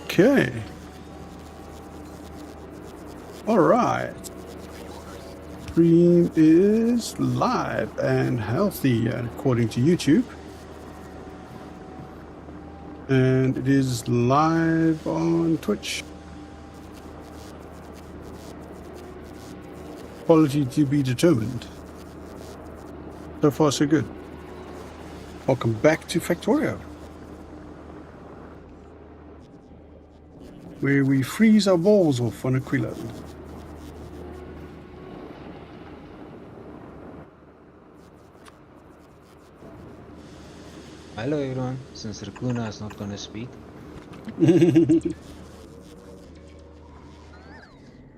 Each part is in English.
Okay. All right. Stream is live and healthy according to YouTube. And it is live on Twitch. Quality to be determined. So far, so good. Welcome back to Factorio, where we freeze our balls off on a Aquila. Hello everyone, since Raccoona is not gonna speak.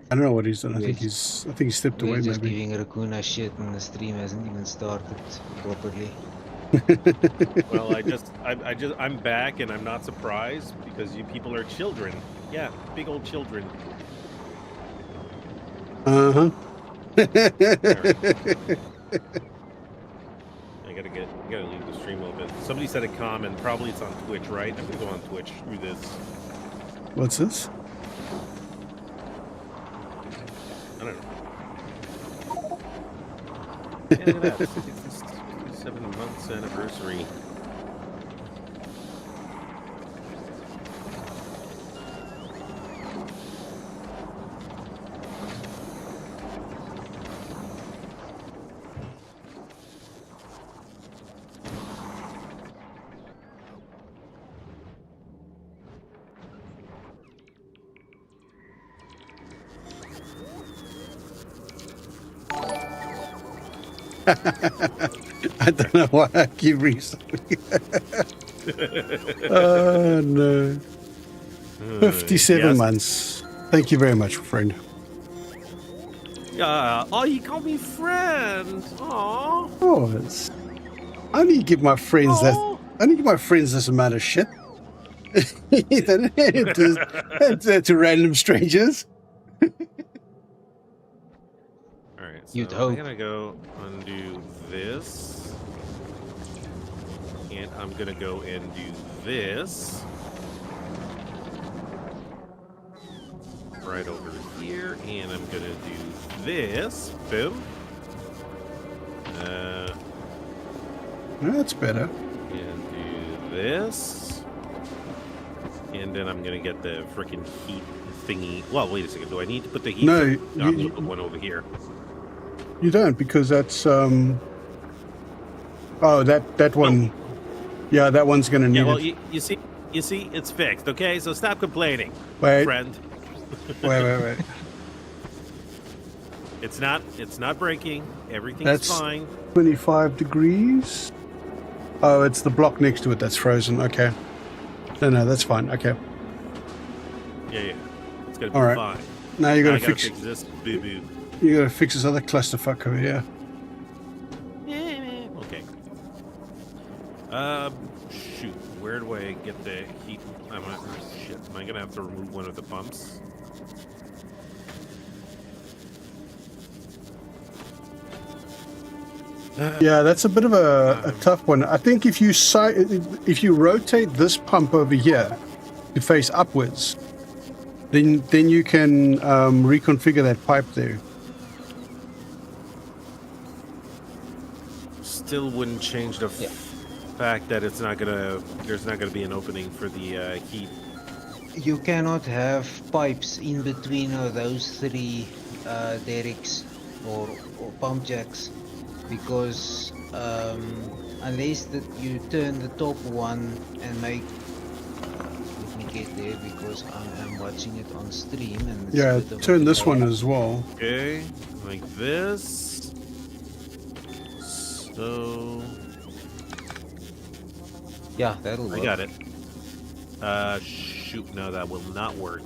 I don't know what he's done. I think he stepped away. We're just Maybe. giving Raccoona shit and the stream hasn't even started properly. Well, I'm back and I'm not surprised because you people are children. Yeah, big old children. Uh-huh. I gotta leave the stream a little bit. Somebody said a comment. Probably it's on Twitch, right? I'm gonna go on Twitch through this. What's this? I don't know. Yeah, look at that. It's 7 months anniversary. I don't know why I keep restarting. Oh, no. 57 yes. months. Thank you very much, friend. Oh, you call me friend. Aww. Oh, I only give my friends this amount of shit. to random strangers. Alright, so You'd I'm hope. gonna go undo this. And I'm gonna go and do this. Right over here. And I'm gonna do this. Boom. That's better. And do this. And then I'm gonna get the freaking heat thingy. Well, wait a second. Do I need to put the heat? No, I'm gonna put one over here. You don't, because that's oh, that one. Yeah, that one's gonna need Yeah, well, it. you see, it's fixed. Okay, so stop complaining, Wait. friend. Wait. It's not breaking. Everything's That's fine. 25 degrees. Oh, it's the block next to it that's frozen. Okay. No, that's fine. Okay. Yeah. It's gonna be All right. fine. Now you gotta I gotta fix this boo boo. You gotta fix this other clusterfuck over here. Okay. Shoot. Where do I get the heat? Shit. Am I gonna have to remove one of the pumps? Yeah, that's a bit of a tough one. I think if you rotate this pump over here to face upwards, then you can reconfigure that pipe there. Still wouldn't change the fact that there's not gonna be an opening for the heat. You cannot have pipes in between of those three derricks or pump jacks, because unless that you turn the top one and make let me get there because I'm watching it on stream and it's Yeah, a bit of a turn this delay. one as well. Okay, like this. So Yeah, that'll work. I got it. Shoot, no, that will not work.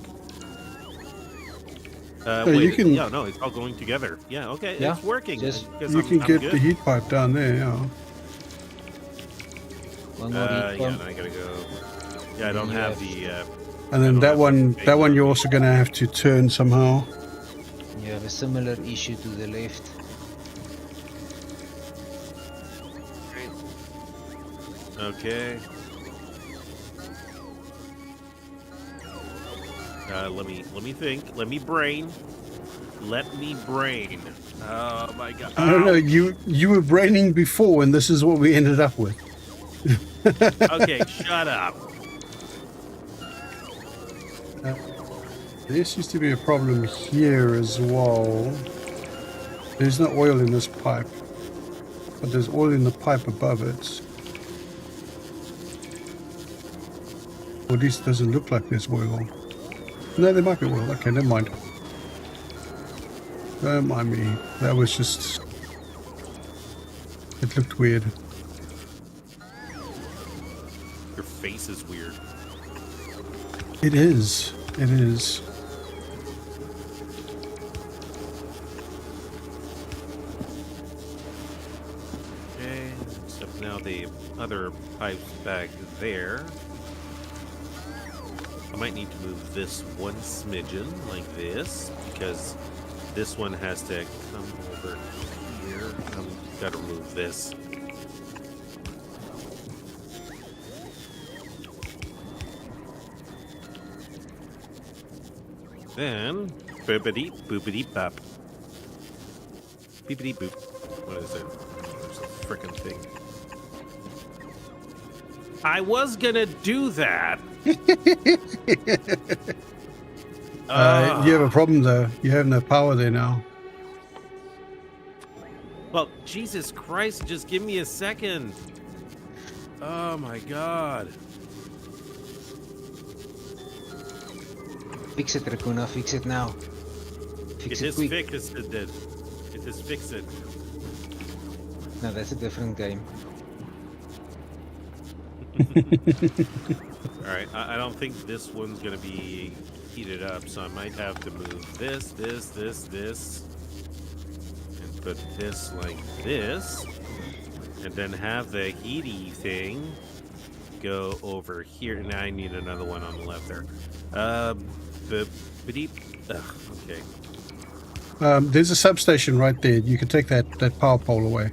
Wait, you can- yeah, no, it's all going together. Yeah, okay, Yeah, it's working. just- You can get the heat pipe down there. Yeah. One more heat Yeah, pump. and I gotta go. Yeah, I don't you have have- the. And then that one you're also gonna have to turn somehow. You have a similar issue to the left. Okay. Let me think. Let me brain. Oh my god. I don't know. You were braining before, and this is what we ended up with. Okay, shut up. There used to be a problem here as well. There's no oil in this pipe, but there's oil in the pipe above it. Well, this doesn't look like there's oil. No, there might be oil. Okay, never mind. Don't mind me. That was just... It looked weird. Your face is weird. It is. It is. Okay, except now the other pipe's back there. I might need to move this one smidgen like this, because this one has to come over here. I've got to move this. Then, boopity boopity bop. Beepity boop. What is it? There's a frickin' thing. I was gonna do that. You have a problem though. You have no power there now. Well, Jesus Christ, just give me a second. Oh my god. Fix it, Raccoona. Fix it now. Fix it quick. It is fix it. No, that's a different game. Alright, I don't think this one's gonna be heated up, so I might have to move this, and put this like this, and then have the heaty thing go over here. And I need another one on the left there. Okay. There's a substation right there. You can take that power pole away.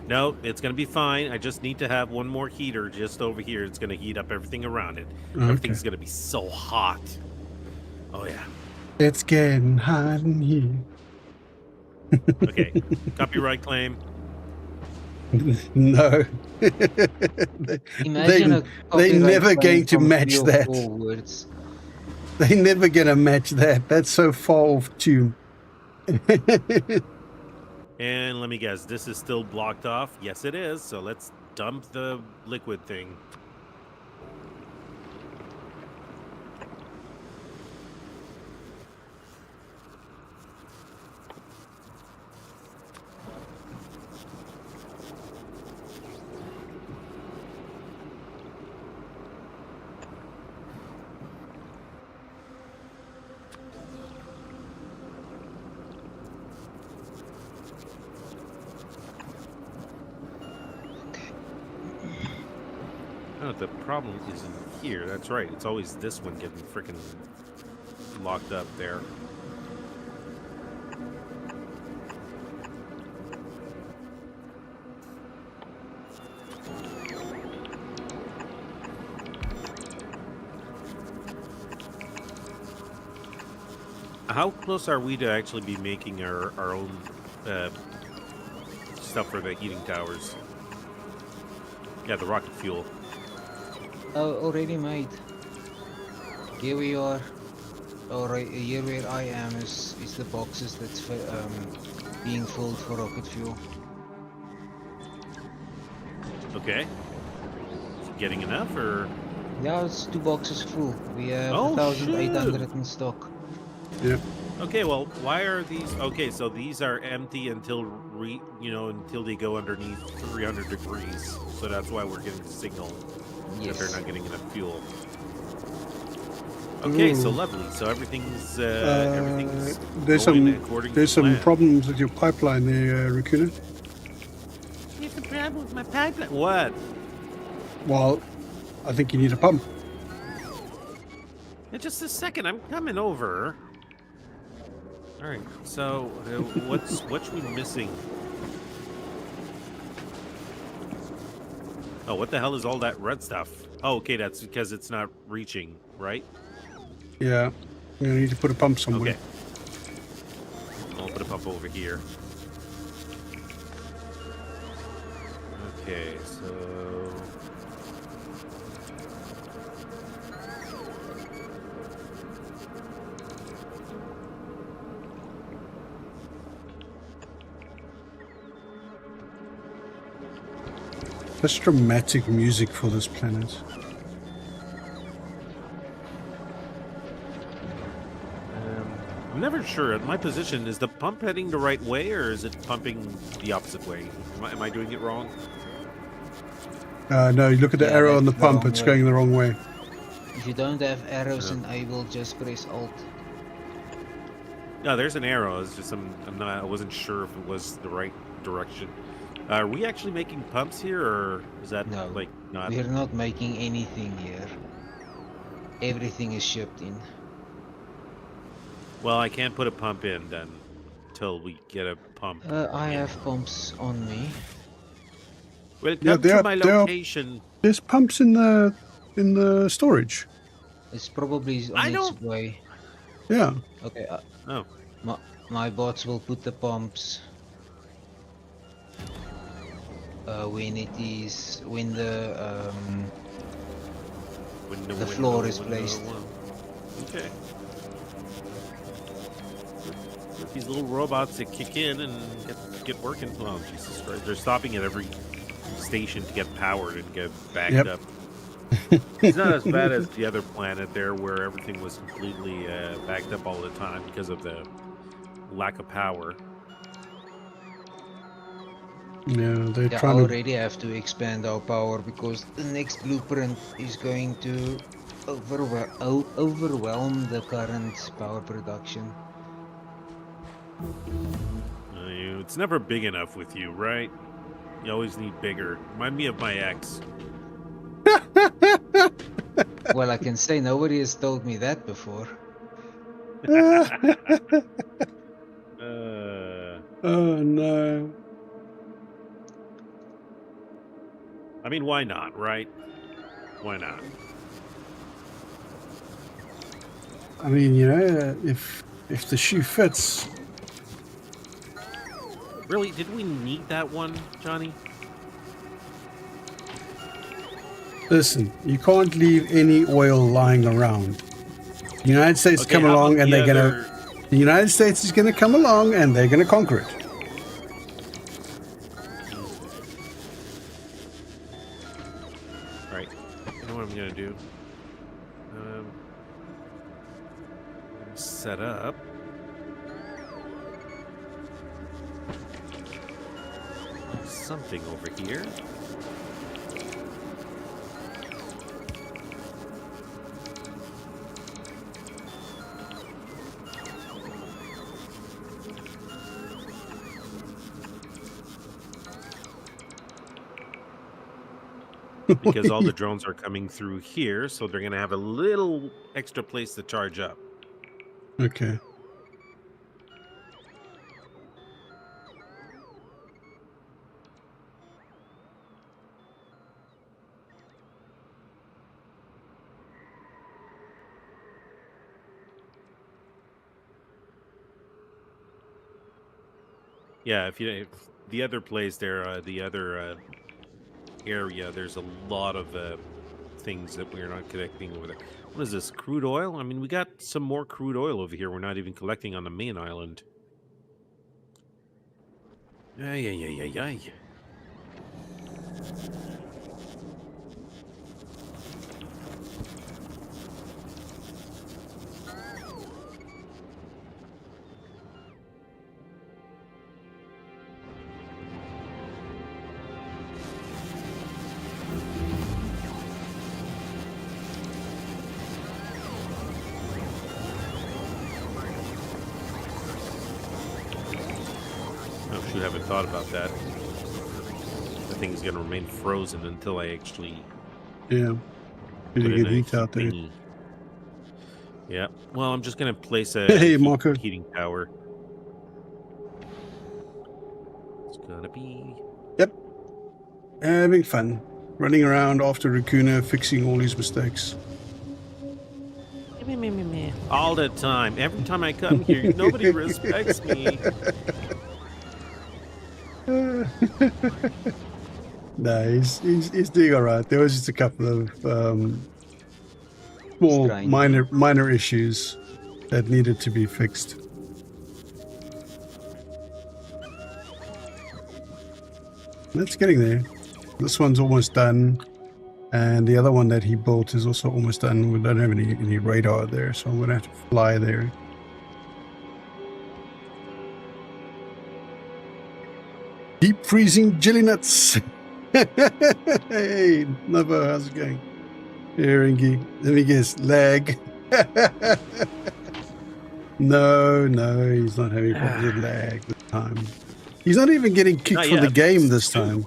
No, it's going to be fine. I just need to have one more heater just over here. It's going to heat up everything around it. Okay. Everything's going to be so hot. Oh, yeah. It's getting hot in here. Okay. Copyright claim. No. They're never going to match that. Forwards. They're never going to match that. That's so far off tune. And let me guess, this is still blocked off? Yes, it is. So let's dump the liquid thing. Oh, the problem isn't here. That's right. It's always this one getting freaking locked up there. How close are we to actually be making our own stuff for the heating towers? Yeah, the rocket fuel. Already made. Here we are. Alright, here where I am is the boxes that's being filled for rocket fuel. Okay. Is it getting enough, or? Yeah, it's 2 boxes full. We have Oh, 1,800 in stock. Yeah. Okay, well, why are these? Okay, so these are empty until until they go underneath 300 degrees. So that's why we're getting the signal that they're not getting enough fuel. Okay, so lovely. So everything's there's going according there's to some plan. problems with your pipeline there, Raccoona. There's a problem with my pipeline. What? Well, I think you need a pump. In just a second, I'm coming over. All right. So what's we missing? Oh, what the hell is all that red stuff? Oh, okay, that's because it's not reaching, right? Yeah. You need to put a pump somewhere. Okay. I'll put a pump over here. Okay, so... Such dramatic music for this planet. I'm never sure. At my position, is the pump heading the right way, or is it pumping the opposite way? Am I doing it wrong? No, you look at the arrow on the that's the pump, wrong it's way. going the wrong way. If you don't have arrows enabled, just press Alt. No, there's an arrow. It's just I wasn't sure if it was the right direction. Are we actually making pumps here, or is that No, like not? we're not making anything here. Everything is shipped in. Well, I can't put a pump in then until we get a pump. I in. have pumps on me. Welcome to my location. There's pumps in the storage. It's probably on its way. Yeah. Okay. Oh. My bots will put the pumps when the floor is placed. Okay. These little robots that kick in and get working. Oh, Jesus Christ! They're stopping at every station to get powered and get backed up. It's not as bad as the other planet there, where everything was completely backed up all the time because of the lack of power. Yeah, they're Yeah, I trying to. already have to expand our power because the next blueprint is going to overwhelm the current power production. It's never big enough with you, right? You always need bigger. Remind me of my ex. Well, I can say nobody has told me that before. Oh no. I mean, why not, right? Why not? I mean, you know, if the shoe fits. Really, did we need that one, Johnny? Listen, you can't leave any oil lying around. The United States Okay, come how along about and the they're other- gonna. The United States is gonna come along and they're gonna conquer it. Right. You know what I'm gonna do? Set up. Something over here. Because all the drones are coming through here, so they're going to have a little extra place to charge up. Okay. Yeah, if the other place there, the other area, there's a lot of things that we're not collecting over there. What is this, crude oil? I mean, we got some more crude oil over here. We're not even collecting on the main island. Ay, ay, ay, ay, ay. Oh, shoot, I haven't thought about that. The thing's going to remain frozen until I actually... Yeah. put Did you in get a heat out there? thingy. Yeah. Well, I'm just going to place a Hey, Marco. heating tower. It's going to be... Yep. Having fun. running around after Raccoona, fixing all his mistakes. All the time. Every time I come here, nobody respects me. No, he's doing all right. There was just a couple of small minor issues that needed to be fixed. It's getting there. This one's almost done, and the other one that he built is also almost done. We don't have any radar there, so I'm gonna have to fly there. Deep freezing jelly nuts. Hey, Navo, how's it going? Here, Ingy. Let me guess, lag. No, he's not having problems with lag this time. He's not even getting kicked from the game this time.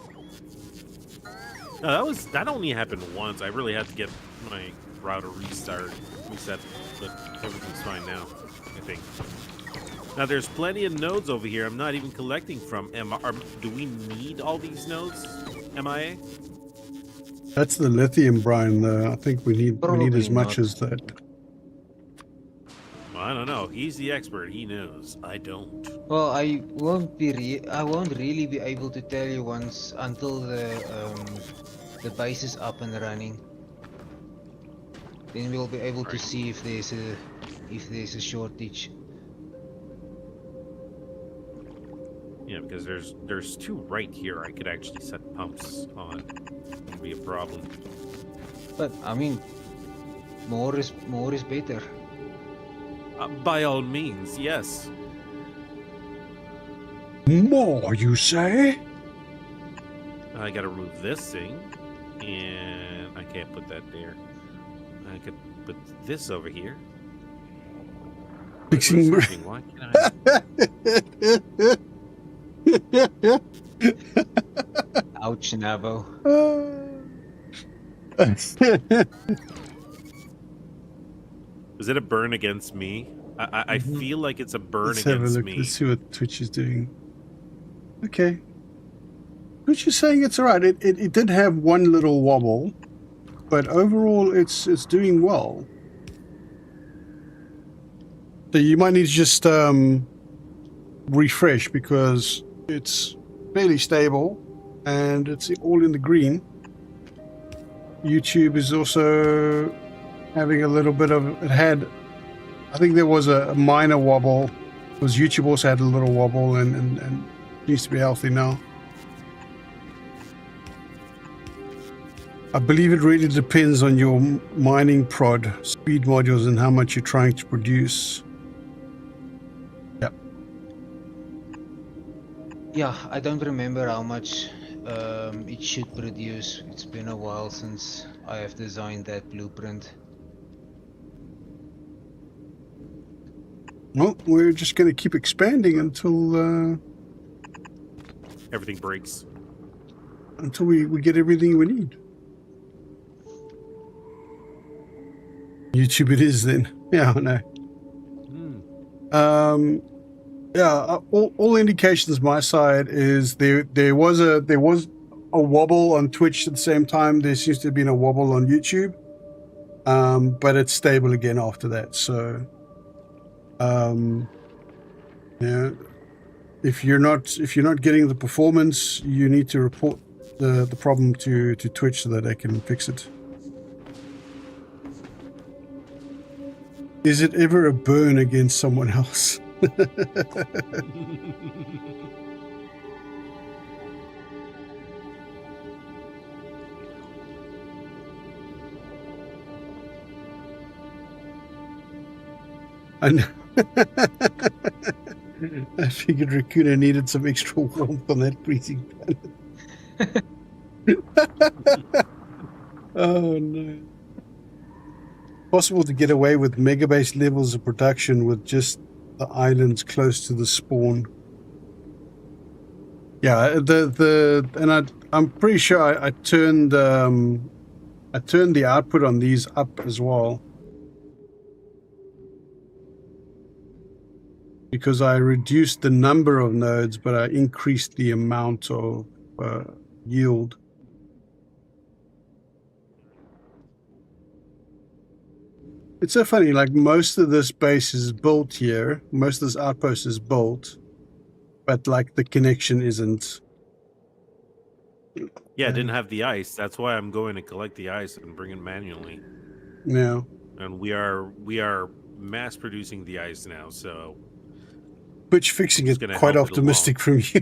No, that only happened once. I really had to get my router reset, but everything's fine now, I think. Now, there's plenty of nodes over here I'm not even collecting from. Do we need all these nodes, MIA? That's the lithium brine, though. I think we need as much as that. Well, I don't know. He's the expert. He knows. I don't. Well, I won't really be able to tell you until the base is up and running. Then we'll be able to see if there's a shortage. Yeah, because there's two right here. I could actually set pumps on. Wouldn't be a problem. But I mean, more is better. By all means, yes. More, you say? I gotta remove this thing, and I can't put that there. I could put this over here. Fixing. Why can't I? Ouch, Navo. Is it a burn against me? I feel like it's a burn Let's have a against look. me. Let's see what Twitch is doing. Okay. Twitch is saying it's alright. It did have one little wobble, but overall it's doing well. So you might need to just refresh because it's fairly stable and it's all in the green. YouTube is also having a little bit of I think there was a minor wobble because YouTube also had a little wobble and needs to be healthy now. I believe it really depends on your mining prod speed modules and how much you're trying to produce. Yeah, I don't remember how much it should produce. It's been a while since I have designed that blueprint. Well, we're just going to keep expanding until Everything breaks. until we get everything we need. YouTube it is then. Yeah, I know. Yeah, all indications my side is there was a wobble on Twitch at the same time. There seems to have been a wobble on YouTube, but it's stable again after that. So, yeah, if you're not getting the performance, you need to report the problem to Twitch so that they can fix it. Is it ever a burn against someone else? I figured Raccoona needed some extra warmth on that freezing planet. Oh no. Possible to get away with Megabase levels of production with just the islands close to the spawn. Yeah, I'm pretty sure I turned the output on these up as well, because I reduced the number of nodes, but I increased the amount of yield. It's so funny, like most of this base is built here, most of this outpost is built, but like the connection isn't. Yeah, I didn't have the ice. That's why I'm going to collect the ice and bring it manually. No. And we are mass producing the ice now, so Which fixing it's it gonna quite help it optimistic from you.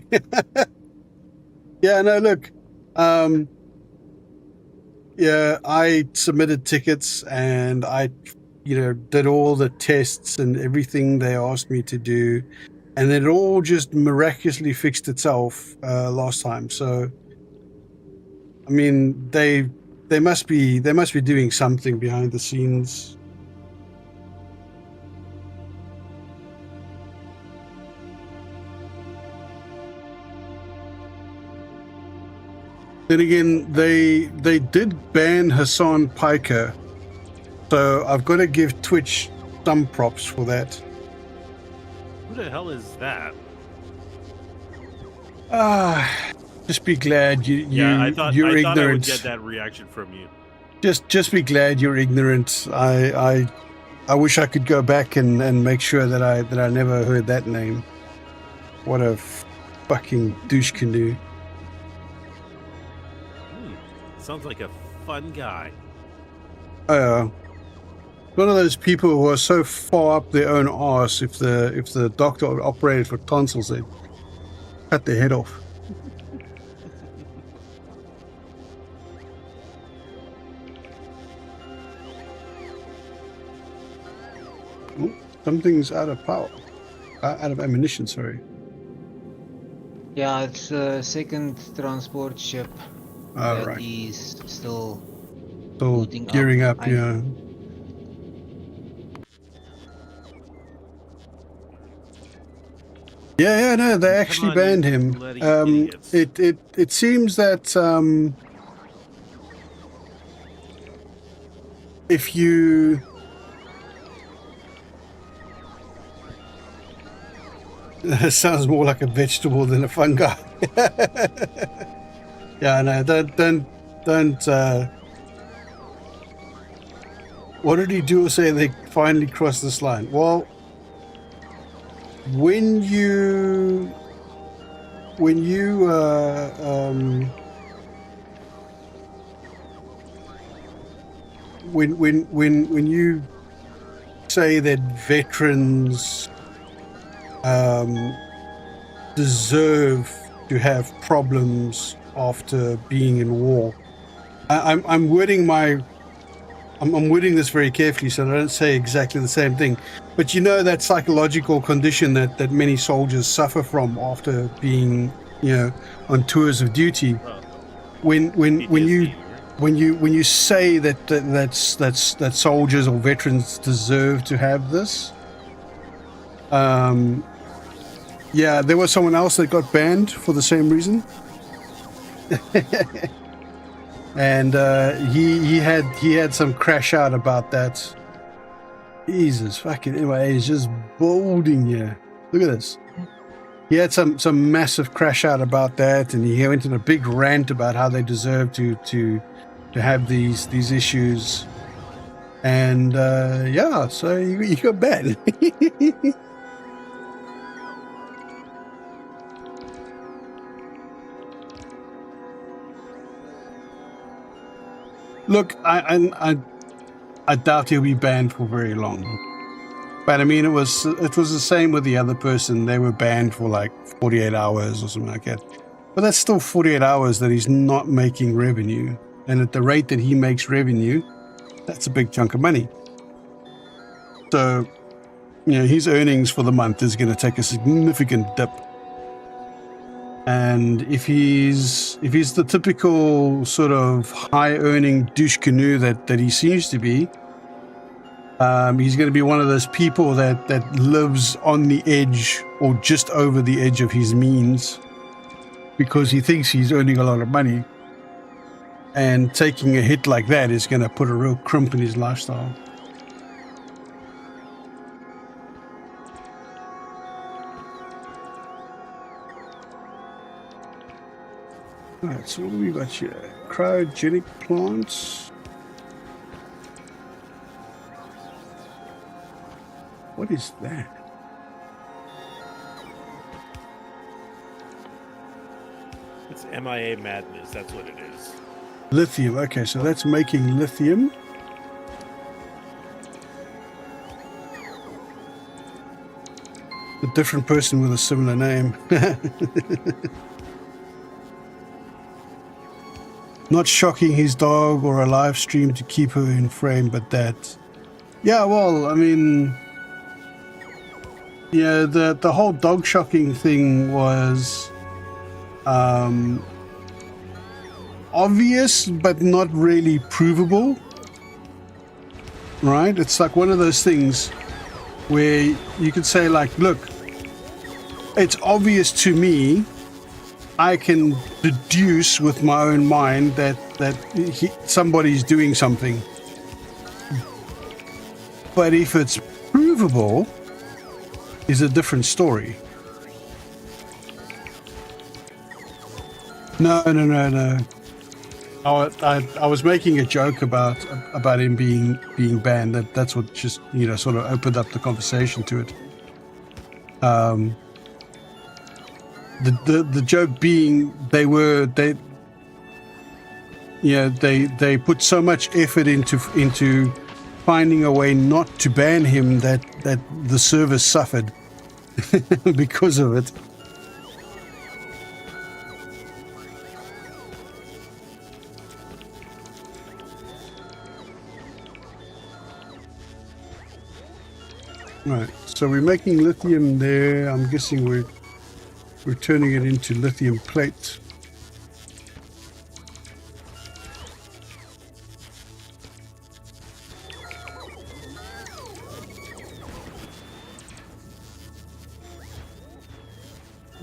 Yeah, no, look. Yeah, I submitted tickets and I, did all the tests and everything they asked me to do, and it all just miraculously fixed itself last time. So, I mean, they must be doing something behind the scenes. Then again, they did ban Hassan Piker, so I've got to give Twitch some props for that. Who the hell is that? Just be glad I thought you're I ignorant. would get that reaction from you. Just be glad you're ignorant. I wish I could go back and make sure that I never heard that name. What a fucking douche canoe. Sounds like a fun guy. One of those people who are so far up their own arse, if the doctor operated for tonsils, they'd cut their head off. Oh, something's out of power. Out of ammunition, sorry. Yeah, it's the second transport ship that Right. is still Still gearing up, yeah. Yeah, no, they actually on, banned him. bloody idiots. It seems that if you it sounds more like a vegetable than a fungi. Yeah, no, don't. What did he do or say they finally crossed this line? Well, when you say that veterans deserve to have problems after being in war, I'm wording this very carefully so I don't say exactly the same thing, but that psychological condition that many soldiers suffer from after being on tours of duty. When you say that soldiers or veterans deserve to have this, yeah, there was someone else that got banned for the same reason. And he had some crash out about that. Jesus fucking, anyway, he's just balding here. Look at this. He had some massive crash out about that, and he went in a big rant about how they deserve to have these issues. And yeah, so you got banned. Look, I doubt he'll be banned for very long. But I mean, it was the same with the other person. They were banned for like 48 hours or something like that. But that's still 48 hours that he's not making revenue. And at the rate that he makes revenue, that's a big chunk of money. So, his earnings for the month is going to take a significant dip. And if he's the typical sort of high-earning douche canoe that he seems to be, he's going to be one of those people that lives on the edge or just over the edge of his means because he thinks he's earning a lot of money. And taking a hit like that is going to put a real crimp in his lifestyle. Alright, so what do we got here? Cryogenic plants. What is that? It's MIA madness. That's what it is. Lithium. Okay, so that's making lithium. A different person with a similar name. Not shocking his dog or a live stream to keep her in frame, but that. Yeah, well, I mean, yeah, the whole dog shocking thing was obvious, but not really provable. Right? It's like one of those things where you could say, like, look, it's obvious to me. I can deduce with my own mind that somebody's doing something. But if it's provable, is a different story. No. I was making a joke about him being banned. That's what just, you know, sort of opened up the conversation to it. The joke being they put so much effort into finding a way not to ban him that the service suffered because of it. Right, so we're making lithium there. I'm guessing we're turning it into lithium plate.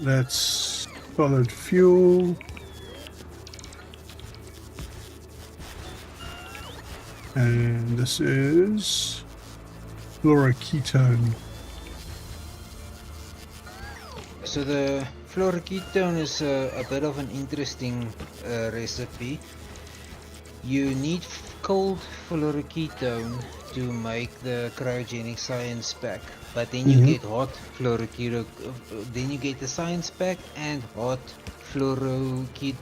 That's solid fuel. And this is fluoroketone. So the fluoroketone is a bit of an interesting recipe. You need cold fluoroketone to make the cryogenic science pack, but then you get hot fluoroketone, then you get the science pack and hot fluoroketone.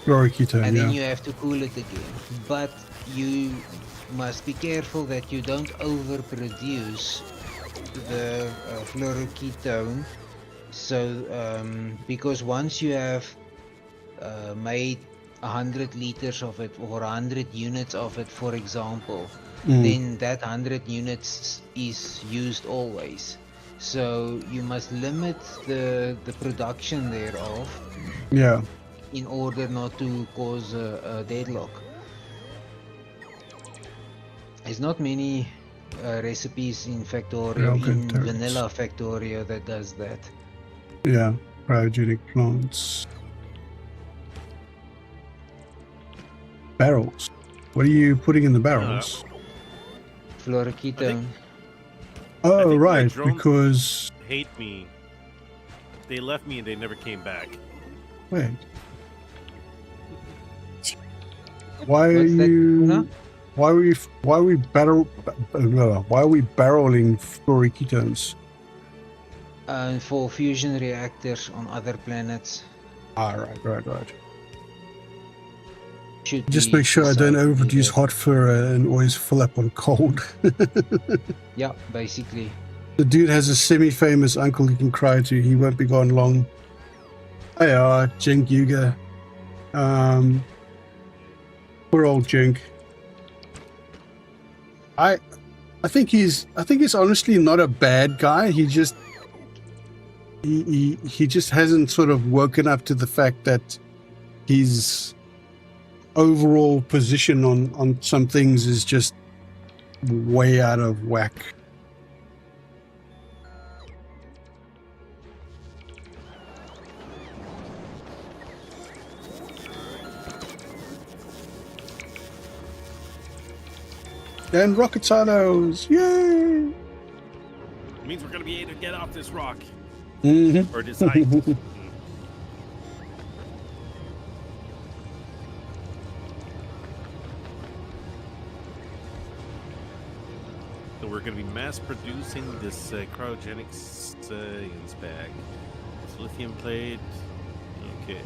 Fluoroketone, and then yeah. you have to cool it again. But you must be careful that you don't overproduce the fluoroketone. So because once you have made 100 liters of it or 100 units of it, for example, then that 100 units is used always. So you must limit the production thereof, Yeah. in order not to cause a deadlock. There's not many recipes in Factorio, in vanilla Factorio, that does that. Yeah, cryogenic plants. Barrels. What are you putting in the barrels? Fluoroketone. Oh, right, my drones because... hate me. They left me and they never came back. Wait. Why are What's that, you... Tuna? Why are we barreling fluoroketones? For fusion reactors on other planets. Ah, right. Should Just be make sure I don't decided overproduce either. hot fur and always fill up on cold. Yeah, basically. The dude has a semi-famous uncle he can cry to. He won't be gone long. Hey, Jink Yuga. Poor old Jink. I think he's honestly not a bad guy. He just hasn't sort of woken up to the fact that his overall position on some things is just way out of whack. And rocket silos, yay! It means we're going to be able to get off this rock. Mm-hmm. Or this height. The So we're going to be mass producing this cryogenic science bag. It's lithium plate. Okay.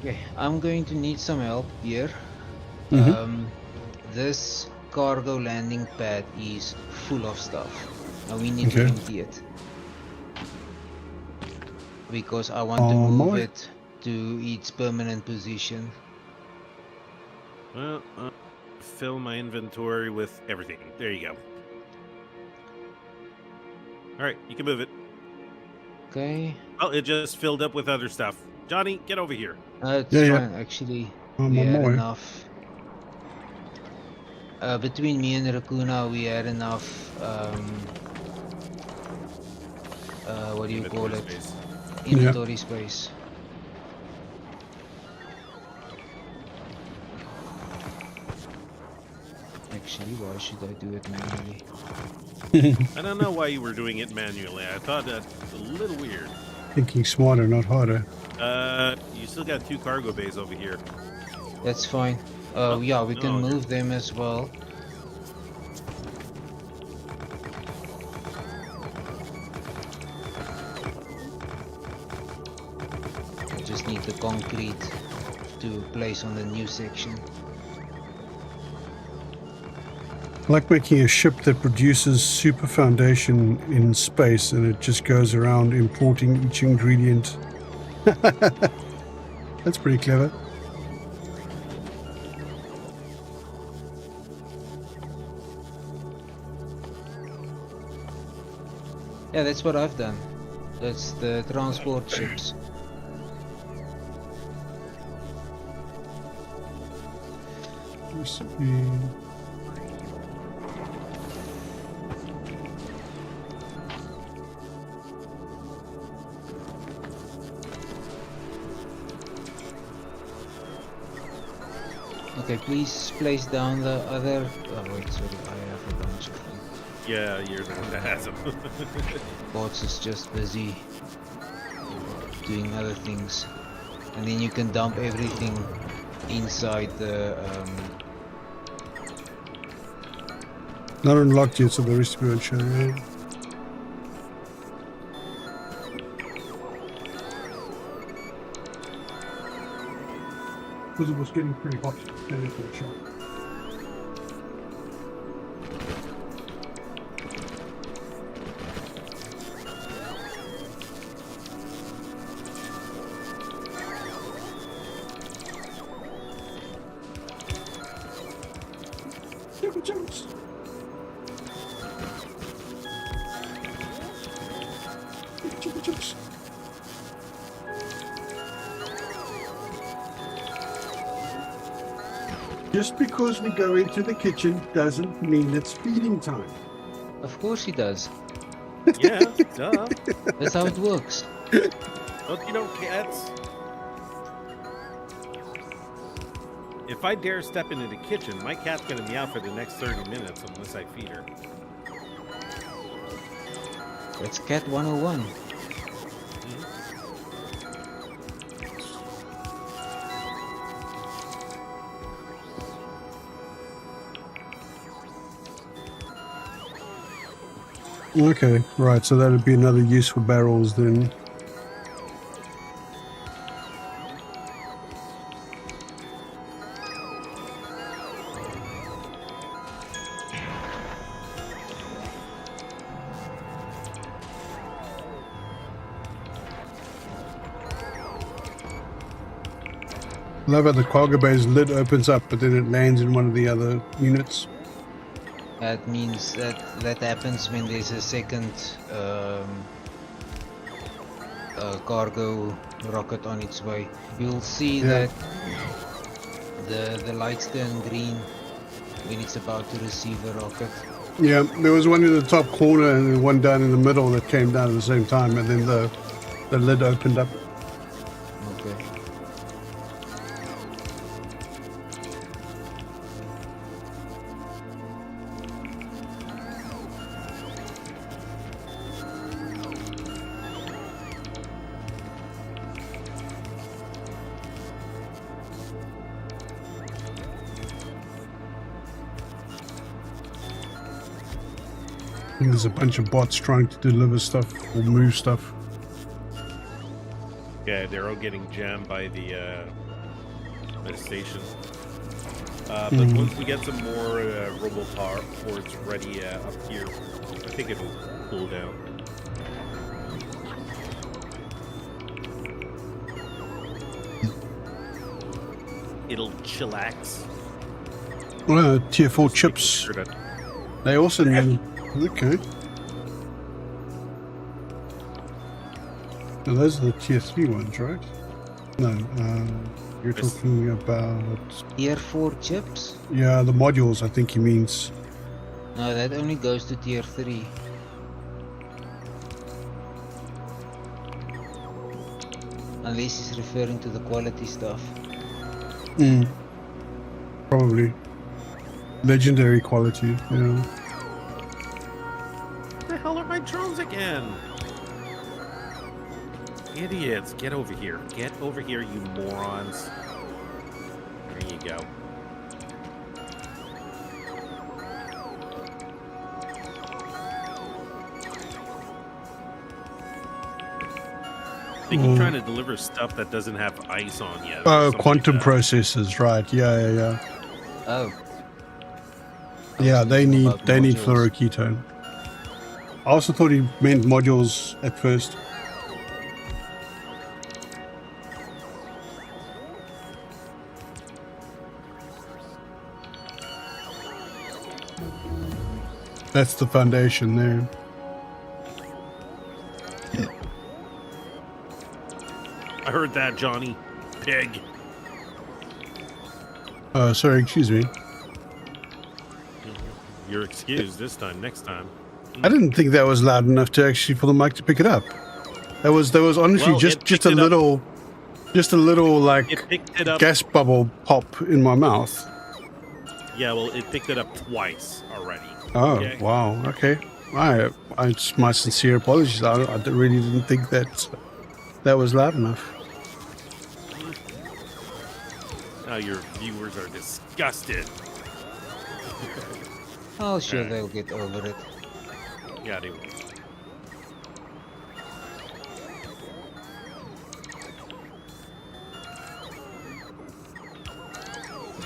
Okay, I'm going to need some help here. Mhm. This cargo landing pad is full of stuff. Now we need to Okay. empty it. Because I want to Oh, move my. it to its permanent position. Well, fill my inventory with everything. There you go. All right, you can move it. Okay. Oh, it just filled up with other stuff. Johnny, get over here. It's Yeah, yeah. fine, actually. I'm We on had my way. enough. Between me and Raccoona, we had enough. What do you call Inventory it? space. Inventory space. Actually, why should I do it manually? I don't know why you were doing it manually. I thought that was a little weird. Thinking smarter, not harder. You still got 2 cargo bays over here. That's fine. Oh, Yeah, we can no, move them as well. I just need the concrete to place on the new section. I like making a ship that produces super foundation in space and it just goes around importing each ingredient. That's pretty clever. Yeah, that's what I've done. That's the transport ships. Recipe. Okay, please place down the other. Oh wait, sorry, I have a bunch of them. Yeah, you're the one that has them. Bots is just busy doing other things, and then you can dump everything inside the. Not unlocked yet, so the recipe won't show. Yeah. Because it was getting pretty hot in the shop. Jumps. Jumps. Just because we go into the kitchen doesn't mean it's feeding time. Of course he does. Yeah, duh. That's how it works. Don't you know cats? If I dare step into the kitchen, my cat's gonna meow for the next 30 minutes unless I feed her. That's Cat 101. Okay, right, so that would be another use for barrels then. Love how the cargo bay's lid opens up, but then it lands in one of the other units. That means that happens when there's a second cargo rocket on its way. You'll see Yeah. that the lights turn green when it's about to receive the rocket. Yeah, there was one in the top corner and then one down in the middle that came down at the same time, and then the lid opened up. Okay. think there's a bunch of bots trying to deliver stuff or move stuff. Yeah, they're all getting jammed by the station. But once we get some more roboports ready up here, I think it'll cool down. It'll chillax. Tier 4 chips. Sure that They also need... Okay. Now those are the tier 3 ones, right? No, you're talking about... Tier 4 chips? Yeah, the modules, I think he means. No, that only goes to tier 3. Unless he's referring to the quality stuff. Probably. Legendary quality, yeah. What the hell are my drones again? Idiots, get over here. Get over here, you morons. There you go. They keep trying to deliver stuff that doesn't have ice on yet. Oh, quantum processors, right. Yeah. Oh. Yeah, they need modules. fluoroketone. I also thought he meant modules at first. That's the foundation there. I heard that, Johnny. Pig. Sorry, excuse me. You're excused this time. Next time. I didn't think that was loud enough to actually for the mic to pick it up. That was honestly Well, just a little like It picked it up. gas bubble pop in my mouth. Yeah, well, it picked it up twice already. Oh, Okay. wow. Okay. It's my sincere apologies. I really didn't think that was loud enough. Now your viewers are disgusted. Oh, sure, they'll get over it. Yeah, they will.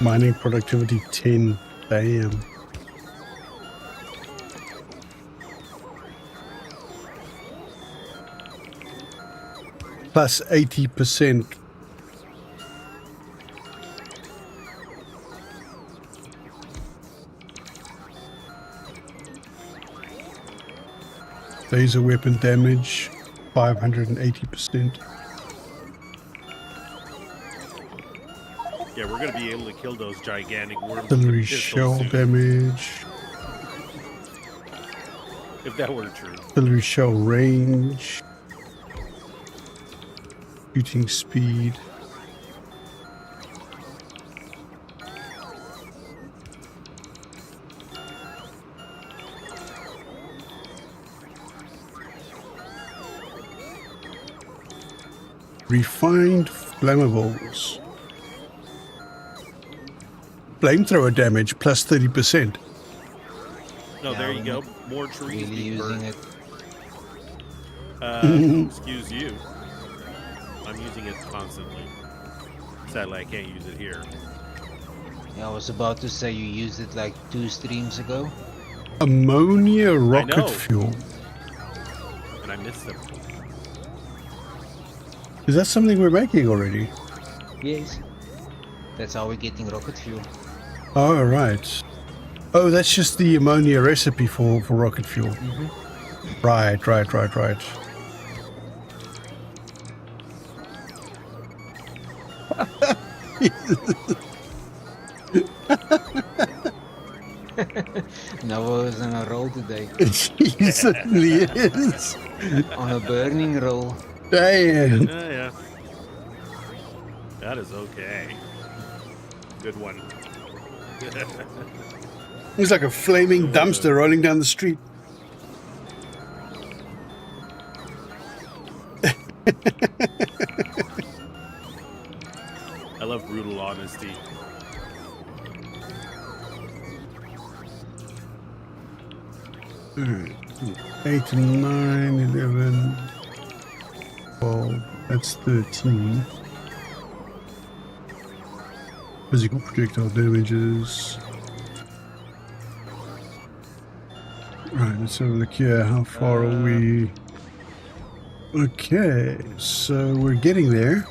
Mining productivity 10. Damn. Plus 80%. Laser weapon damage 580%. Yeah, we're gonna be able to kill those gigantic worms. with Artillery pistols shell soon, damage. if that were true. Artillery shell range. Shooting speed. Refined flammables. Flamethrower damage plus 30%. No, Yeah, there you we're go. not More trees Really being using burned. it. Excuse you. I'm using it constantly. Sadly, I can't use it here. Yeah, I was about to say you used it like 2 streams ago. Ammonia know. rocket fuel. And I missed them. Is that something we're making already? Yes. That's how we're getting rocket fuel. Oh, right. Oh, that's just the ammonia recipe for rocket fuel. Right. Noah is on a roll today. He certainly is. On a burning roll. Damn. Yeah. That is okay. Good one. He's like a flaming dumpster rolling down the street. I love brutal honesty. Alright. 8 and 9, 11, 12. That's 13. Physical projectile damages. Right, let's have a look here. How far are we? Okay, so we're getting there.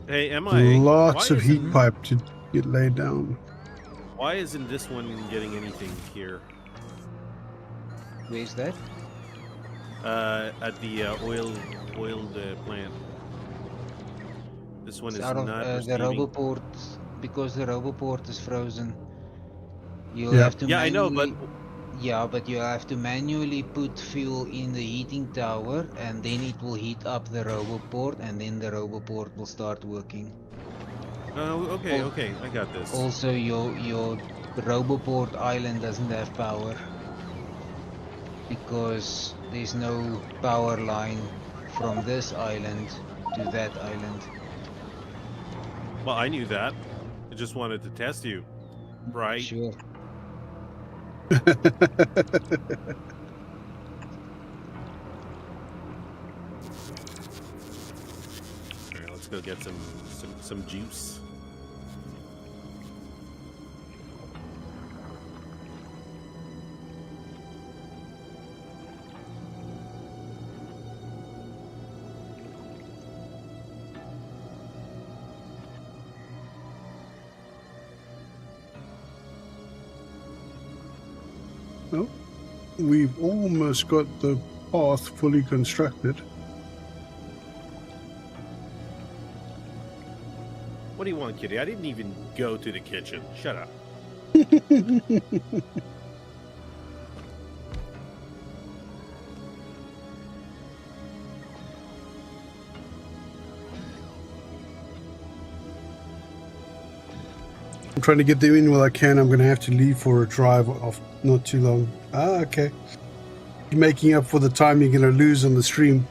Hey, am I? Lots of heat isn't- pipe to get laid down. Why isn't this one getting anything here? Where's that? At the oil plant. This one It's is out of not the receiving. Roboport, because the Roboport is frozen. You'll Yeah. have to Yeah, I know, but yeah, but you have to manually put fuel in the heating tower, and then it will heat up the Roboport, and then the Roboport will start working. okay, I got this. Also, your Roboport island doesn't have power because there's no power line from this island to that island. Well, I knew that. I just wanted to test you, right? Sure. All right, let's go get some juice. Well, we've almost got the path fully constructed. What do you want, kitty? I didn't even go to the kitchen. Shut up. I'm trying to get them in while I can. I'm going to have to leave for a drive off not too long. Ah, okay. You're making up for the time you're going to lose on the stream.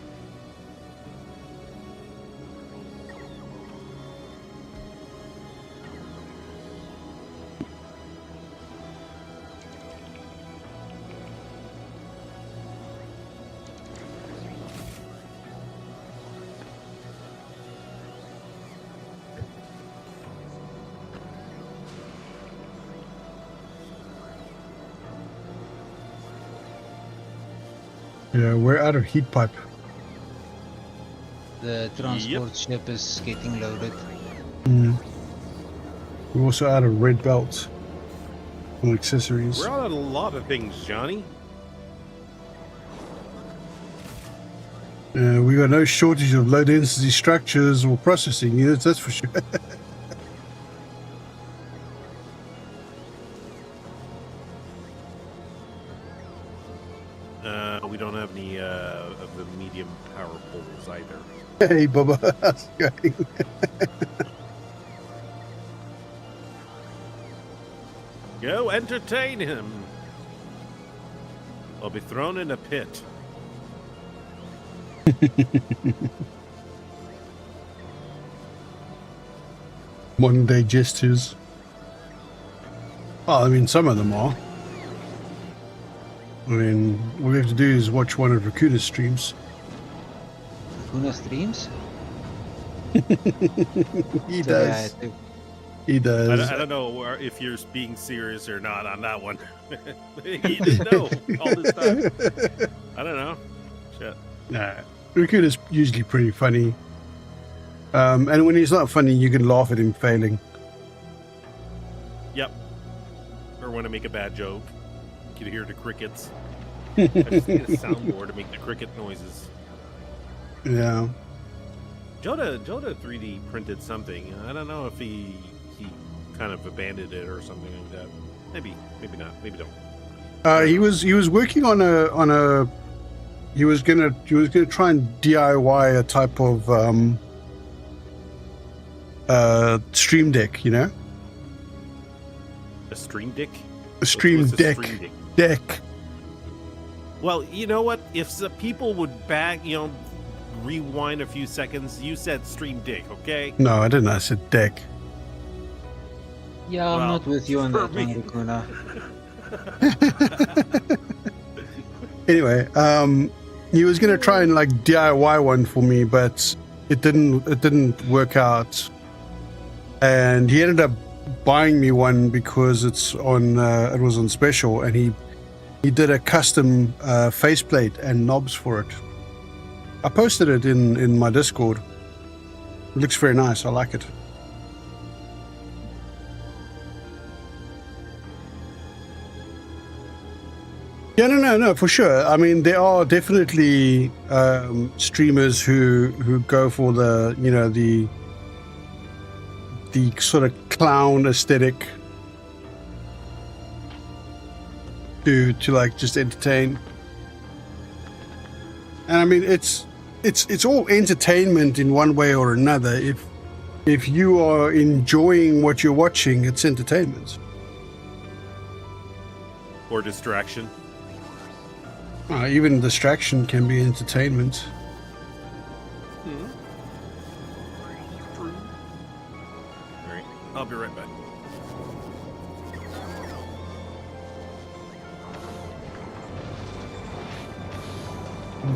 Yeah, we're out of heat pipe. The transport ship is getting loaded. We're also out of red belts and accessories. We're out on a lot of things, Johnny. We got no shortage of low density structures or processing units, that's for sure. We don't have any of the medium power poles either. Hey, Bubba, how's it going? Go entertain him. I'll be thrown in a pit. Modern day gestures. Oh, I mean, some of them are. I mean, all we have to do is watch one of Rakuna's streams. Kuna streams? He So, does. yeah, He does. I don't know if you're being serious or not on that one. You didn't know all this time. I don't know. Shit. Nah, Rakuna's usually pretty funny. And when he's not funny, you can laugh at him failing. Yep. Or when I make a bad joke, you can hear the crickets. I just need a soundboard to make the cricket noises. Yeah. Joda 3D printed something. I don't know if he kind of abandoned it or something like that. Maybe not. Maybe don't. He was working on a he was gonna try and DIY a type of stream deck, you know? A stream deck? A stream What's a deck. stream Deck. Well, you know what? If the people would rewind a few seconds, you said stream deck, okay? No, I didn't. I said deck. Yeah, I'm Well, not with you on for that one, me. Rukuna. Anyway, he was gonna try and like DIY one for me, but it didn't work out. And he ended up buying me one because it's on it was on special, and he did a custom faceplate and knobs for it. I posted it in my Discord. It looks very nice. I like it. Yeah, no, for sure. I mean, there are definitely streamers who go for the, you know, the sort of clown aesthetic to like just entertain. And I mean, it's all entertainment in one way or another. If you are enjoying what you're watching, it's entertainment. Or distraction. Even distraction can be entertainment. True. All right, I'll be right back.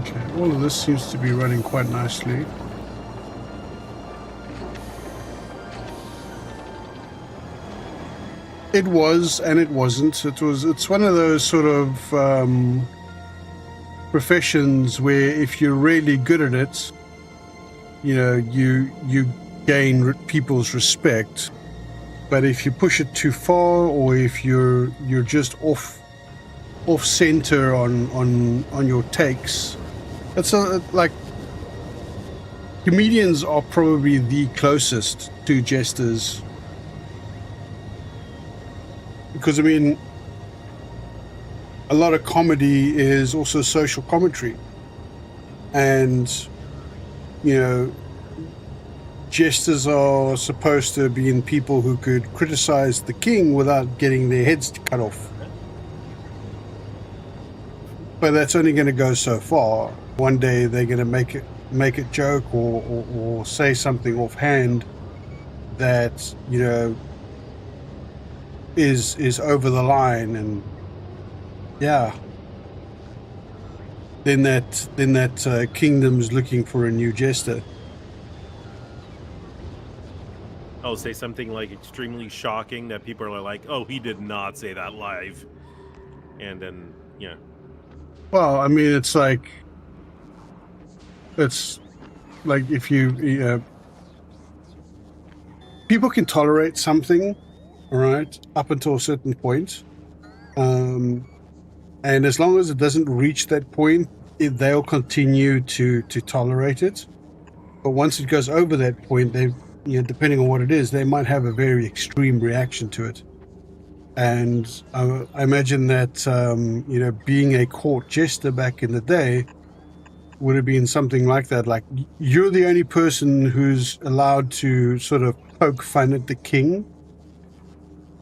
Okay, all of this seems to be running quite nicely. It was, and it wasn't. It's one of those sort of professions where if you're really good at it, you know, you gain people's respect. But if you push it too far, or if you're just off center on your takes, it's like comedians are probably the closest to jesters, because I mean, a lot of comedy is also social commentary, and you know, jesters are supposed to be in people who could criticize the king without getting their heads cut off. But that's only going to go so far. One day they're going to make a joke or say something offhand that, you know, is over the line, and yeah, then that kingdom's looking for a new jester. Oh, say something like extremely shocking that people are like, "Oh, he did not say that live," and then yeah. Well, I mean, it's like if you people can tolerate something, all right, up until a certain point, and as long as it doesn't reach that point, they'll continue to tolerate it. But once it goes over that point, they, you know, depending on what it is, they might have a very extreme reaction to it. And I imagine that, you know, being a court jester back in the day would have been something like that. Like, you're the only person who's allowed to sort of poke fun at the king,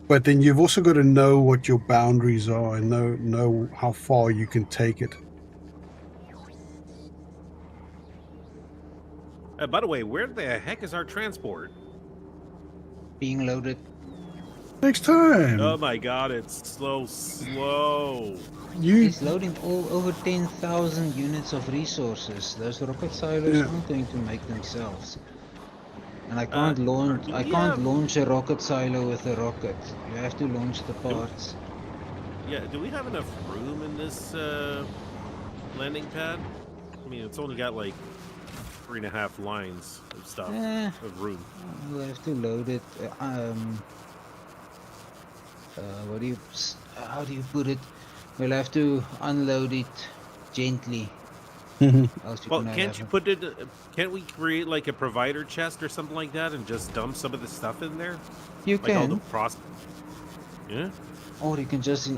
but then you've also got to know what your boundaries are and know how far you can take it. By the way, where the heck is our transport? Being loaded. Next time. Oh my god, it's slow. It's loading all over 10,000 units of resources. Those rocket silos aren't going to make themselves. And I can't launch a rocket silo with a rocket. You have to launch the parts. Do we have enough room in this landing pad? I mean, it's only got like 3.5 lines of stuff of room. We'll have to load it. How do you put it? We'll have to unload it gently. Well, can't we create like a provider chest or something like that and just dump some of the stuff in there? You like all can. the yeah. Or you can just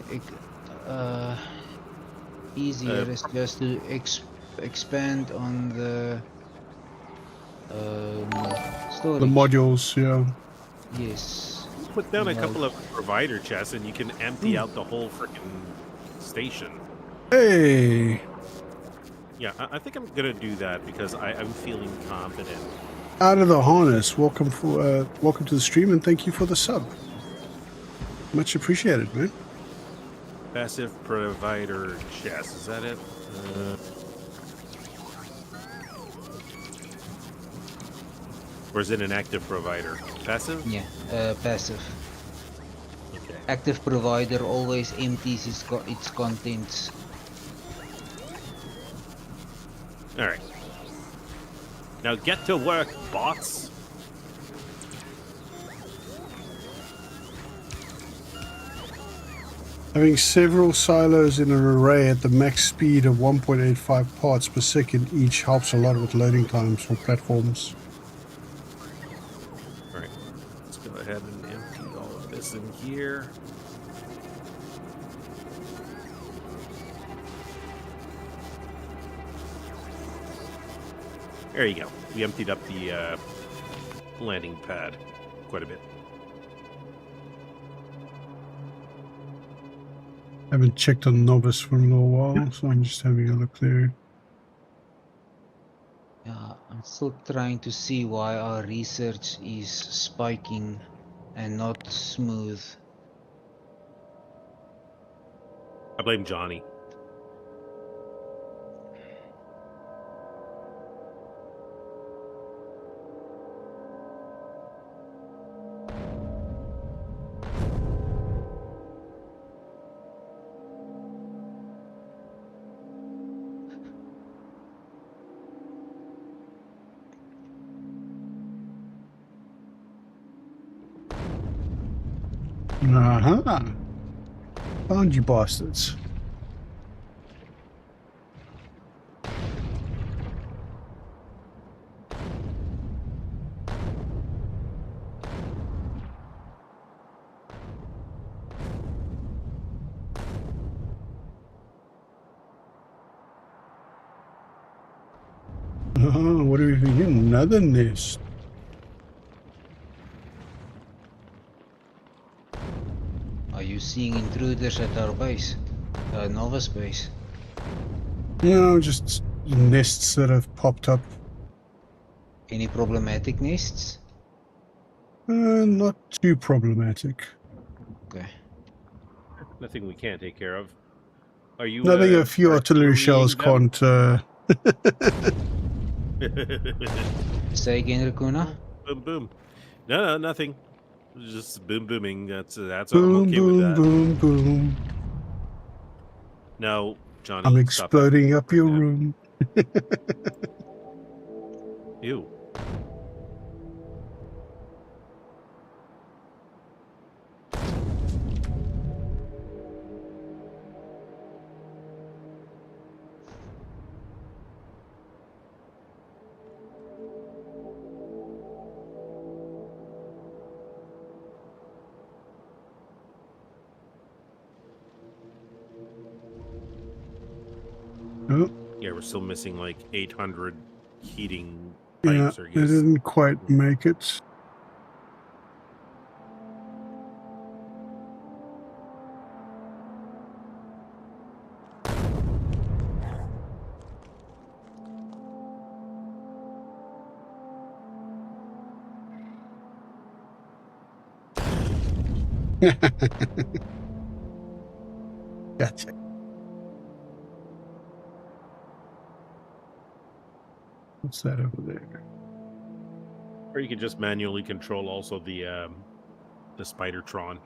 easier is just to expand on the storage. The modules, yeah. Yes. Put down a couple of provider chests and you can empty out the whole freaking station. Hey. Yeah, I think I'm gonna do that because I'm feeling confident. Out of the harness, welcome to the stream, and thank you for the sub. Much appreciated, man. Passive provider chest. Is that it? Or is it an active provider? Passive? Yeah, passive. Okay. Active provider always empties its contents. All right. Now get to work, bots. Having several silos in an array at the max speed of 1.85 parts per second each helps a lot with loading times for platforms. All right. Let's go ahead and empty all of this in here. There you go. We emptied up the landing pad quite a bit. I haven't checked on Novice for a little while, so I'm just having a look there. Yeah, I'm still trying to see why our research is spiking and not smooth. I blame Johnny. Uh-huh. Found you bastards. Oh, what do we think? Another nest. Are you seeing intruders at our base? Nova's base? No, just nests that have popped up. Any problematic nests? Not too problematic. Okay. Nothing we can't take care of. Are you? Nothing a few artillery shells them? can't. Say again, Racuna? Boom, boom. No, nothing. Just boom, booming. That's Boom, I'm okay boom, with that. boom, boom. No, Johnny. I'm stop that exploding up right your now. room. Ew. Oh, Yeah, we're still missing like 800 heating yeah, pipes, I they guess. didn't quite make it. Gotcha. What's that over there? Or you can just manually control also the Spidertron.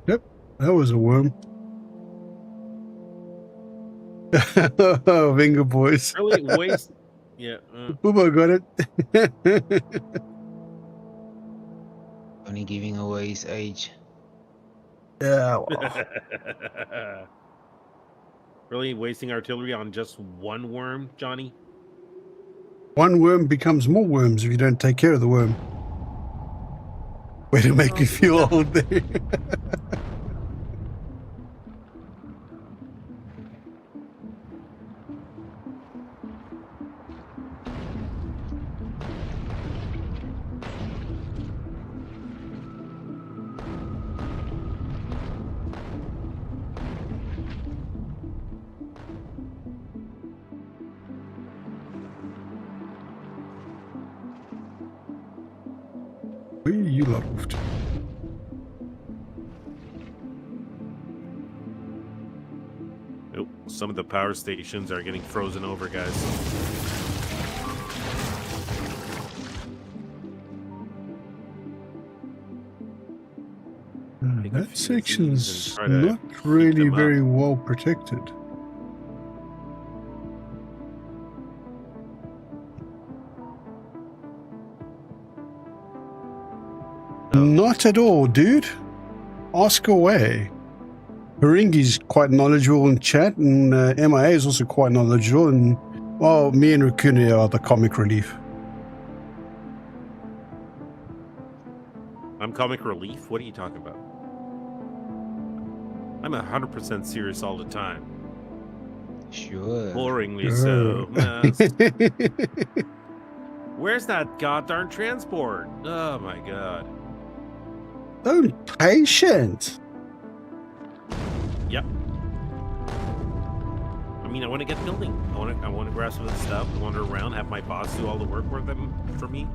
Yep, that was a worm. Oh, Vinger boys. Really waste. Yeah. Boobo got it. Only giving away his age. Yeah, well. Really wasting artillery on just one worm, Johnny? One worm becomes more worms if you don't take care of the worm. Way to make me feel old there. Where are you lot off to? Oh, some of the power stations are getting frozen over, guys. Take a That few of these and section's try to not heat really them up. very well protected. Not at all, dude. Ask away. Haringi's quite knowledgeable in chat, and MIA is also quite knowledgeable, and, well, me and Rukune are the comic relief. I'm comic relief? What are you talking about? I'm 100% serious all the time. Sure. Boringly so. Where's that goddamn transport? Oh my god. So patient. Yep. I mean, I want to get building. I want to grab some of the stuff, wander around, have my boss do all the work for me.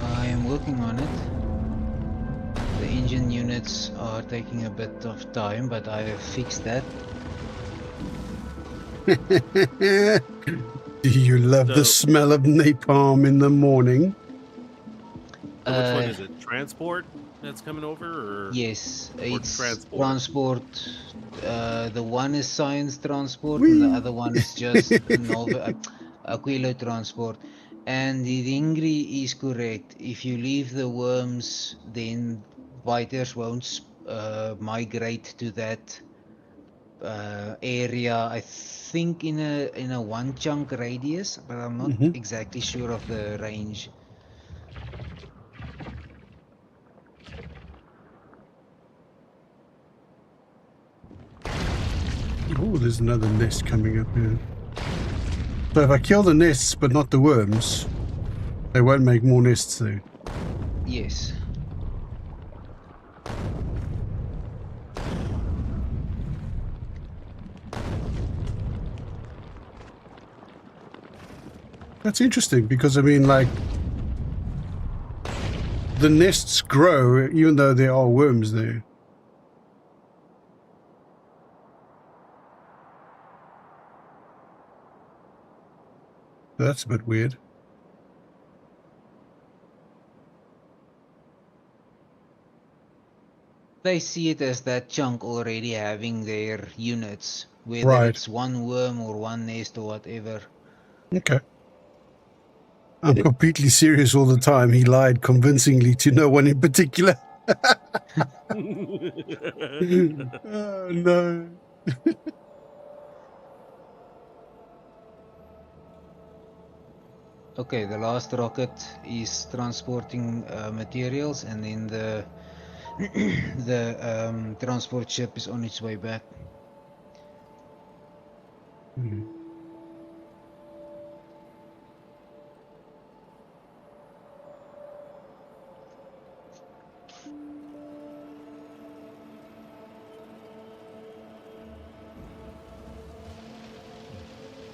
I am working on it. The engine units are taking a bit of time, but I have fixed that. Do you love the smell of napalm in the morning? So which one is it? Transport that's coming over, or yes, it's transport? transport. The one is science transport, and the other one is just Aquilo transport. And the Ringri is correct. If you leave the worms, then biters won't migrate to that area. I think in a one chunk radius, but I'm not exactly sure of the range. Oh, there's another nest coming up here. So if I kill the nests but not the worms, they won't make more nests though. Yes. That's interesting because, I mean, like, the nests grow even though there are worms there. That's a bit weird. They see it as that chunk already having their units, whether it's one worm or one nest or whatever. Okay. I'm completely serious all the time. He lied convincingly to no one in particular. Oh, no. Okay, the last rocket is transporting materials, and then the transport ship is on its way back.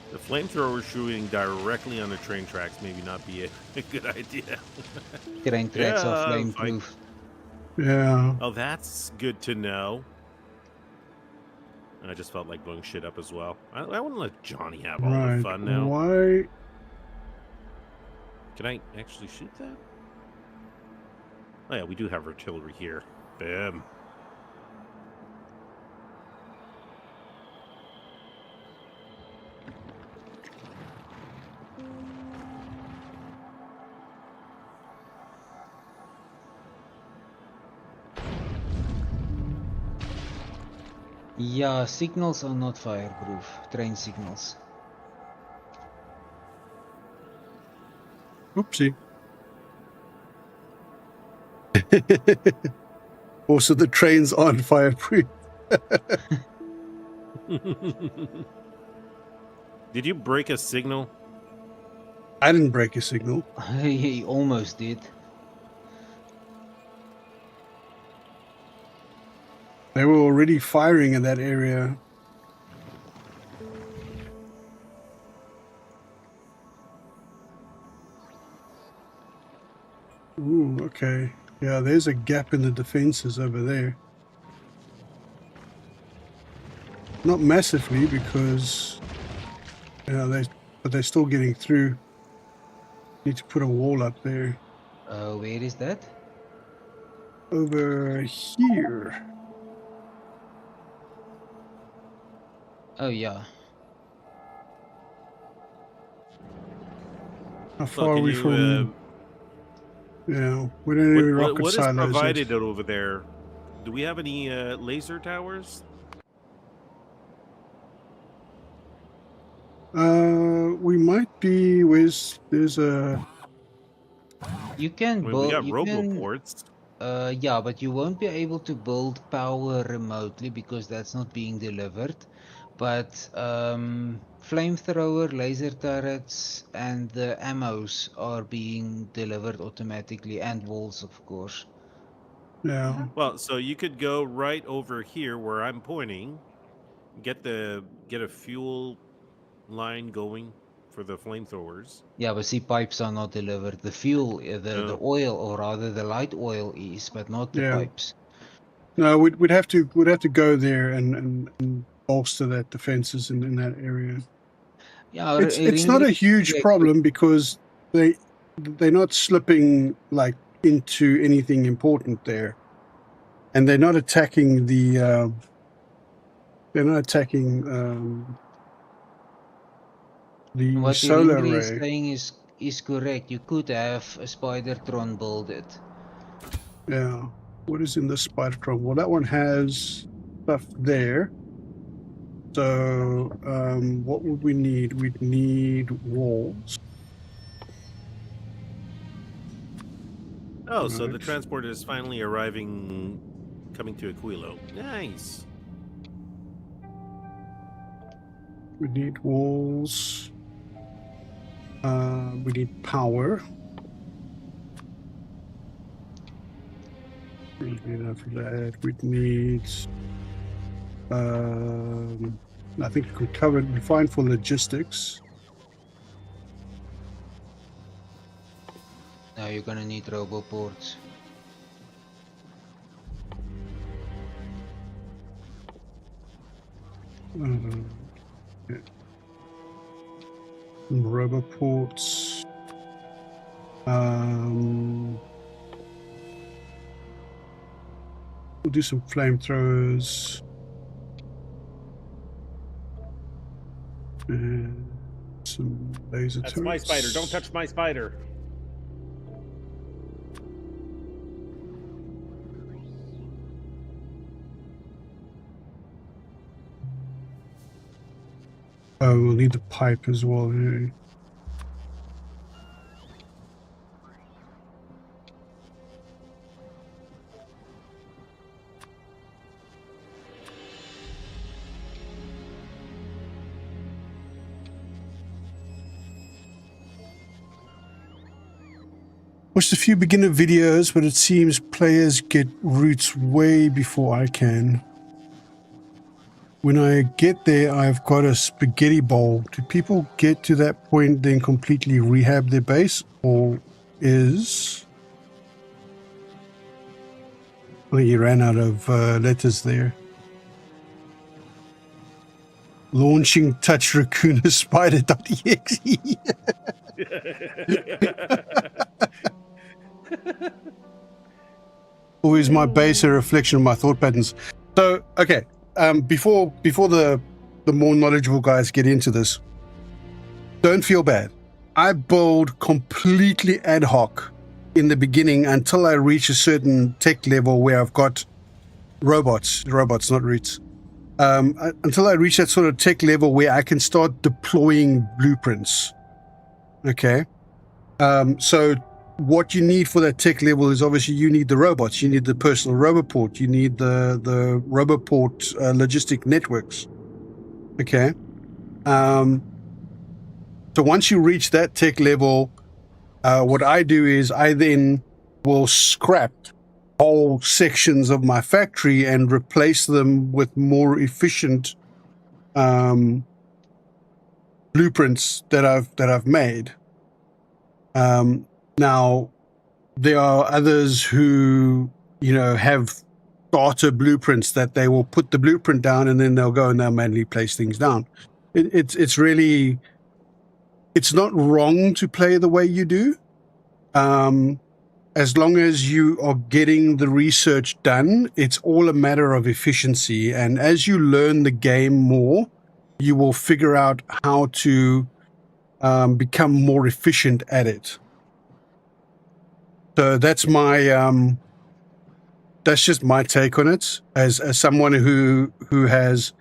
The flamethrower shooting directly on the train tracks maybe not be a good idea. Train tracks are flame-proof. Yeah. Oh, that's good to know. I just felt like blowing shit up as well. I want to let Johnny have all the fun now. Why? Can I actually shoot that? Oh yeah, we do have artillery here. Bam. Yeah, signals are not fireproof. Train signals. Oopsie. Also, the trains aren't fireproof. Did you break a signal? I didn't break a signal. He almost did. They were already firing in that area. Ooh, okay. Yeah, there's a gap in the defenses over there. Not massively because, but they're still getting through. Need to put a wall up there. Where is that? Over here. Oh yeah. How So far are can we you? from? Yeah, we don't have any rocket What is silos yet. provided over there? Do we have any laser towers? We might be. There's a. You can I mean, we build. got You can. roboports. Yeah, but you won't be able to build power remotely because that's not being delivered. But flamethrower, laser turrets, and the ammos are being delivered automatically, and walls, of course. Yeah. Well, so you could go right over here where I'm pointing, get a fuel line going for the flamethrowers. Yeah, but see, pipes are not delivered. The fuel, the Oh, oil, or rather the light oil is, but not the Yeah. pipes. No, we'd have to go there and bolster that defenses in that area. Yeah, It's not a huge problem because they're not slipping like into anything important there, and they're not attacking the the what solar Ringri is array. saying is correct. You could have a Spidertron build it. Yeah. What is in the Spidertron? Well, that one has stuff there. So what would we need? We'd need walls. oh, so the Right. transport is finally arriving, coming to Aquilo. Nice. We need walls. We need power. We need enough of that. We'd need. I think we could cover it. We're fine for logistics. Now you're gonna need roboports. Yeah. Roboports. We'll do some flamethrowers. And some laser That's turrets. my spider. Don't touch my spider. Oh, we'll need the pipe as well. Yeah. Watched a few beginner videos, but it seems players get routes way before I can. When I get there, I've got a spaghetti bowl. Do people get to that point then completely rehab their base? Or is... Well, you ran out of letters there. Launching touch raccoon spider.exe. Or is my base a reflection of my thought patterns? So, okay, before the more knowledgeable guys get into this, don't feel bad. I build completely ad hoc in the beginning until I reach a certain tech level where I've got robots, not routes. Until I reach that sort of tech level where I can start deploying blueprints. Okay. So what you need for that tech level is obviously you need the robots, you need the personal roboport, you need the roboport logistic networks. Okay. So once you reach that tech level, what I do is I then will scrap whole sections of my factory and replace them with more efficient blueprints that I've made. Now, there are others who, have starter blueprints that they will put the blueprint down and then they'll go and they'll manually place things down. It's really, it's not wrong to play the way you do, as long as you are getting the research done. It's all a matter of efficiency, and as you learn the game more, you will figure out how to become more efficient at it. So that's that's just my take on it as someone who has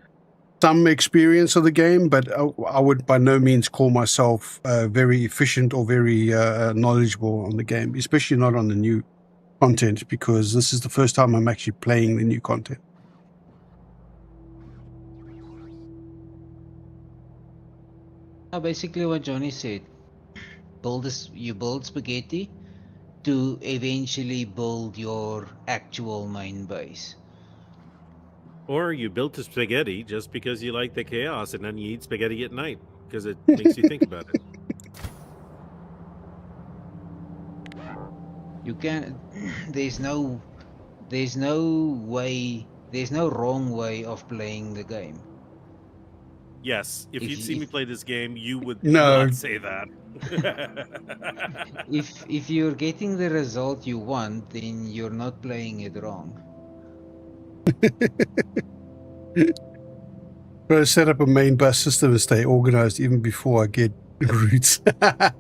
some experience of the game, but I would by no means call myself very efficient or very knowledgeable on the game, especially not on the new content, because this is the first time I'm actually playing the new content. Basically what Johnny said, you build spaghetti to eventually build your actual main base. Or you built the spaghetti just because you like the chaos, and then you eat spaghetti at night because it makes you think about it. You can. There's no wrong way of playing the game. Yes, if you'd seen me play this game, you would No. not say that. If you're getting the result you want, then you're not playing it wrong. Try to set up a main bus system and stay organized even before I get routes. I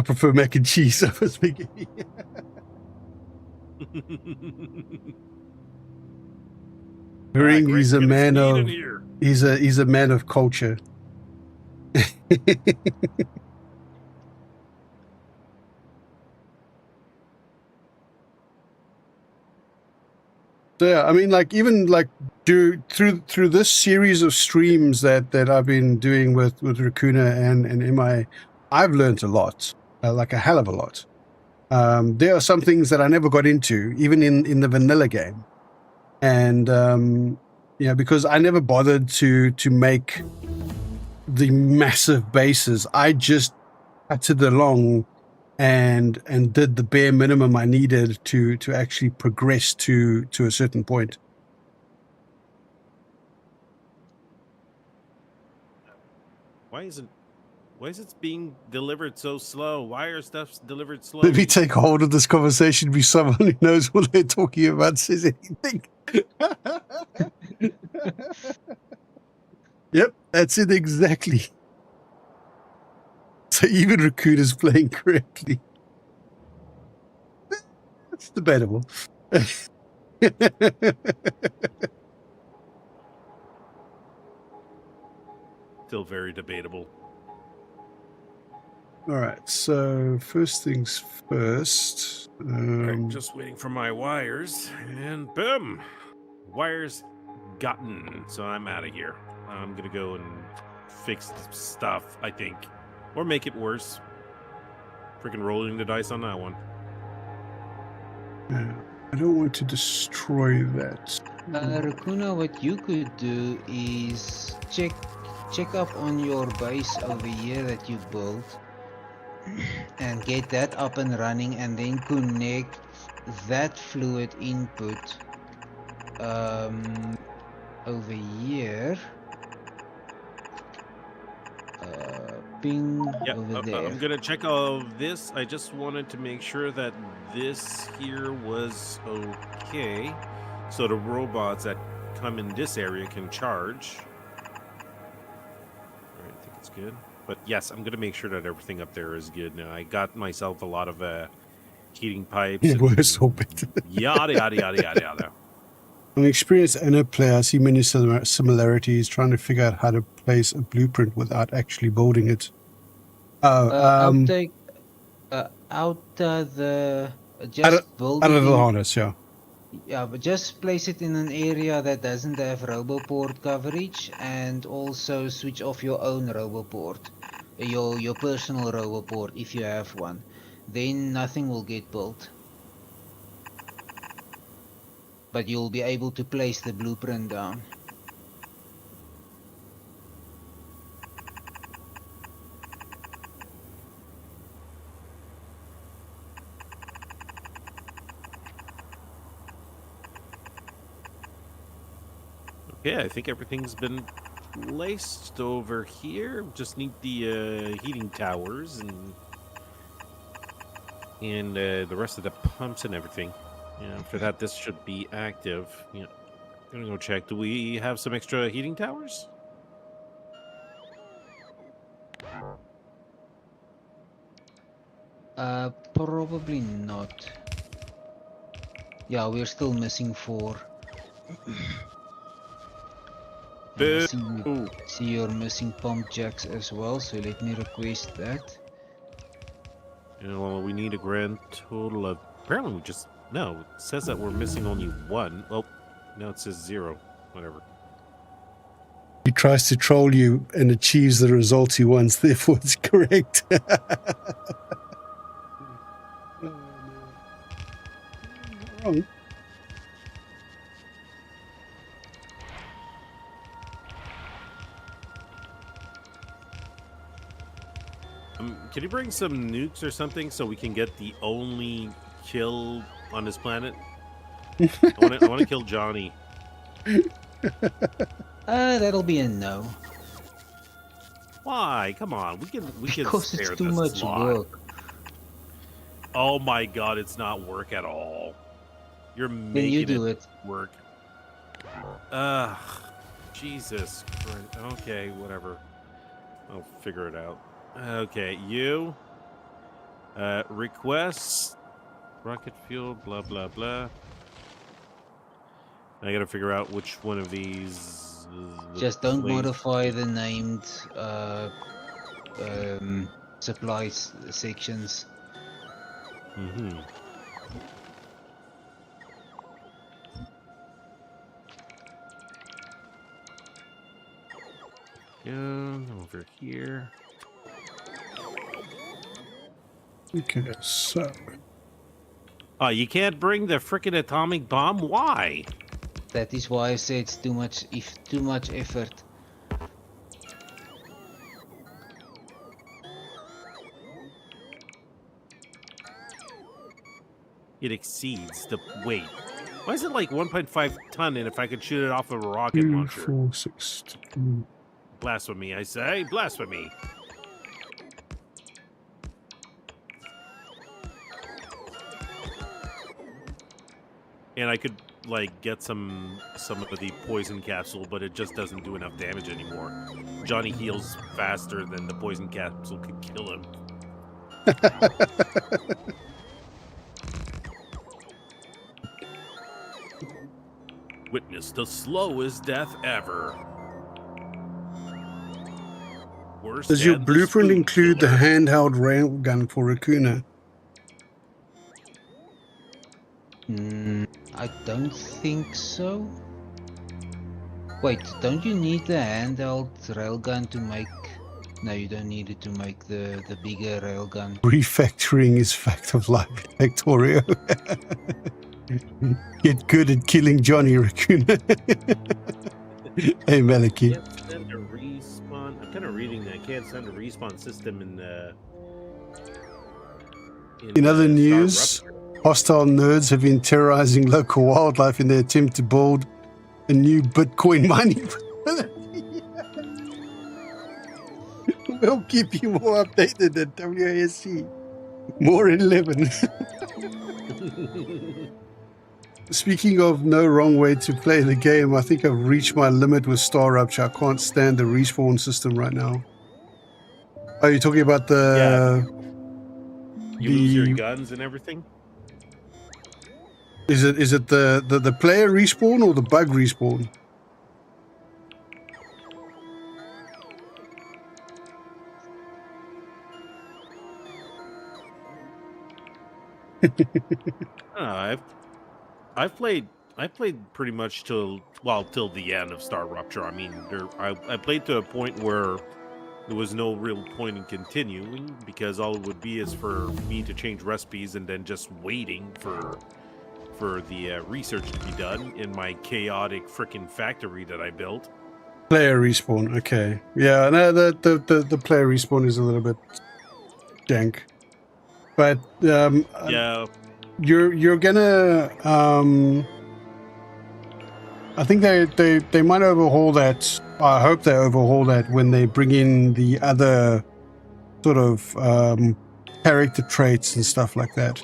prefer mac and cheese over spaghetti. Ring, he's a man of he's a man of culture. So yeah, I mean, like even like through this series of streams that I've been doing with Racuna and MI, I've learned a lot, like a hell of a lot. There are some things that I never got into, even in the vanilla game, and because I never bothered to make the massive bases. I just patted along and did the bare minimum I needed to actually progress to a certain point. Why is it being delivered so slow? Why are stuff delivered slow? Let me take hold of this conversation. Be someone who knows what they're talking about, says anything. Yep, that's it exactly. So even Raccoon is playing correctly. It's debatable. Still very debatable. All right, so first things first. Right, just waiting for my wires, and boom, wires gotten. So I'm out of here. I'm gonna go and fix the stuff, I think, or make it worse. Freaking rolling the dice on that one. Yeah, I don't want to destroy that. Racuna, what you could do is check up on your base over here that you built and get that up and running, and then connect that fluid input over here. Ping over there. I'm gonna check all of this. I just wanted to make sure that this here was okay, so the robots that come in this area can charge. All right, I think it's good. But yes, I'm gonna make sure that everything up there is good. Now I got myself a lot of heating pipes. Yeah, we're so bad. Yada yada yada yada yada. I'm an experienced NO player. I see many similarities trying to figure out how to place a blueprint without actually building it. I'll take out the just build out it of the in, harness, yeah. Yeah, but just place it in an area that doesn't have RoboPort coverage, and also switch off your own RoboPort, your personal RoboPort if you have one. Then nothing will get built. But you'll be able to place the blueprint down. Yeah, I think everything's been placed over here. Just need the heating towers and the rest of the pumps and everything. Yeah, after that, this should be active. Yeah, gonna go check. Do we have some extra heating towers? Probably not. Yeah, we're still missing 4. And I see you're missing pump jacks as well, so let me request that. Well, we need a grand total of. Apparently, we just no. It says that we're missing only 1. Oh, no, it says 0. Whatever. He tries to troll you and achieves the results he wants, therefore it's correct. Wrong. Can you bring some nukes or something so we can get the only kill on this planet? I want to kill Johnny. That'll be a no. Why? Come on, we can Because spare it's too the much slot. work. Oh my god, it's not work at all. You're Then making you do it. work. Jesus Christ. Okay, whatever. I'll figure it out. Okay, you. Requests. Rocket fuel, blah, blah, blah. I gotta figure out which one of these... Just don't modify the named supply sections. Mm-hmm. Go over here. Okay, so Oh, you can't bring the frickin' atomic bomb? Why? That is why I say it's too much effort. It exceeds the weight. Why is it like 1.5 ton and if I could shoot it off of a rocket 2, launcher? 4, 6, 2. Blasphemy, I say. Blasphemy. And I could like get some of the poison capsule, but it just doesn't do enough damage anymore. Johnny heals faster than the poison capsule could kill him. Witness the slowest death ever. Worse Does your than the blueprint spoon include the killer. handheld railgun for Raccoona? I don't think so. Wait, don't you need the handheld railgun to make... No, you don't need it to make the bigger railgun. Refactoring is fact of life, Factorio. Get good at killing Johnny Raccoona. Hey, Maliki. Can't send a respawn. I'm kind of reading that. Can't send a respawn system in the. In other Star news, Rupture. hostile nerds have been terrorizing local wildlife in their attempt to build a new Bitcoin mining facility. We'll keep you more updated at WASC. More at 11. Speaking of no wrong way to play the game, I think I've reached my limit with Star Rupture. I can't stand the respawn system right now. Are you talking about the... You lose your guns and everything. Is it the player respawn or the bug respawn? I've played pretty much till the end of Star Rupture. I mean, I played to a point where there was no real point in continuing because all it would be is for me to change recipes and then just waiting for the research to be done in my chaotic frickin' factory that I built. Player respawn, okay. Yeah, no, the player respawn is a little bit jank. But yeah. you're gonna I think they might overhaul that. I hope they overhaul that when they bring in the other sort of character traits and stuff like that.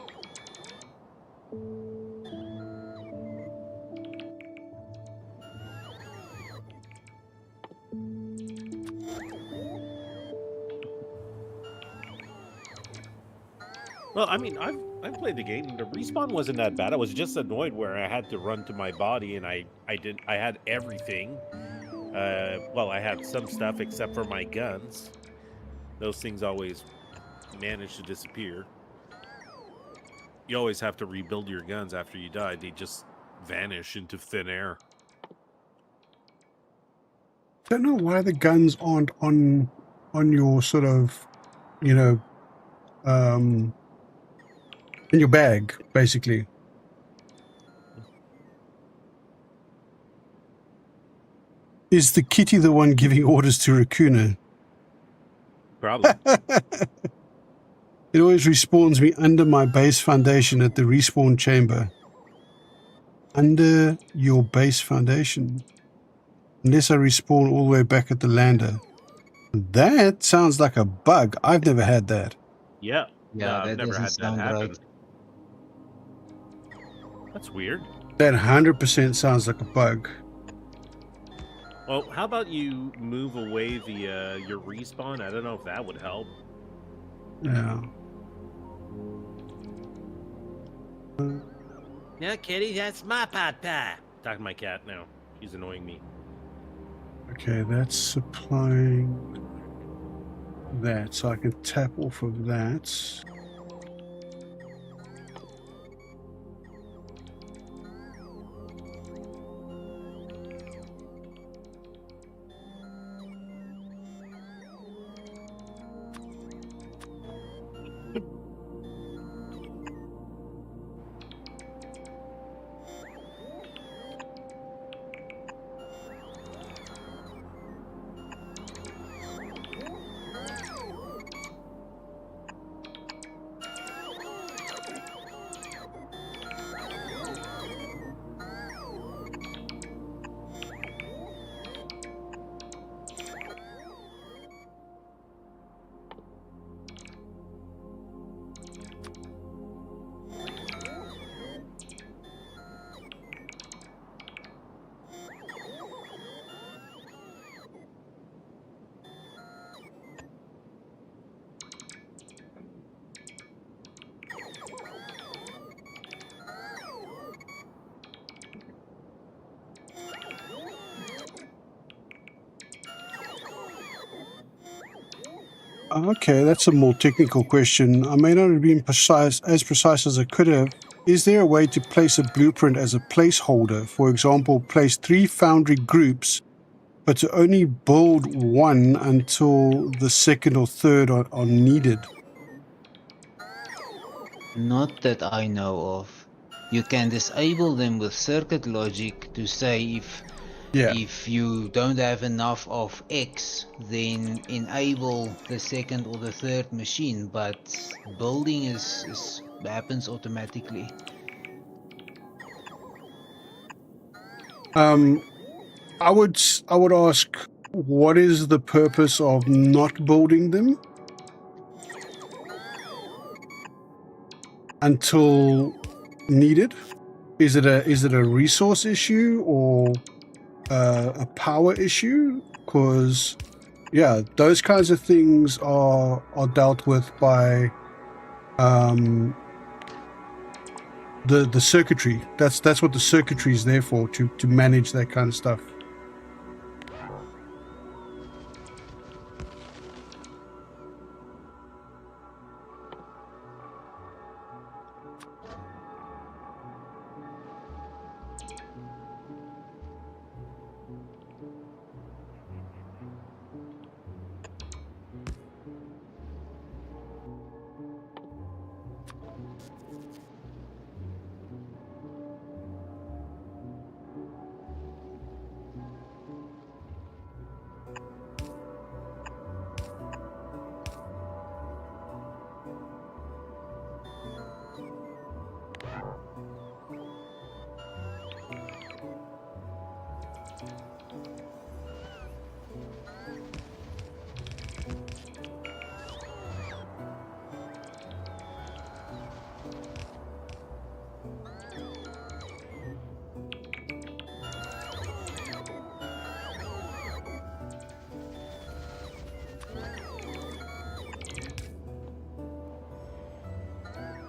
Well, I mean, I've played the game, and the respawn wasn't that bad. I was just annoyed where I had to run to my body, and I had everything. Well, I had some stuff except for my guns. Those things always manage to disappear. You always have to rebuild your guns after you die. They just vanish into thin air. I don't know why the guns aren't on your sort of, you know, in your bag, basically. Is the kitty the one giving orders to Raccoona? Probably. It always respawns me under my base foundation at the respawn chamber. Under your base foundation. Unless I respawn all the way back at the lander. That sounds like a bug. I've never had that. Yeah. Yeah, No, I've that never had doesn't that sound happen. right. That's weird. That 100% sounds like a bug. Well, how about you move away the your respawn? I don't know if that would help. Yeah. No, kitty, that's my papa. Talk to my cat now. He's annoying me. Okay, that's supplying that. So I can tap off of that. Okay, that's a more technical question. I may not have been as precise as I could have. Is there a way to place a blueprint as a placeholder? For example, place 3 foundry groups, but to only build one until the second or third are needed. Not that I know of. You can disable them with circuit logic to say if you don't have enough of X, then enable the second or the third machine, but building is happens automatically. I would ask, what is the purpose of not building them until needed? Is it a resource issue or a power issue? Because yeah, those kinds of things are dealt with by the circuitry. That's what the circuitry is there for, to manage that kind of stuff.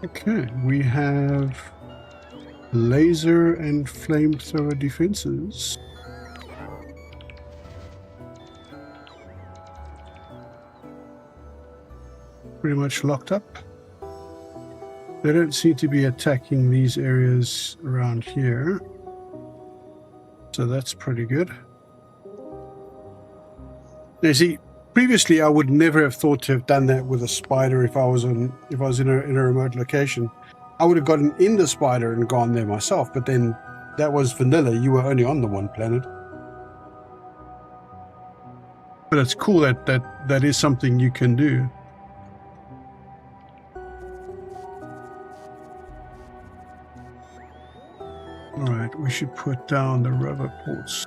Okay, we have laser and flamethrower defenses. Pretty much locked up. They don't seem to be attacking these areas around here, so that's pretty good. Now, see, previously I would never have thought to have done that with a spider if I was in a remote location. I would have gotten in the spider and gone there myself, but then that was vanilla. You were only on the one planet. But it's cool that is something you can do. All right, we should put down the rubber ports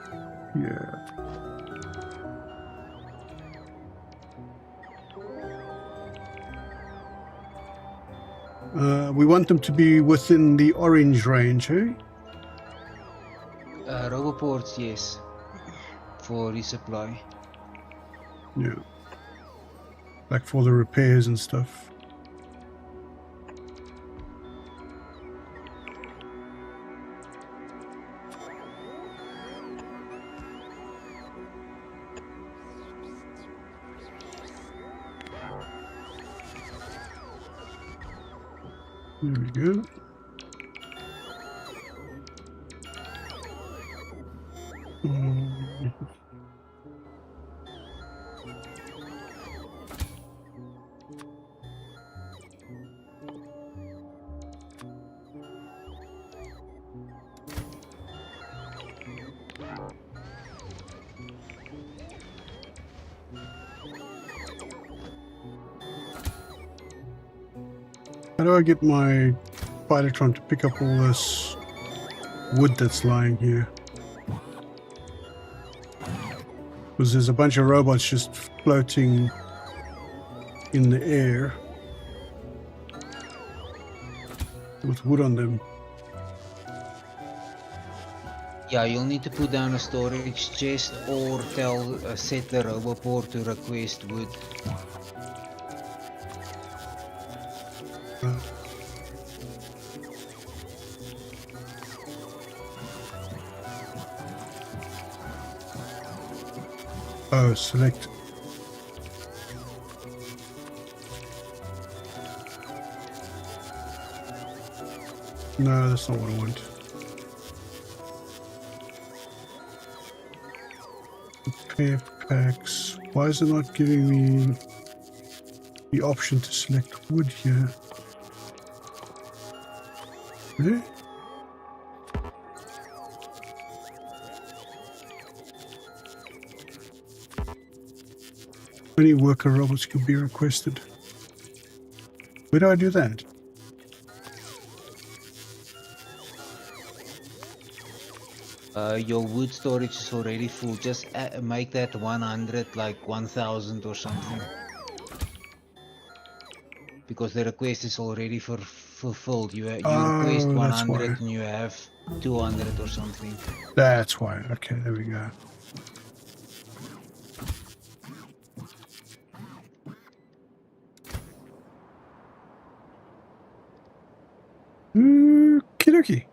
here. We want them to be within the orange range, eh? Rubber ports, yes, for resupply. Yeah. Like for the repairs and stuff. There we go. How do I get my Spidertron to pick up all this wood that's lying here? Because there's a bunch of robots just floating in the air with wood on them. Yeah, you'll need to put down a storage chest or set the roboport to request wood. Oh, select. No, that's not what I want. Repair packs. Why is it not giving me the option to select wood here? Really? Only worker robots can be requested. Where do I do that? Your wood storage is already full. Just make that 100 like 1000 or something. Because the request is already fulfilled. You request 100 and you have 200 or something. That's why. Okay, there we go. Okie-dokie.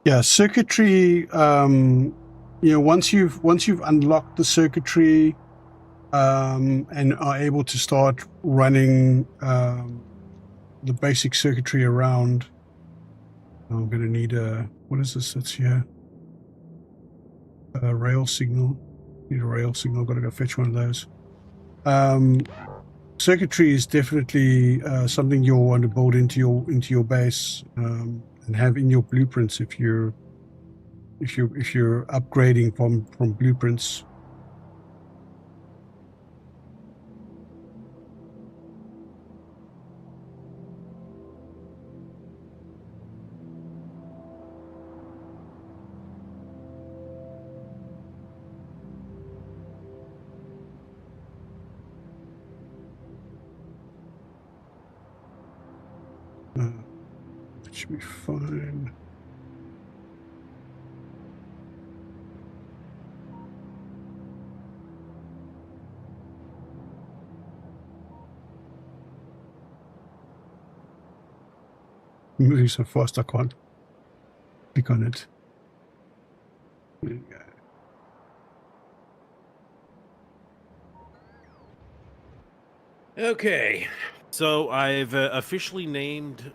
Yeah, circuitry. Once you've unlocked the circuitry and are able to start running the basic circuitry around, I'm going to need a, what is this that's here? A rail signal. Need a rail signal. Got to go fetch one of those. Circuitry is definitely something you'll want to build into your base and have in your blueprints if you're upgrading from blueprints. That should be fine. moving so fast I can't click on it. There you go. Okay, so I've officially named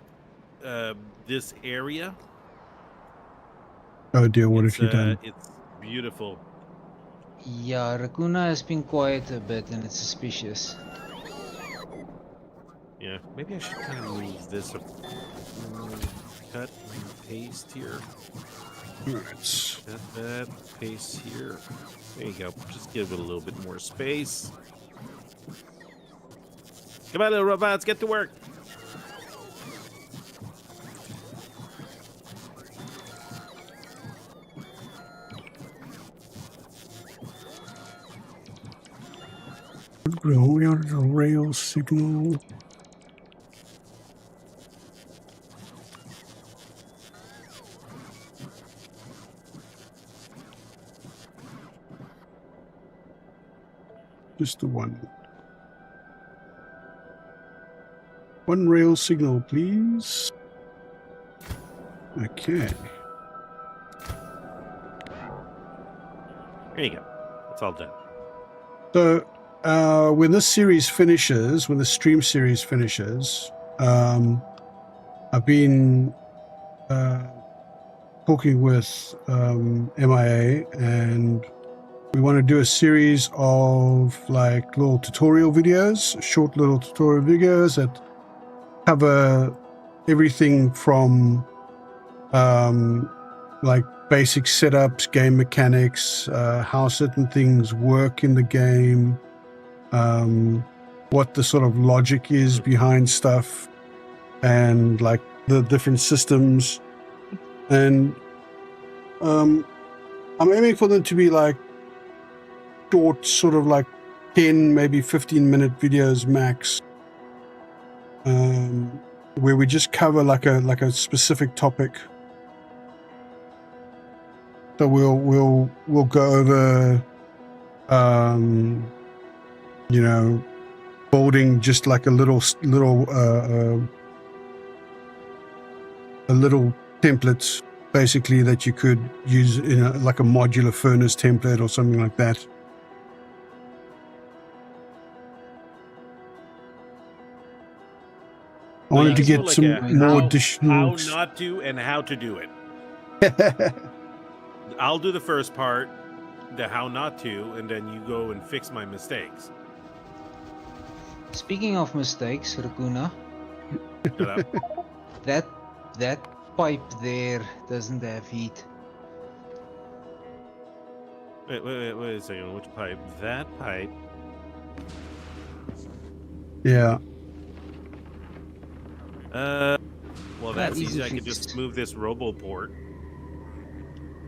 this area. Oh dear, what have you done? It's beautiful. Yeah, Raccoona has been quiet a bit and it's suspicious. Yeah, maybe I should kind of move this up. Cut and paste here. Alright. Cut that, paste here. There you go. Just give it a little bit more space. Come on, little robots, get to work. We are the rail signal. Just the one. One rail signal, please. Okay. There you go. It's all done. So, when this series finishes, when the stream series finishes, I've been talking with MIA, and we want to do a series of like little tutorial videos, short little tutorial videos that cover everything from like basic setups, game mechanics, how certain things work in the game, what the sort of logic is behind stuff, and like the different systems. And I'm aiming for them to be like short, sort of like 10, maybe 15-minute videos max, where we just cover like a specific topic. So we'll go over, you know, building just like a little template, basically, that you could use in like a modular furnace template or something like that. I wanted to get some more additional. How not to and how to do it. I'll do the first part, the how not to, and then you go and fix my mistakes. Speaking of mistakes, Raccoona, Shut up. that pipe there doesn't have heat. Wait a second. Which pipe? That pipe. Yeah. Well, that's easy easy. I could fixed. just move this robo port.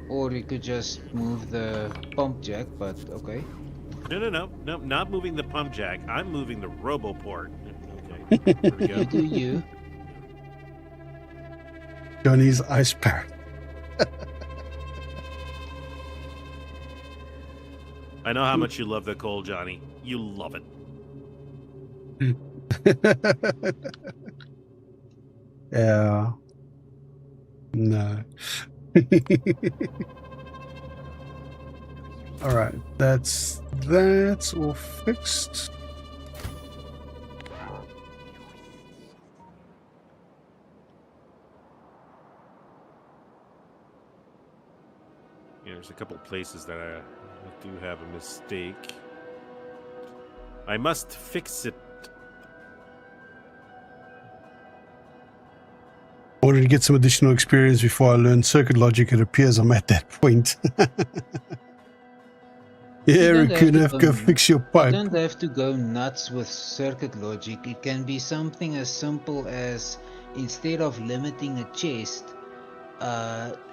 Or you could just move the pump jack, but okay. No, not moving the pump jack. I'm moving the robo port. Okay, there we go. You do you. Johnny's ice parrot. I know how much you love the coal, Johnny. You love it. Yeah. No. All right, that's all fixed. Yeah, there's a couple places that I do have a mistake. I must fix it. I wanted to get some additional experience before I learn circuit logic. It appears I'm at that point. Yeah, Raccoon, go fix your pipe. You don't have to go nuts with circuit logic. It can be something as simple as, instead of limiting a chest,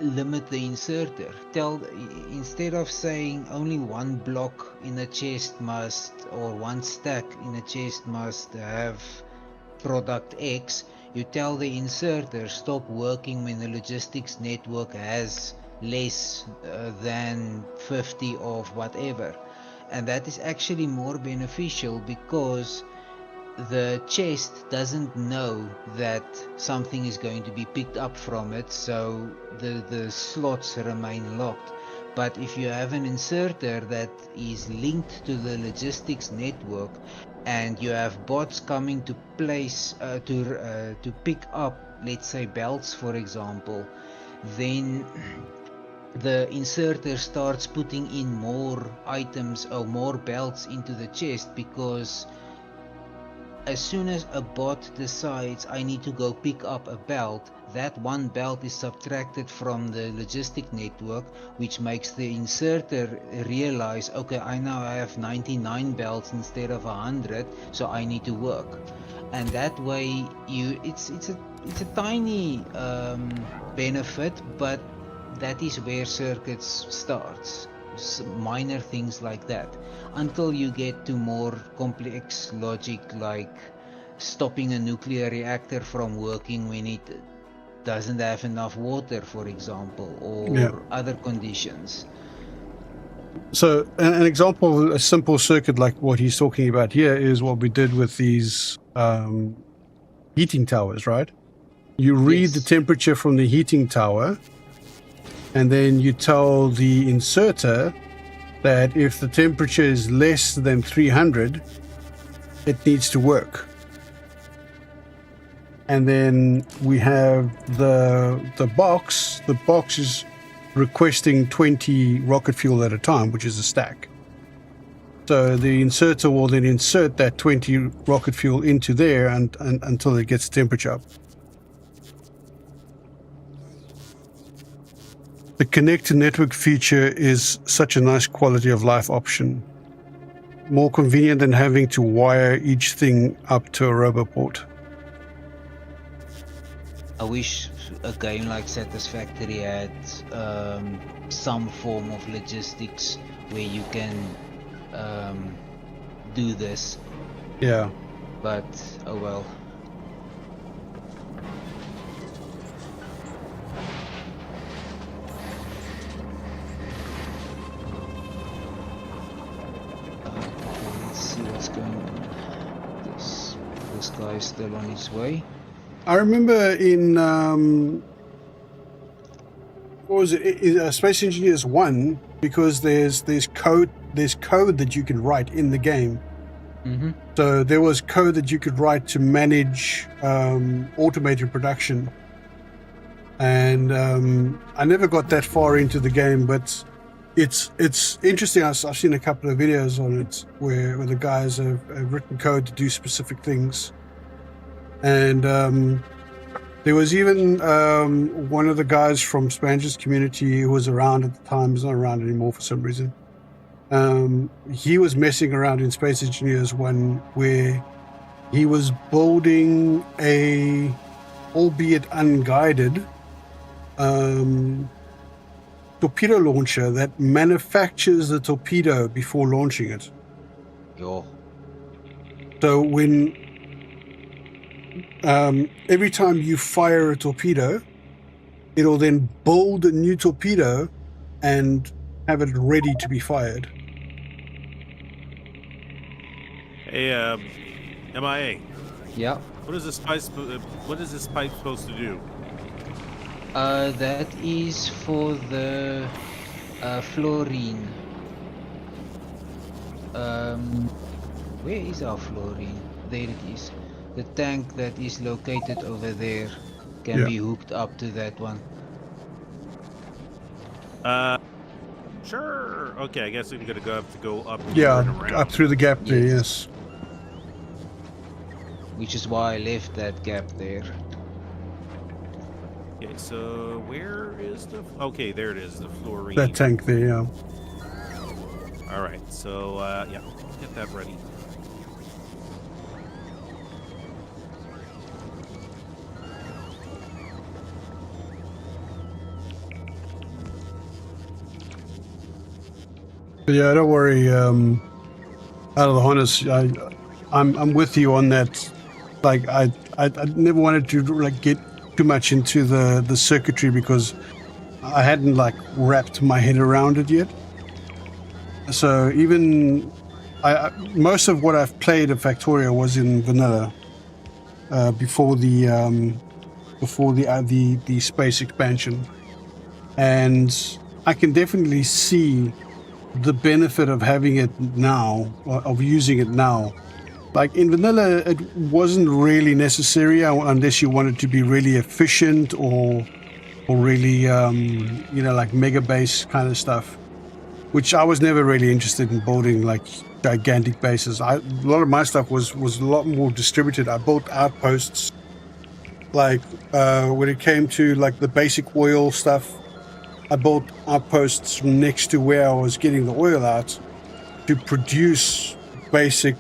limit the inserter. Instead of saying only one block in a chest must, or one stack in a chest must have product X, you tell the inserter stop working when the logistics network has less than 50 of whatever. And that is actually more beneficial, because the chest doesn't know that something is going to be picked up from it, so the slots remain locked. But if you have an inserter that is linked to the logistics network, and you have bots coming to place to pick up, let's say, belts, for example, then the inserter starts putting in more items or more belts into the chest, because as soon as a bot decides I need to go pick up a belt, that one belt is subtracted from the logistic network, which makes the inserter realize, okay, I now have 99 belts instead of 100, so I need to work. And that way, it's a tiny benefit, but that is where circuits starts. Minor things like that, until you get to more complex logic, like stopping a nuclear reactor from working when it doesn't have enough water, for example, or other conditions. So an example of a simple circuit like what he's talking about here is what we did with these heating towers, right? You read the temperature from the heating tower, and then you tell the inserter that if the temperature is less than 300, it needs to work. And then we have the box. The box is requesting 20 rocket fuel at a time, which is a stack. So the inserter will then insert that 20 rocket fuel into there and until it gets temperature up. The connect to network feature is such a nice quality of life option. More convenient than having to wire each thing up to a roboport. I wish a game like Satisfactory had some form of logistics where you can do this. Yeah. But oh well. Let's see what's going on. This guy is still on his way. I remember in what was it? Space Engineers 1, because there's code that you can write in the game. Mm-hmm. So there was code that you could write to manage automated production, and I never got that far into the game, but it's interesting. I've seen a couple of videos on it where the guys have written code to do specific things. And there was even one of the guys from Spanger's community who was around at the time. He's not around anymore for some reason. He was messing around in Space Engineers 1 where he was building a, albeit unguided, torpedo launcher that manufactures the torpedo before launching it. Yo. So when every time you fire a torpedo, it'll then build a new torpedo and have it ready to be fired. Hey, MIA. Yeah. What is this pipe supposed to do? That is for the fluorine. Where is our fluorine? There it is. The tank that is located over there can be hooked up to that one. Sure. Okay, I guess I'm gonna have to go up. Yeah, and around. up through the gap there, yes. Which is why I left that gap there. Okay, so where is the? Okay, there it is, the fluorine. That tank there, yeah. All right, so yeah, get that ready. Yeah, don't worry. Out of the harness, I'm with you on that. Like, I never wanted to like get too much into the circuitry because I hadn't like wrapped my head around it yet. So even most of what I've played of Factorio was in vanilla before the space expansion, and I can definitely see the benefit of having it now, of using it now. Like in vanilla, it wasn't really necessary unless you wanted to be really efficient or really, you know, like Megabase kind of stuff, which I was never really interested in building like gigantic bases. A lot of my stuff was a lot more distributed. I built outposts, like when it came to like the basic oil stuff, I built outposts next to where I was getting the oil out to produce basic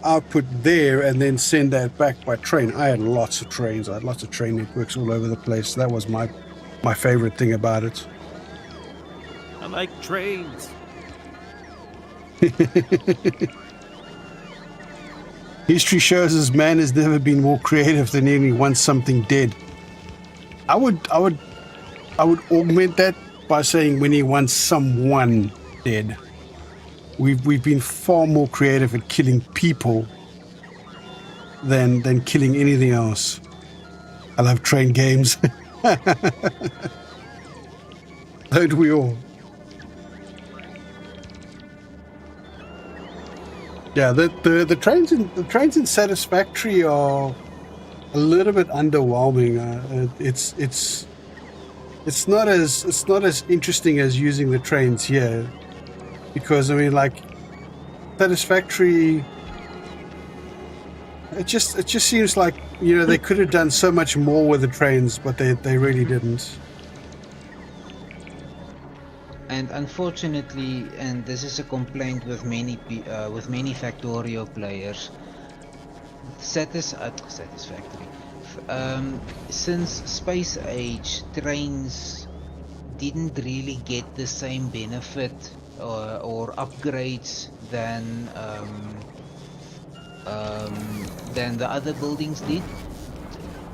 output there and then send that back by train. I had lots of trains. I had lots of train networks all over the place. That was my favorite thing about it. I like trains. History shows us man has never been more creative than when he wants something dead. I would augment that by saying when he wants someone dead. We've been far more creative at killing people than killing anything else. I love train games. Don't we all? Yeah, the trains in Satisfactory are a little bit underwhelming. It's not as interesting as using the trains here, because I mean, like Satisfactory, it just seems like, you know, they could have done so much more with the trains, but they really didn't. And unfortunately, and this is a complaint with many Factorio players, Satisfactory. Since Space Age, trains didn't really get the same benefit or upgrades than the other buildings did.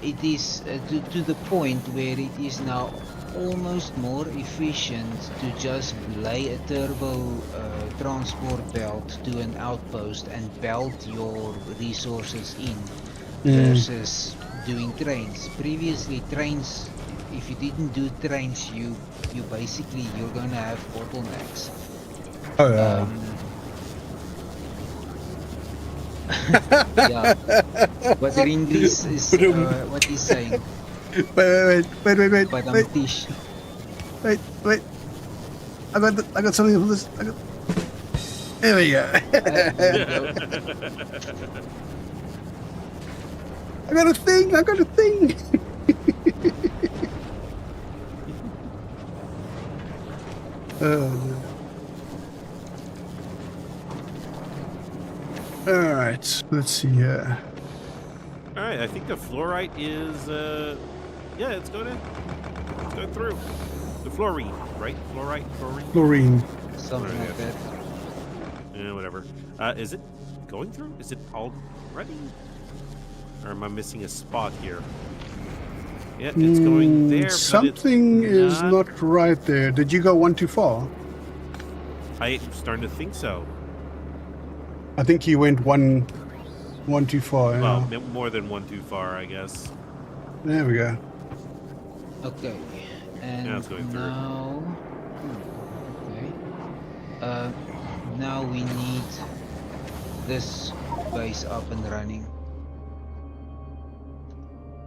It is to the point where it is now almost more efficient to just lay a turbo transport belt to an outpost and belt your resources in versus doing trains. Previously, trains, if you didn't do trains, you're gonna have bottlenecks. Oh yeah. Yeah, but in English is what he's saying. Wait. But I'm Tish. Wait. I got something for this. There we go. There you go. I got a thing. All right. Let's see here. All right, I think the fluorite is, yeah, it's going through. The fluorine, right? Fluorine. Something like that. Yeah, whatever. Is it going through? Is it already? Or am I missing a spot here? Yeah, it's going there. Something is not right there. Did you go one too far? I'm starting to think so. I think you went one too far. Yeah. Well, more than one too far, I guess. There we go. Okay, and Yeah, it's going through. now, now we need this base up and running,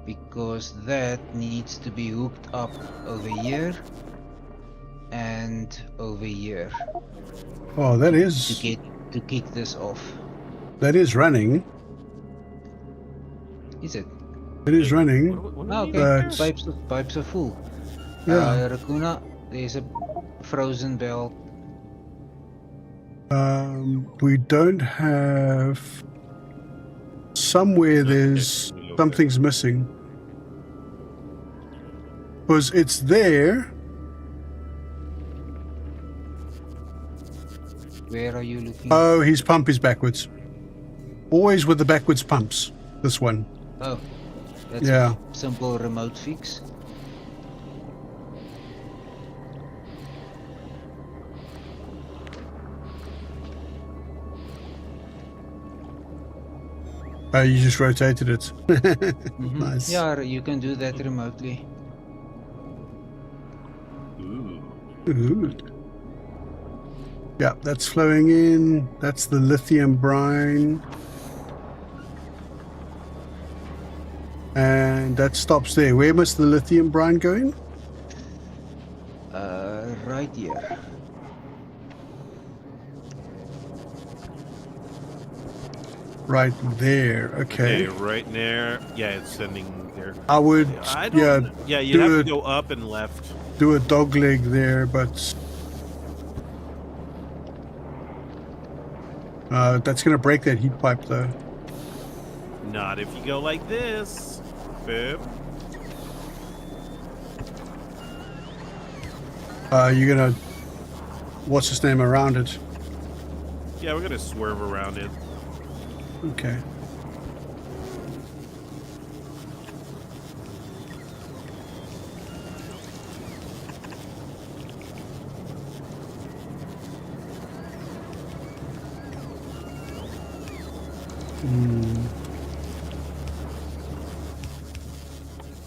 because that needs to be hooked up over here and over here Oh, that is to kick this off. that is running. Is it? It is running. What Oh, do we okay, need? pipes are full. Yeah. Raccoona, there's a frozen belt. We don't have. Somewhere there's something's missing. Because it's there. Where are you looking? Oh, his pump is backwards. Always with the backwards pumps. This one. Oh, that's Yeah. a simple remote fix. You just rotated it. Mhm. Nice. Yeah, you can do that remotely. Ooh. Ooh. Yeah, that's flowing in. That's the lithium brine. And that stops there. Where must the lithium brine go in? Right here. Right there. Okay. Okay, right there. Yeah, it's sending there. I would, I yeah, don't. Yeah, you do have a, to go up and left. do a dog leg there, but that's going to break that heat pipe though. Not if you go like this. Boop. You're going to, what's his name, around it? Yeah, we're gonna swerve around it. Okay.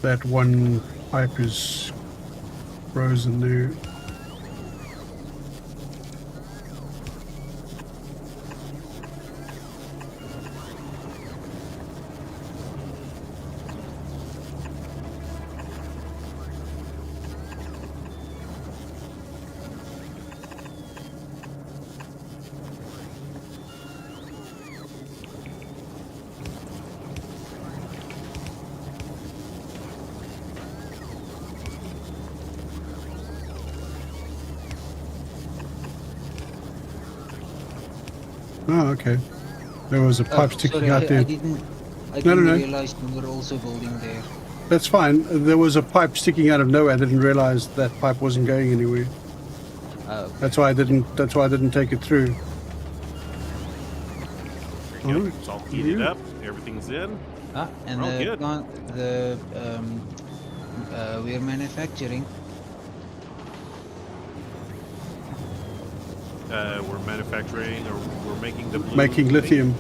That one pipe is frozen there. Oh, okay. There was a pipe sticking sorry, out there. I didn't No. realize you were also building there. That's fine. There was a pipe sticking out of nowhere. I didn't realize that pipe wasn't going anywhere. Oh, That's why I didn't take it through. There you go. Alright. It's all heated Yeah. up. Everything's in. and Oh, good. we're manufacturing. We're manufacturing, or we're making the blue Making lithium.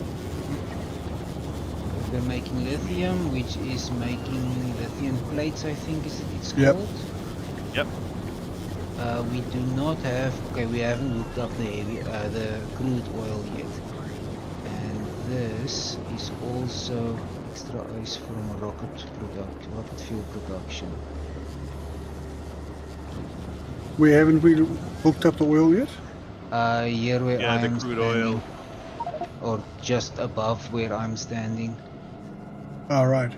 We're making lithium, which is making lithium plates, I think it's Yep. called. Yep. We do not have. Okay, we haven't hooked up the crude oil yet, and this is also extra ice from rocket fuel production. We haven't really hooked up the oil yet? Here where Yeah, the I'm crude standing, oil. or just above where I'm standing. All right.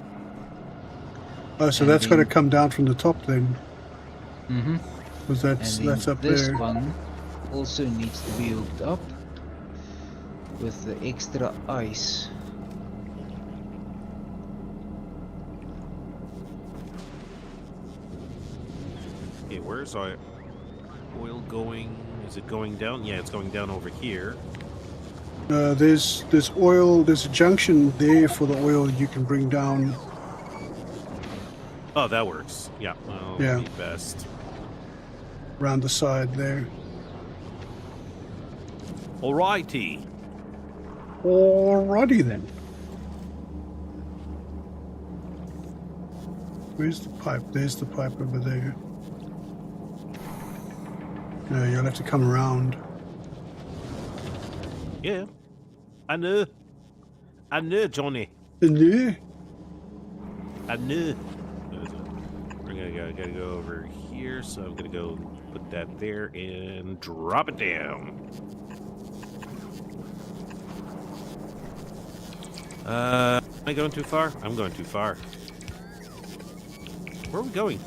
Oh, so And that's going to then- come down from the top then, Mm-hmm. because And that's then up this there. one also needs to be hooked up with the extra ice. Okay, where's our oil going? Is it going down? Yeah, it's going down over here. There's oil. There's a junction there for the oil you can bring down. Oh, that works. Yeah, well, Yeah. that'd be best. Around the side there. Alrighty. Alrighty then. Where's the pipe? There's the pipe over there. No, you'll have to come around. Yeah. I know, Johnny. Yeah. I knew. We're gotta go over here, so I'm gonna go put that there and drop it down. Am I going too far? I'm going too far. Where are we going?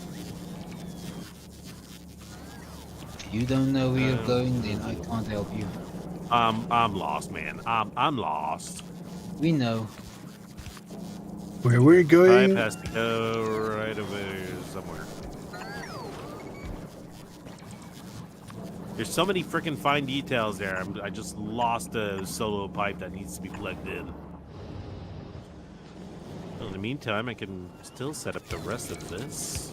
If you don't know where you're going, then I can't help you. I'm lost, man. I'm lost. We know. Where we're I going? has to go right over there somewhere. There's so many freaking fine details there. I just lost a solo pipe that needs to be plugged in. Well, in the meantime, I can still set up the rest of this.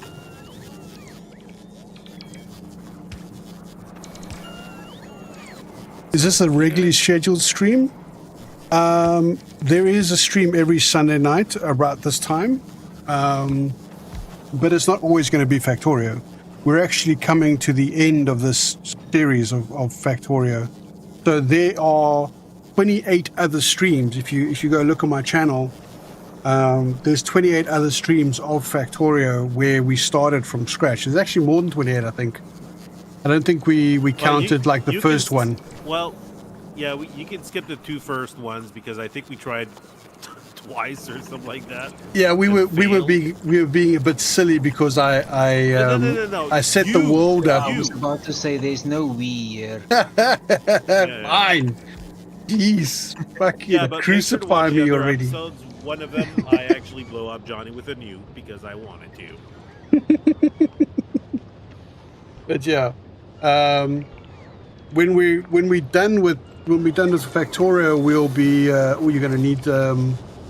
Is this a regularly scheduled stream? There is a stream every Sunday night about this time, but it's not always going to be Factorio. We're actually coming to the end of this series of Factorio. So there are 28 other streams. If you go look at my channel, there's 28 other streams of Factorio where we started from scratch. There's actually more than 28, I think. I don't think we counted like the first one. Well, yeah, you can skip the 2 first ones because I think we tried twice or something like that. Yeah, we were being a bit silly because I set the world up. I was about to say there's no we here. Fine. Jeez, fucking crucify me already. Episodes. One of them, I actually blow up Johnny with a nuke because I wanted to. But yeah, when we're done with Factorio, we'll be. You're gonna need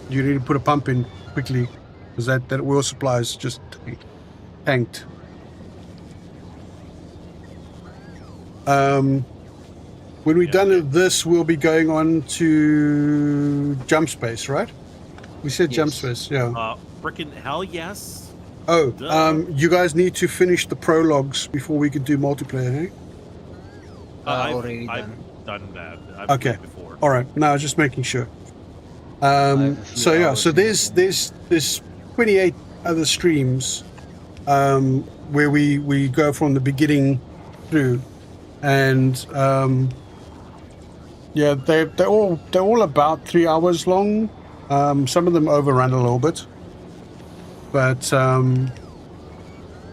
you need to put a pump in quickly because that oil supply is just tanked. When we're done with this, we'll be going on to Jump Space, right? We said yes. Jump Space, yeah. Frickin' hell yes. Oh, you guys need to finish the prologues before we can do multiplayer, eh? I've done that. I've okay. done before. All right. No, just making sure. So yeah, so there's 28 other streams where we go from the beginning through, and yeah, they're all about 3 hours long. Some of them overrun a little bit, but yeah.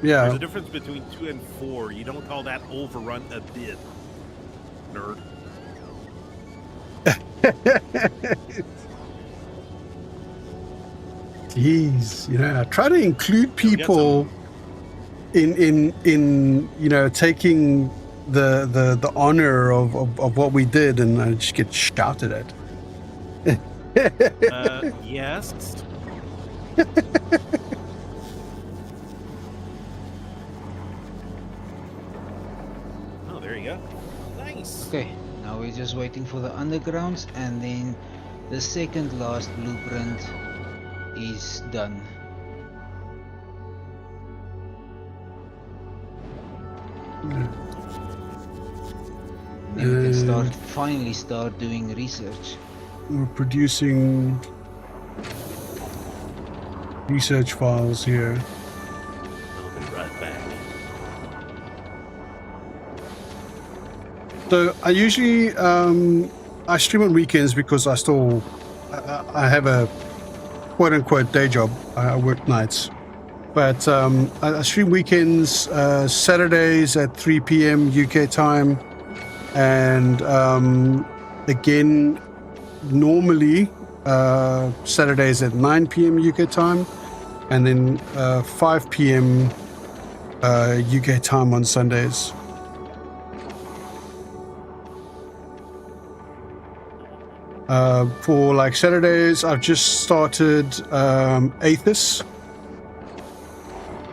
There's a difference between 2 and 4. You don't call that overrun a bit, nerd. Jeez, I try to include people in taking the honor of what we did, and I just get shouted at. Yes. Oh, there you go. Nice. Okay, now we're just waiting for the undergrounds, and then the second last blueprint is done. Then we can finally start doing research. We're producing research files here. I'll be right back. So I usually I stream on weekends because I have a quote-unquote day job. I work nights, but I stream weekends, Saturdays at 3 p.m. UK time, and again normally Saturdays at 9 p.m. UK time, and then 5 p.m. UK time on Sundays. For like Saturdays, I've just started Aethys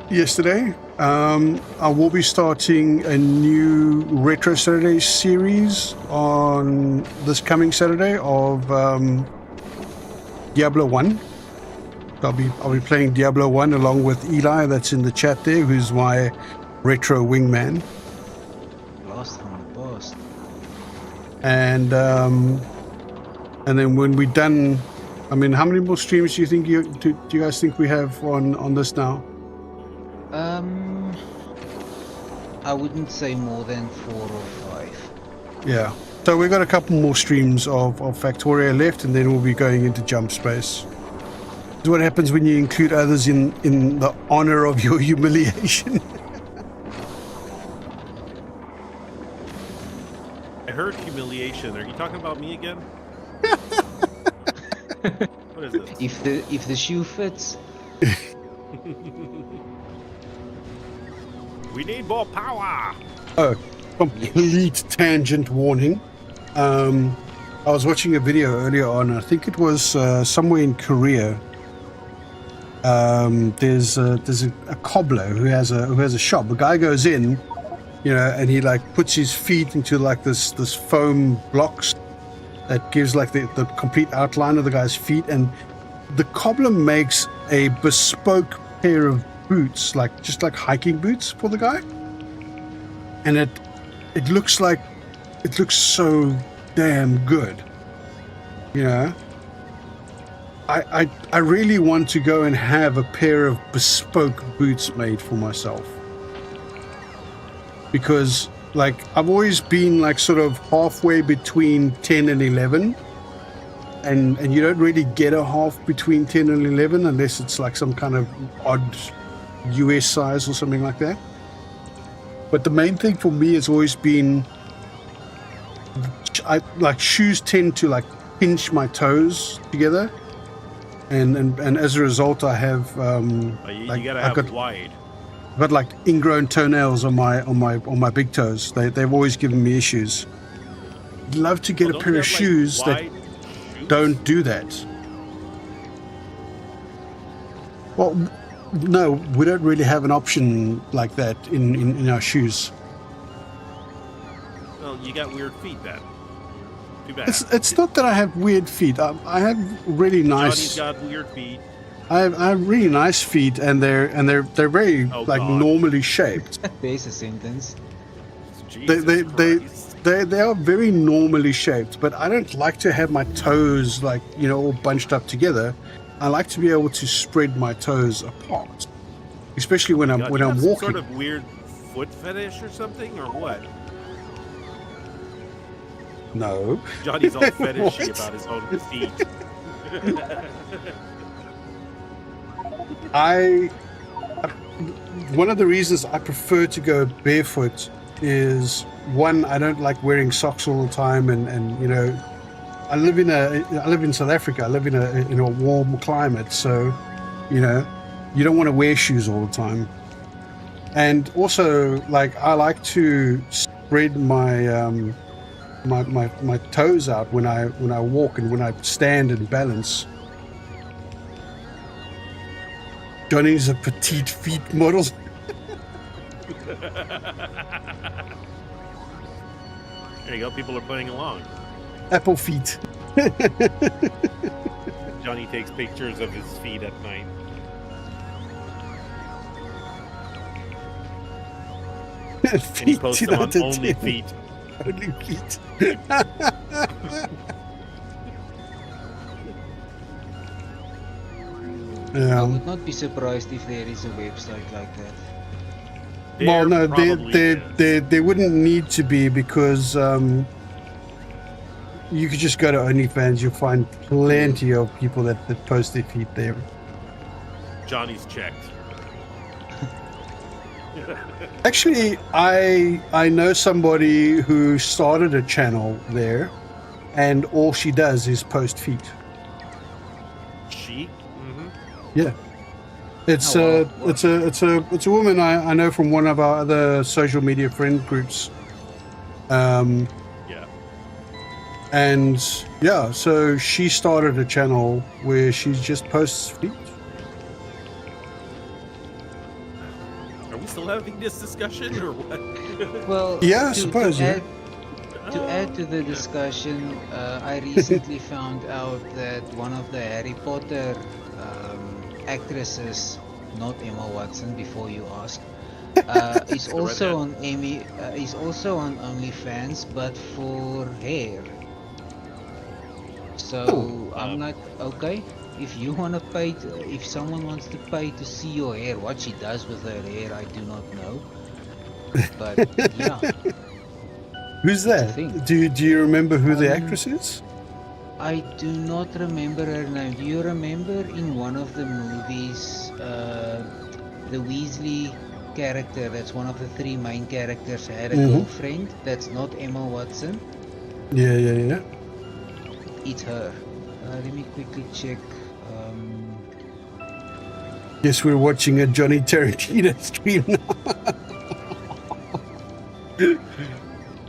yesterday. I will be starting a new Retro Saturday series on this coming Saturday of Diablo 1. I'll be playing Diablo 1 along with Eli, that's in the chat there, who's my retro wingman. Blast from the past. And then when we're done, I mean, how many more streams do you think do you guys think we have on this now? I wouldn't say more than 4 or 5. Yeah. So we've got a couple more streams of Factorio left, and then we'll be going into Jump Space. This is what happens when you include others in the honor of your humiliation. I heard humiliation. Are you talking about me again? What is this? If the shoe fits. We need more power. Oh, complete tangent warning. I was watching a video earlier on. I think it was somewhere in Korea. There's a cobbler who has a shop. The guy goes in, and he like puts his feet into like this foam blocks, that gives like the complete outline of the guy's feet, and the cobbler makes a bespoke pair of boots, like just like hiking boots for the guy, and it looks so damn good, you know. I really want to go and have a pair of bespoke boots made for myself, because like I've always been like sort of halfway between 10 and 11, and you don't really get a half between 10 and 11 unless it's like some kind of odd US size or something like that. But the main thing for me has always been, like shoes tend to like pinch my toes together, and as a result I have you gotta have wide. I've got like ingrown toenails on my big toes. They've always given me issues. I'd love to get a pair of shoes that don't do that. Well, no, we don't really have an option like that in our shoes. Well, you got weird feet then. Too bad. It's not that I have weird feet. I have really nice. Johnny's got weird feet. I have really nice feet, and they're very normally shaped. There's a sentence. They are very normally shaped, but I don't like to have my toes like, you know, all bunched up together. I like to be able to spread my toes apart, especially when I'm walking. Some sort of weird foot fetish or something, or what? No. Johnny's all fetishy about his own feet. One of the reasons I prefer to go barefoot is, one, I don't like wearing socks all the time, and you know, I live in South Africa. I live in a warm climate, so you know, you don't want to wear shoes all the time. And also, like, I like to spread my my toes out when I walk and when I stand and balance. Johnny's a petite feet model. There you go. People are playing along. Apple feet. Johnny takes pictures of his feet at night. Feet And he posts them on Only Feet. Only feet. I would not be surprised if there is a website like that. Well, no, there wouldn't need to be, because you could just go to OnlyFans. You'll find plenty of people that post their feet there. Johnny's checked. Actually, I know somebody who started a channel there, and all she does is post feet. She? Mm-hmm. Yeah. It's a woman I know from one of our other social media friend groups. Yeah. And yeah, so she started a channel where she just posts feet. Are we still having this discussion or what? Well, yeah, I suppose. To add to the discussion, I recently found out that one of the Harry Potter actresses, not Emma Watson, before you ask, is also on is also on OnlyFans, but for hair. So I'm like, okay, if you want to pay, if someone wants to pay to see your hair, what she does with her hair, I do not know. But yeah. Who's that? Do you remember who the actress is? I do not remember her name. Do you remember in one of the movies, the Weasley character, that's one of the three main characters, had a girlfriend that's not Emma Watson? Yeah. It's her. Let me quickly check. Yes, we're watching a Johnny Tarantino stream now.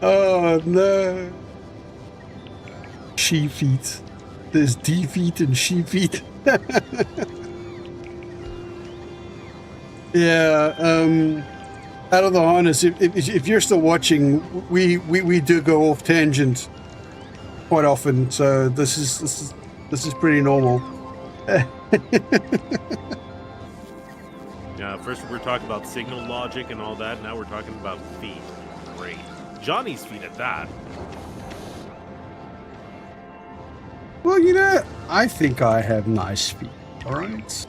Oh no. She feet. There's D feet and she feet. Yeah, out of the harness, if you're still watching, we do go off tangent. quite often, so this is pretty normal. Yeah, first we're talking about signal logic and all that. Now we're talking about feet. Great. Johnny's feet at that. Well, I think I have nice feet. All right.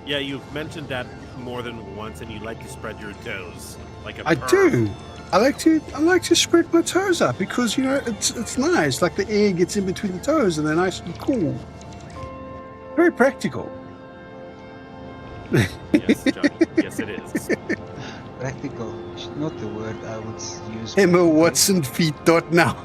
Yeah, you've mentioned that more than once, and you like to spread your toes like a I perv. do. I like to spread my toes up because it's nice. Like the air gets in between the toes and they're nice and cool. Very practical. Yes, Johnny. Yes, it is. Practical, not the word I would use. Emma Watson feet dot now.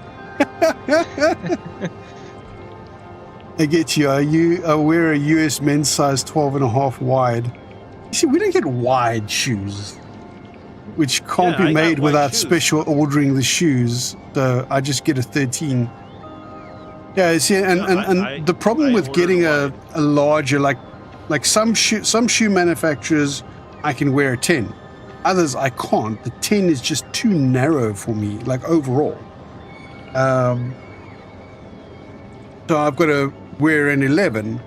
I get you. I wear a US men's size 12.5 wide. You see, we don't get wide shoes, which can't Yeah, be I got made wide without shoes. special ordering the shoes. So I just get a 13. Yeah, see, and the problem with ordered getting a a larger, like some shoe manufacturers, I can wear a 10. Others I can't. The 10 is just too narrow for me, like overall. So I've got to wear an 11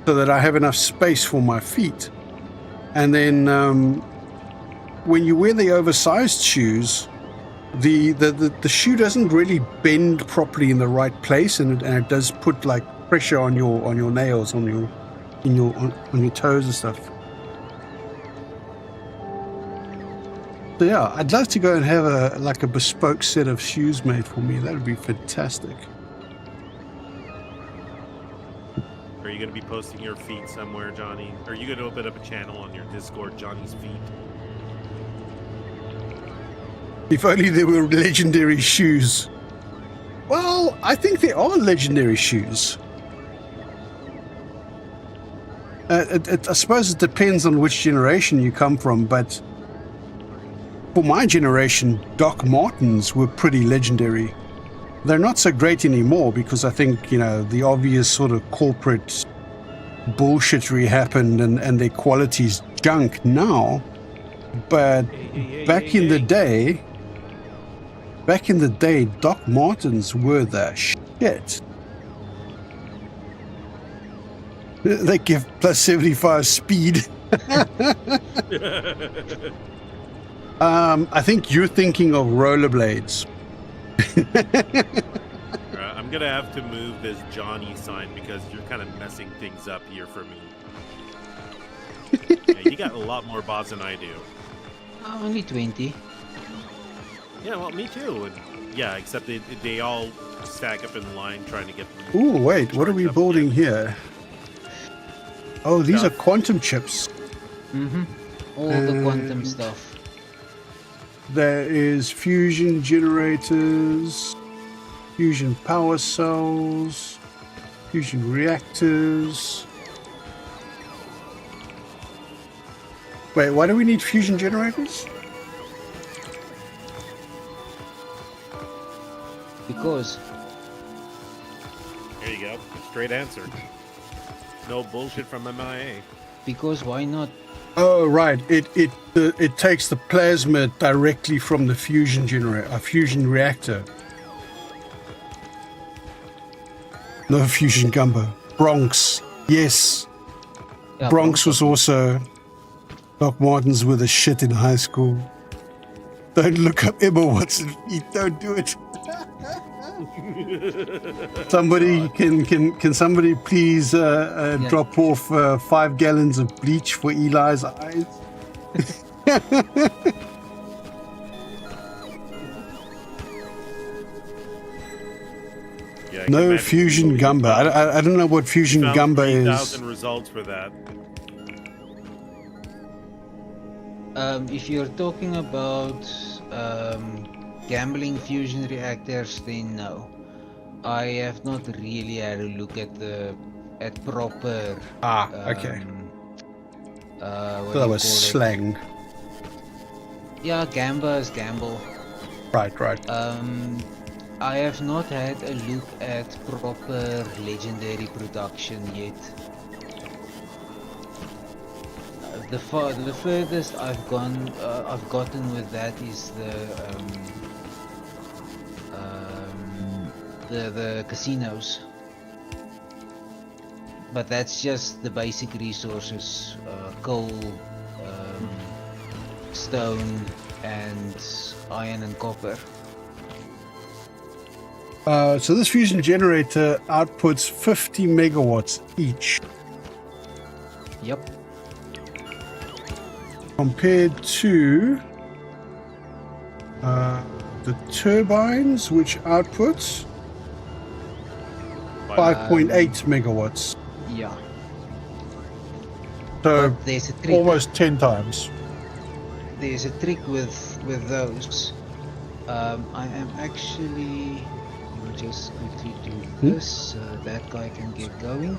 so that I have enough space for my feet. And then when you wear the oversized shoes, the shoe doesn't really bend properly in the right place, and it does put like pressure on your nails, on your toes and stuff. So yeah, I'd love to go and have a bespoke set of shoes made for me. That would be fantastic. Are you going to be posting your feet somewhere, Johnny? Are you going to open up a channel on your Discord, Johnny's Feet? If only there were legendary shoes. Well, I think there are legendary shoes. I suppose it depends on which generation you come from, but for my generation, Doc Martens were pretty legendary. They're not so great anymore because I think, the obvious sort of corporate bullshittery happened and their quality's junk now. But back in the day, Doc Martens were the shit. They give plus 75 speed. I think you're thinking of rollerblades. I'm going to have to move this Johnny sign because you're kind of messing things up here for me. Yeah, you got a lot more bots than I do. Only 20. Yeah, well, me too. And yeah, except they all stack up in line trying to get... Ooh, wait, what are we charged up building again. here? Oh, these are Stuff. quantum chips. Mm-hmm. All the quantum stuff. There is fusion generators, fusion power cells, fusion reactors. Wait, why do we need fusion generators? Because There you go. Straight answer. No bullshit from MIA. Because why not? Oh, right. It takes the plasma directly from the fusion generator, a fusion reactor. No fusion gumbo. Bronx. Yes. Yeah, Bronx was also... Doc Martens were the shit in high school. Don't look up Emma Watson feet. Don't do it. Somebody can somebody please drop off 5 gallons of bleach for Eli's eyes? Yeah, I can No imagine fusion people gumbo. I don't know what fusion found gumbo is. 3,000 results for that. If you're talking about gambling fusion reactors, then no. I have not really had a look at proper. Okay. What So do that you was call it? slang. Yeah, gamba is gamble. Right. I have not had a look at proper legendary production yet. The furthest I've gotten with that is the the casinos. But that's just the basic resources: coal, stone, and iron and copper. So this fusion generator outputs 50 megawatts each, Yep. compared to the turbines, which outputs 5.8 megawatts. Yeah. So But there's a trick. Almost 10 times. There's a trick with those. I am actually. Let me just quickly do this so that guy can get going.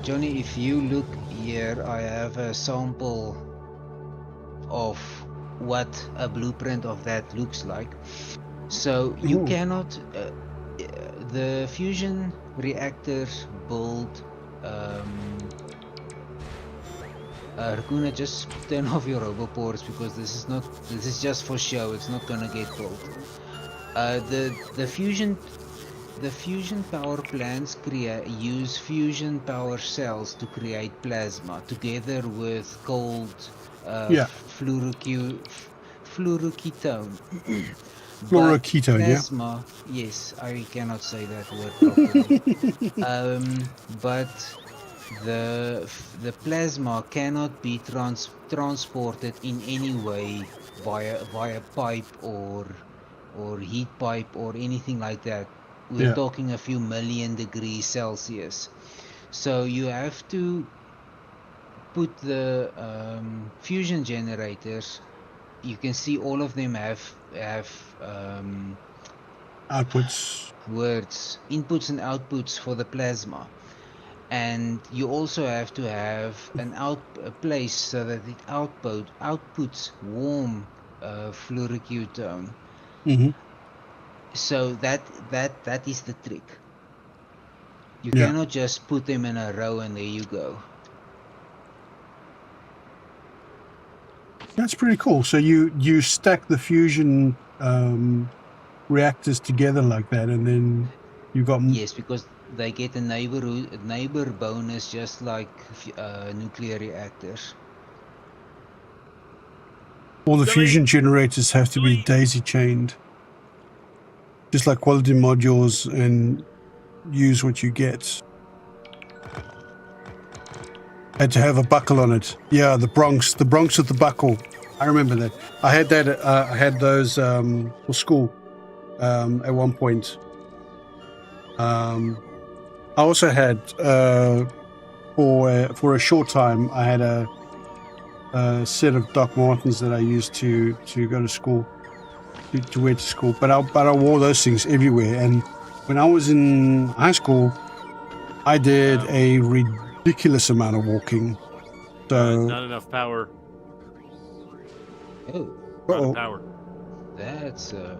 Johnny, if you look here, I have a sample of what a blueprint of that looks like. So you cannot. The fusion reactors build. Raccoona, just turn off your roboports because this is just for show. It's not gonna get built. The fusion power plants use fusion power cells to create plasma together with cold fluoroketone. Fluoroketone, plasma, yes, I cannot say that word properly. But the plasma cannot be transported in any way via pipe or heat pipe or anything like that. We're talking a few million degrees Celsius. So you have to put the fusion generators. You can see all of them have outputs, inputs and outputs for the plasma. And you also have to have a place so that it outputs warm fluoroketone. So that is the trick. You cannot just put them in a row and there you go. That's pretty cool. So you stack the fusion reactors together like that, and then you got yes, because they get a neighbor bonus just like nuclear reactors. all the fusion generators have to be daisy chained, just like quality modules, and use what you get. Had to have a buckle on it. Yeah, the Bronx with the buckle. I remember that. I had that. I had those for school at one point. I also had for a short time. I had a set of Doc Martens that I used to go to school, to wear to school. But I wore those things everywhere. And when I was in high school, I did a ridiculous amount of walking. So not enough power. Oh, Out of power. that's a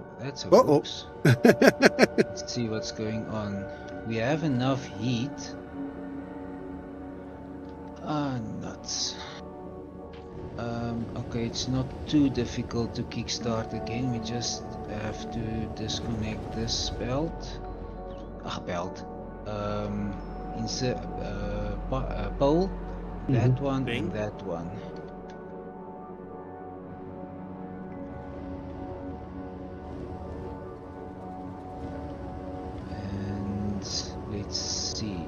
whoops. Let's see what's going on. We have enough heat. Nuts. Okay, it's not too difficult to kickstart again. We just have to disconnect this belt. Insert pole. That one and that one. And let's see.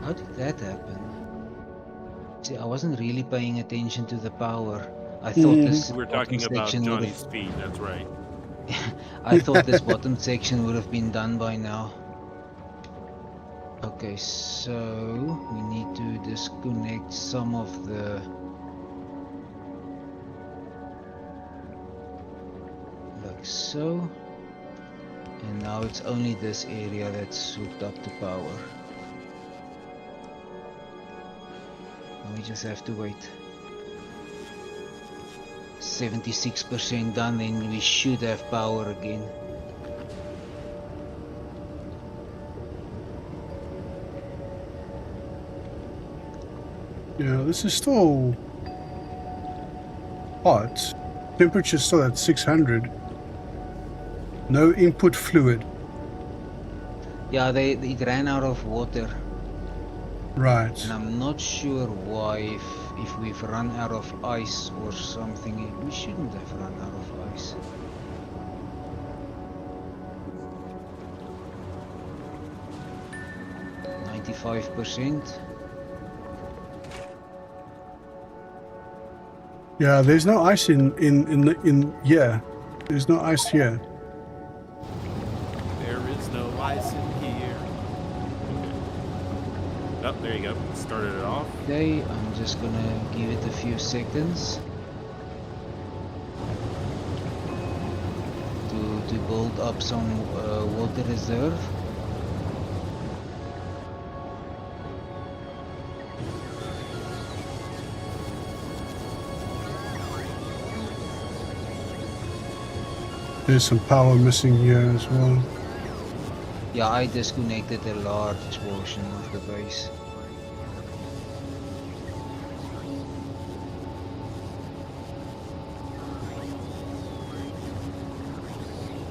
How did that happen? See, I wasn't really paying attention to the power. I thought this. We're talking about Johnny's speed. That's right. I thought this bottom section would have been done by now. Okay, so we need to disconnect some of the like so, and now it's only this area that's hooked up to power. And we just have to wait. 76% done, then we should have power again. yeah, this is still hot. Temperature still at 600. No input fluid. Yeah, it ran out of water, Right. and I'm not sure why. If we've run out of ice or something, we shouldn't have run out of ice. %. Yeah, there's no ice in yeah. There's no ice here. There is no ice in here. Oh, there you go. Started it off. Okay, I'm just gonna give it a few seconds to build up some water reserve. There's some power missing here as well. Yeah, I disconnected a large portion of the base.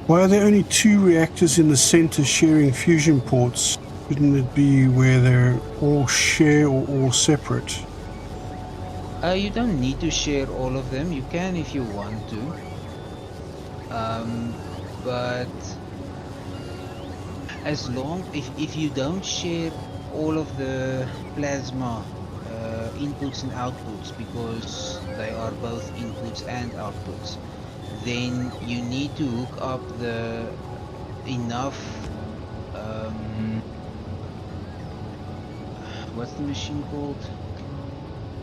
Why are there only 2 reactors in the center sharing fusion ports? Shouldn't it be where they're all share or all separate? You don't need to share all of them. You can if you want to. But as long if you don't share all of the plasma inputs and outputs, because they are both inputs and outputs, then you need to hook up the enough what's the machine called?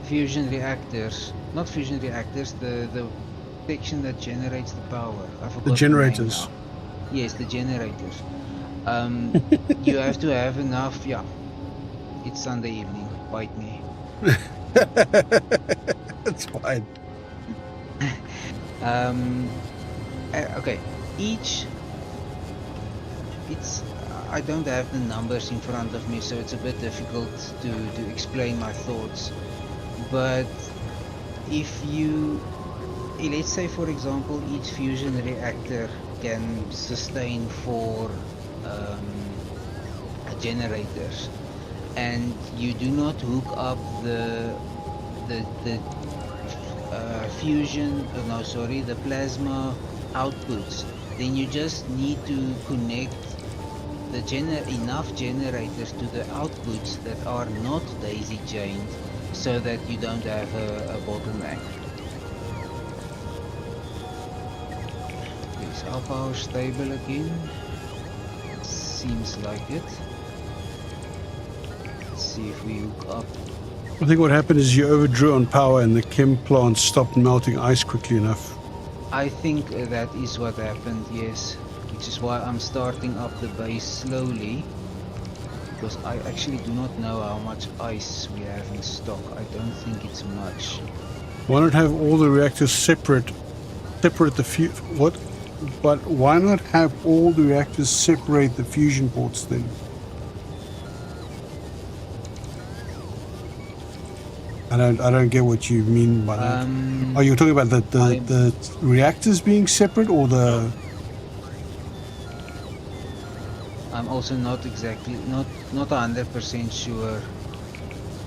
Fusion reactors. Not fusion reactors, the section that generates the power. I forgot The generators. name now. Yes, the generators. You have to have enough. Yeah, it's Sunday evening. Bite me. That's fine. Okay, I don't have the numbers in front of me, so it's a bit difficult to explain my thoughts. But if you, let's say for example, each fusion reactor can sustain 4 generators, and you do not hook up the the plasma outputs, then you just need to connect enough generators to the outputs that are not daisy chained, so that you don't have a bottleneck. Is our power stable again? Seems like it. Let's see if we hook up. I think what happened is you overdrew on power and the chem plant stopped melting ice quickly enough. I think that is what happened, yes. Which is why I'm starting up the base slowly, because I actually do not know how much ice we have in stock. I don't think it's much. Why not have all the reactors separate the what? But why not have all the reactors separate the fusion ports then? I don't get what you mean by that. Are you talking about the reactors being separate, or the? I'm also not 100% sure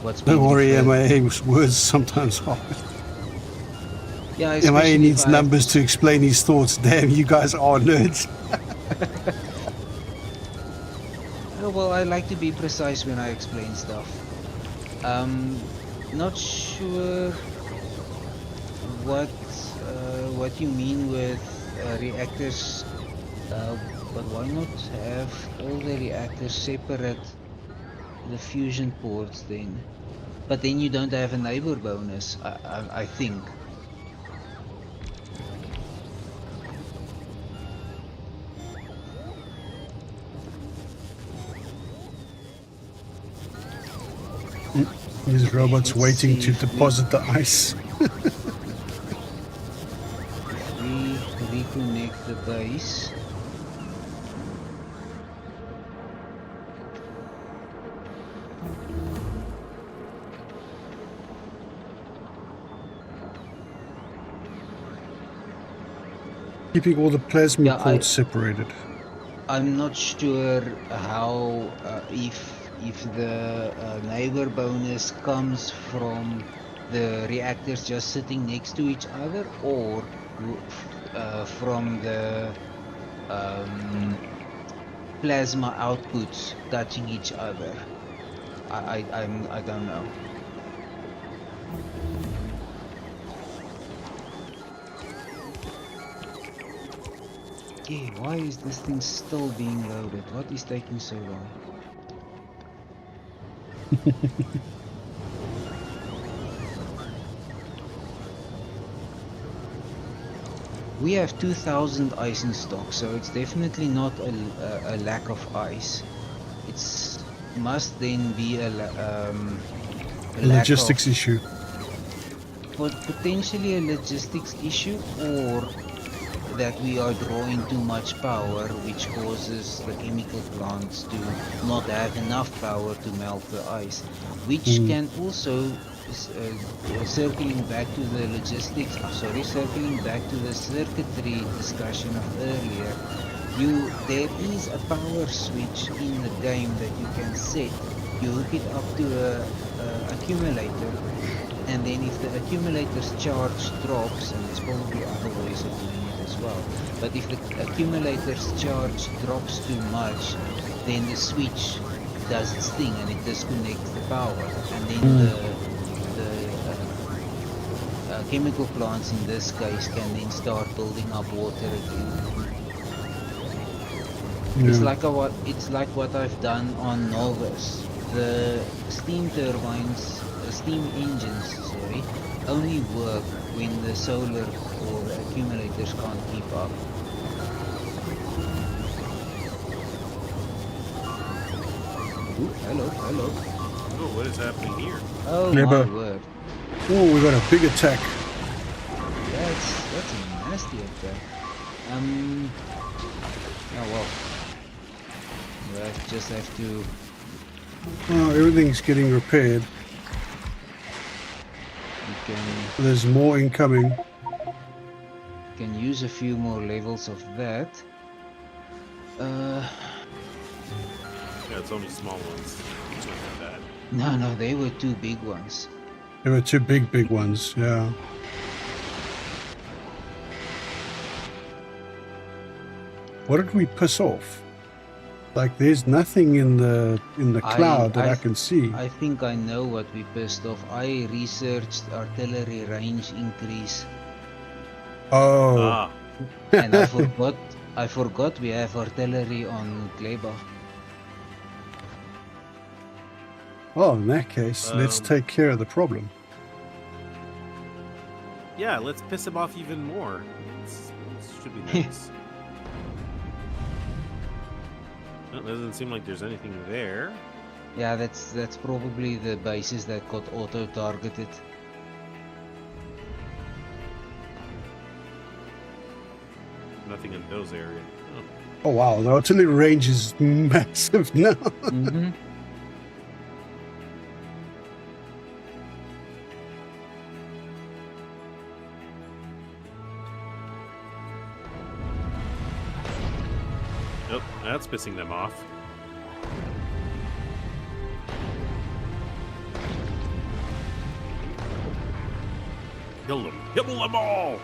what's. Don't worry, MIA's words sometimes hard. Yeah, MIA needs numbers to explain his thoughts. Damn, you guys are nerds. Well, I like to be precise when I explain stuff. Not sure what you mean with reactors, but why not have all the reactors separate the fusion ports then? But then you don't have a neighbor bonus, I think. These robots waiting to deposit the ice. Reconnect the base. Keeping all the plasma Yeah, ports separated. I'm not sure how if the neighbor bonus comes from the reactors just sitting next to each other, or from the plasma outputs touching each other. I don't know. Okay, why is this thing still being loaded? What is taking so long? We have 2,000 ice in stock, so it's definitely not a lack of ice. It's must then be a lack Logistics of, issue. potentially a logistics issue, or that we are drawing too much power, which causes the chemical plants to not have enough power to melt the ice, which can also circling back to the logistics, circling back to the circuitry discussion of earlier. There is a power switch in the game that you can set. You hook it up to a accumulator, and then if the accumulator's charge drops, and there's probably other ways of doing it as well, but if the accumulator's charge drops too much, then the switch does its thing and it disconnects the power, and then the chemical plants in this case can then start building up water again. It's like what I've done on Novus. The steam turbines, steam engines, sorry, only work when the solar or the accumulators can't keep up. Ooh, hello. Oh, what is happening here? Oh Neighbor. my word. Oh, we got a big attack. That's a nasty attack. Oh well. We just have to. Oh, everything's getting repaired. We can. There's more incoming. Can use a few more levels of that. Yeah, it's only small ones. It's not that bad. No, they were two big ones. There were two big ones, yeah. What did we piss off? Like, there's nothing in the cloud that I can see. I think I know what we pissed off. I researched artillery range increase. Oh. Ah, And I forgot we have artillery on Kleber. Oh, in that case, let's take care of the problem. yeah, let's piss him off even more. This should be nice. It doesn't seem like there's anything there. Yeah, that's probably the bases that got auto-targeted. Nothing in those areas. Oh, wow, the artillery range is massive now. Mm-hmm. Nope, that's pissing them off. Kill them! Kill them all!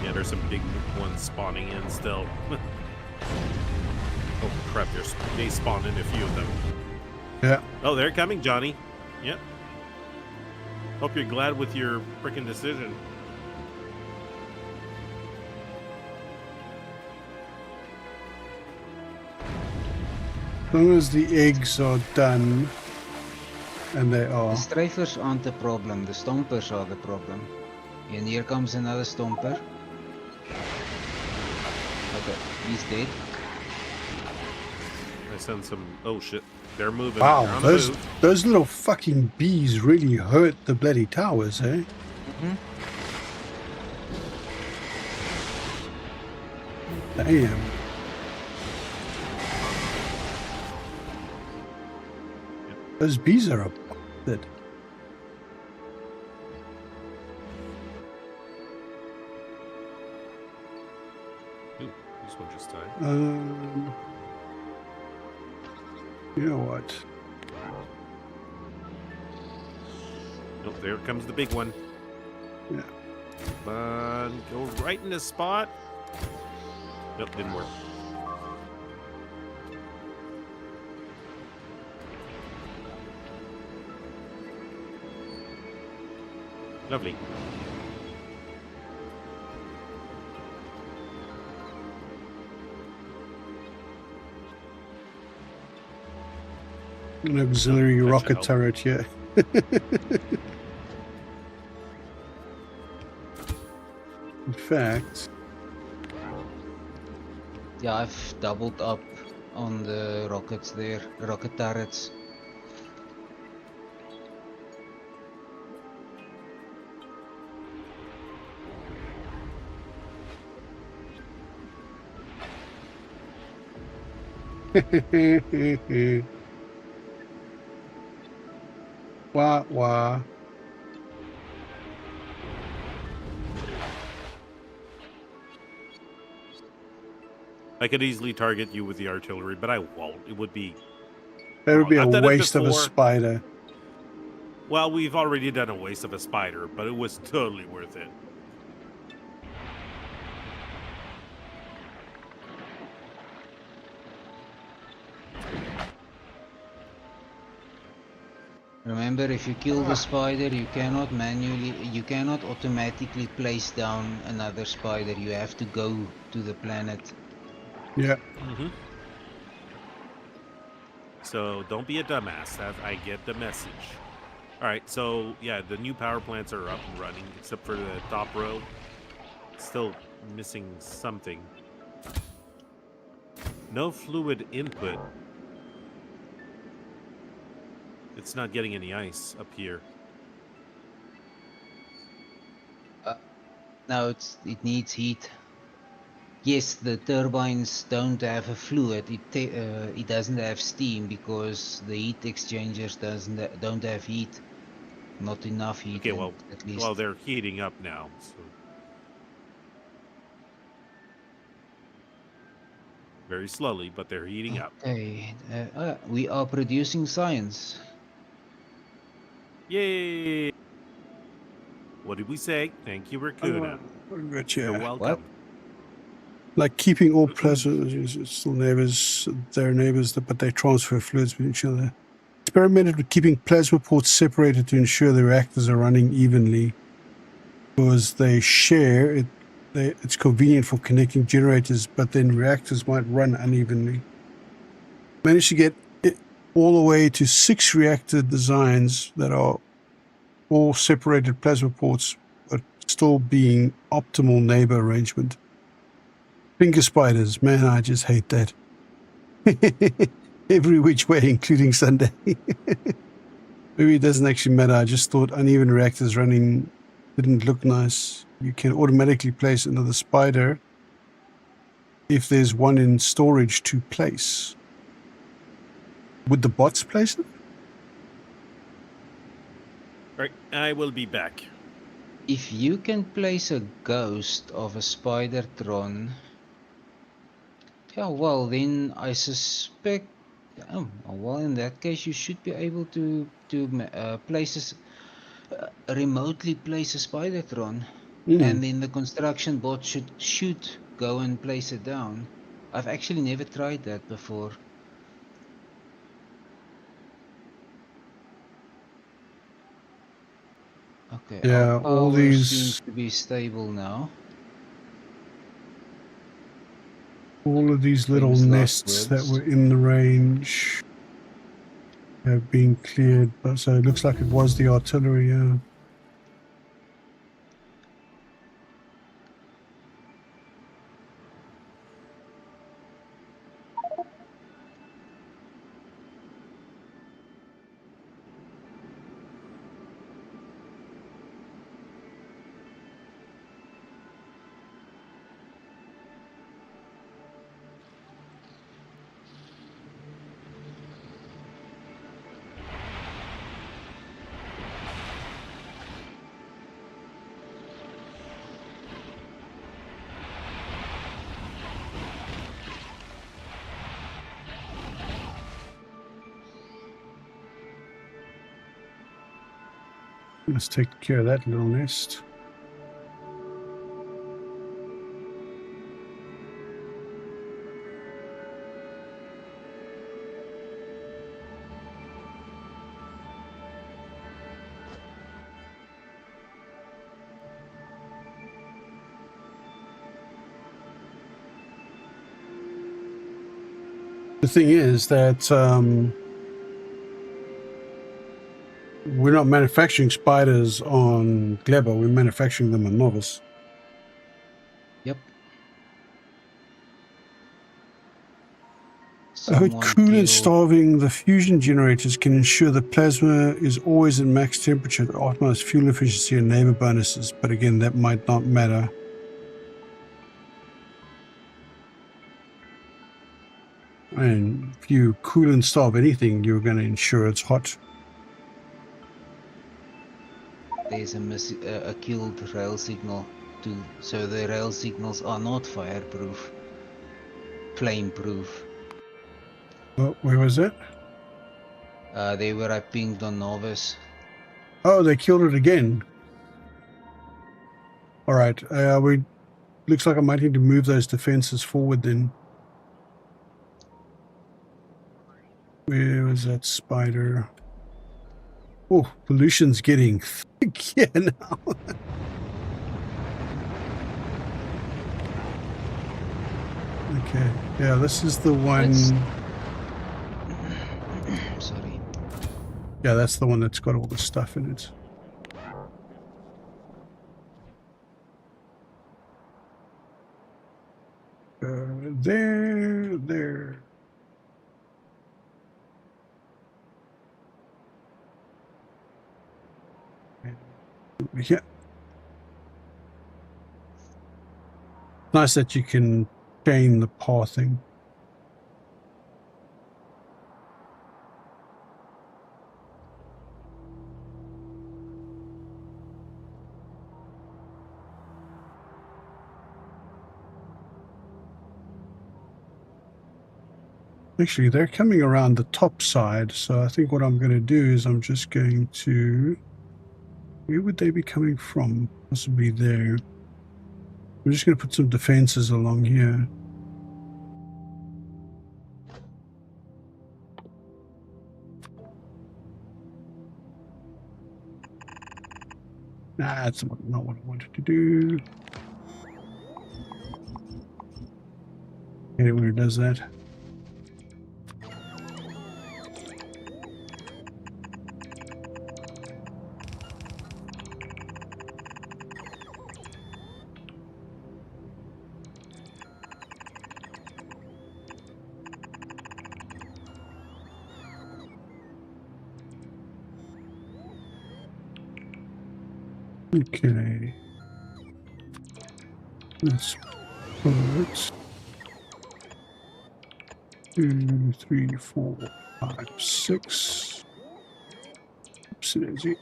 Yeah, there's some big ones spawning in still. Oh crap, they spawned in a few of them. Yeah. Oh, they're coming, Johnny. Yep. Hope you're glad with your freaking decision. As long as the eggs are done, and they are. The strafers aren't the problem, the stompers are the problem. And here comes another stomper. Okay, he's dead. I sent some. Oh shit, they're moving. Wow, They're on the move. those little fucking bees really hurt the bloody towers, eh? Damn. Those bees are a bastard. This one just died. You know what? Nope, there comes the big one. Yeah. Go right in the spot. Nope, didn't work. Lovely. An auxiliary That rocket should turret here. In fact, Yeah, I've doubled up on the rockets there, rocket turrets. wah wah. I could easily target you with the artillery, but I won't. It would be... That would be a I've done it waste of a before. spider. Well, we've already done a waste of a spider, but it was totally worth it. Remember, if you kill the spider, you cannot automatically place down another spider. You have to go to the planet. Yeah. Mm-hmm. So don't be a dumbass. I get the message. All right, so yeah, the new power plants are up and running, except for the top row. Still missing something. No fluid input. It's not getting any ice up here. Now it needs heat. Yes, the turbines don't have a fluid. It doesn't have steam because the heat exchangers don't have heat. Not enough heat. Okay, well, at least. well, they're heating up now. So very slowly, but they're heating up. Okay, we are producing science. Yay! What did we say? Thank you, Raccoona. You're welcome. What? Like keeping all plasma still neighbors, their neighbors, but they transfer fluids with each other. Experimented with keeping plasma ports separated to ensure the reactors are running evenly, because they share it. It's convenient for connecting generators, but then reactors might run unevenly. Managed to get it all the way to 6 reactor designs that are all separated plasma ports, but still being optimal neighbor arrangement. Finger spiders, man, I just hate that. Every which way, including Sunday. Maybe it doesn't actually matter. I just thought uneven reactors running didn't look nice. You can automatically place another spider if there's one in storage to place. Would the bots place it? Right, I will be back. If you can place a ghost of a Spidertron, yeah, well then I suspect. Oh, well, in that case, you should be able to remotely place a Spidertron, and then the construction bot should go and place it down. I've actually never tried that before. Okay, Yeah, our all power these seems to be stable now. all of these little Famous last nests that words. were in the range have been cleared, but so it looks like it was the artillery, yeah. Let's take care of that little nest. The thing is that we're not manufacturing spiders on Gleba, we're manufacturing them on Novus. Yep. Coolant killed- starving the fusion generators can ensure the plasma is always at max temperature to optimize fuel efficiency and neighbor bonuses, but again, that might not matter. And if you coolant starve anything, you're going to ensure it's hot. There's a killed rail signal too, so the rail signals are not fireproof, flame-proof. Oh, where was that? They were I pinged on Novus. Oh, they killed it again. All right, we looks like I might need to move those defenses forward then. Where was that spider? Oh, pollution's getting thick here now. Okay, yeah, this is the one. Sorry. Yeah, that's the one that's got all the stuff in it. There. Yeah. Nice that you can chain the pathing. Actually, they're coming around the top side, so I think what I'm going to do is I'm just going to... Where would they be coming from? Possibly there. I'm just going to put some defenses along here. Nah, that's not what I wanted to do. Okay, where does that? Okay. Let's put 2, 3, 4, 5, 6. Synergy.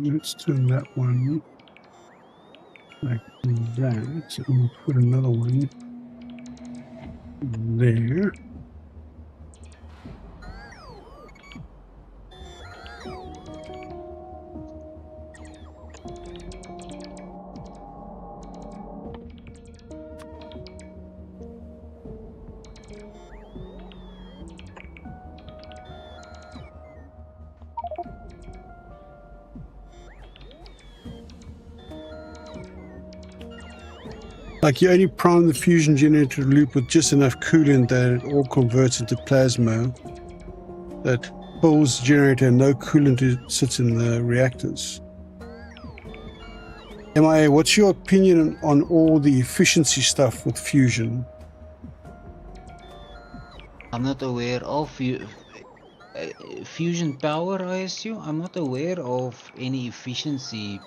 Let's turn that one like that, and we'll put another one there. Like you only prime the fusion generator loop with just enough coolant that it all converts into plasma that pulls the generator and no coolant sits in the reactors. MIA, what's your opinion on all the efficiency stuff with fusion? I'm not aware of fusion power, I assume. I'm not aware of any efficiency.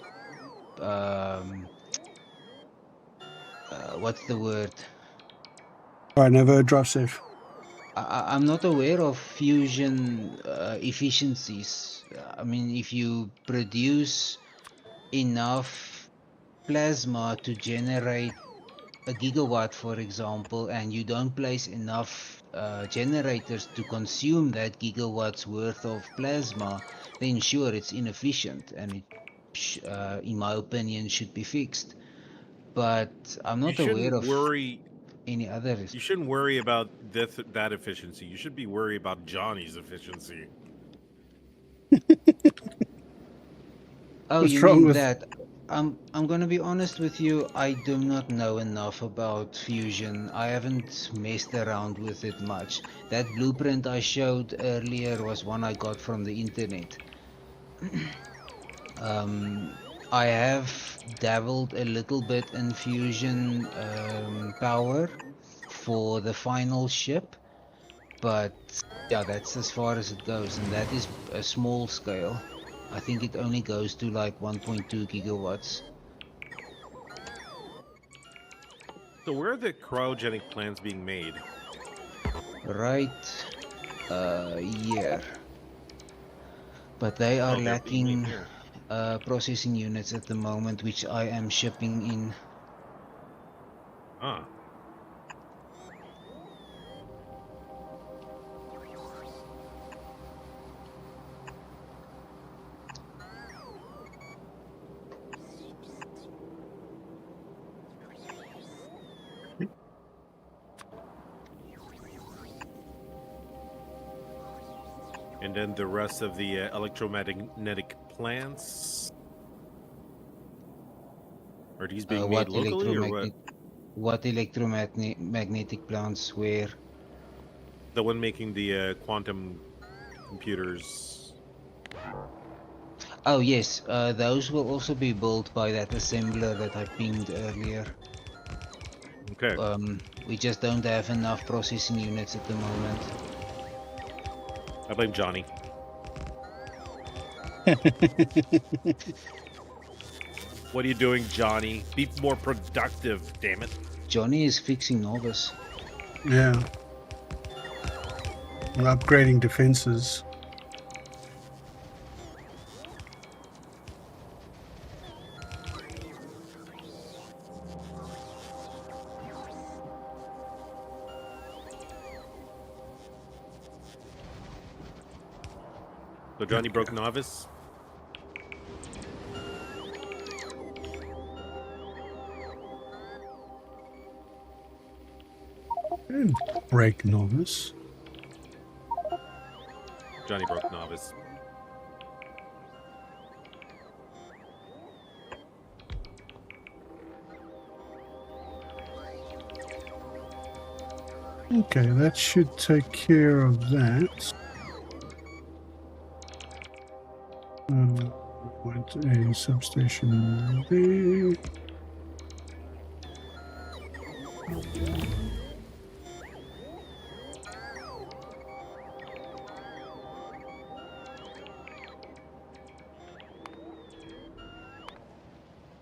What's the word? All right, never drive safe. I'm not aware of fusion efficiencies. I mean, if you produce enough plasma to generate a gigawatt, for example, and you don't place enough generators to consume that gigawatt's worth of plasma, then sure, it's inefficient, and it, in my opinion, should be fixed. But I'm You not aware shouldn't of worry. any other. You shouldn't worry about that efficiency. You should be worried about Johnny's efficiency. Oh, What's you wrong mean with- that? I'm gonna be honest with you. I do not know enough about fusion. I haven't messed around with it much. That blueprint I showed earlier was one I got from the internet. I have dabbled a little bit in fusion power for the final ship, but yeah, that's as far as it goes, and that is a small scale. I think it only goes to like 1.2 gigawatts. So where are the cryogenic plants being made? Right here. But they are Oh, they're being made lacking here. processing units at the moment, which I am shipping in. Ah. And then the rest of the electromagnetic plants, are these being made locally or what? What electromagnetic plants where? The one making the quantum computers. Oh yes, those will also be built by that assembler that I pinged earlier. Okay. We just don't have enough processing units at the moment. I blame Johnny. What are you doing, Johnny? Be more productive, damn it. Johnny is fixing Novus. Yeah. We're upgrading defenses. So Johnny broke Novice. And break Novus. Johnny broke Novice. Okay, that should take care of that. Went a substation there.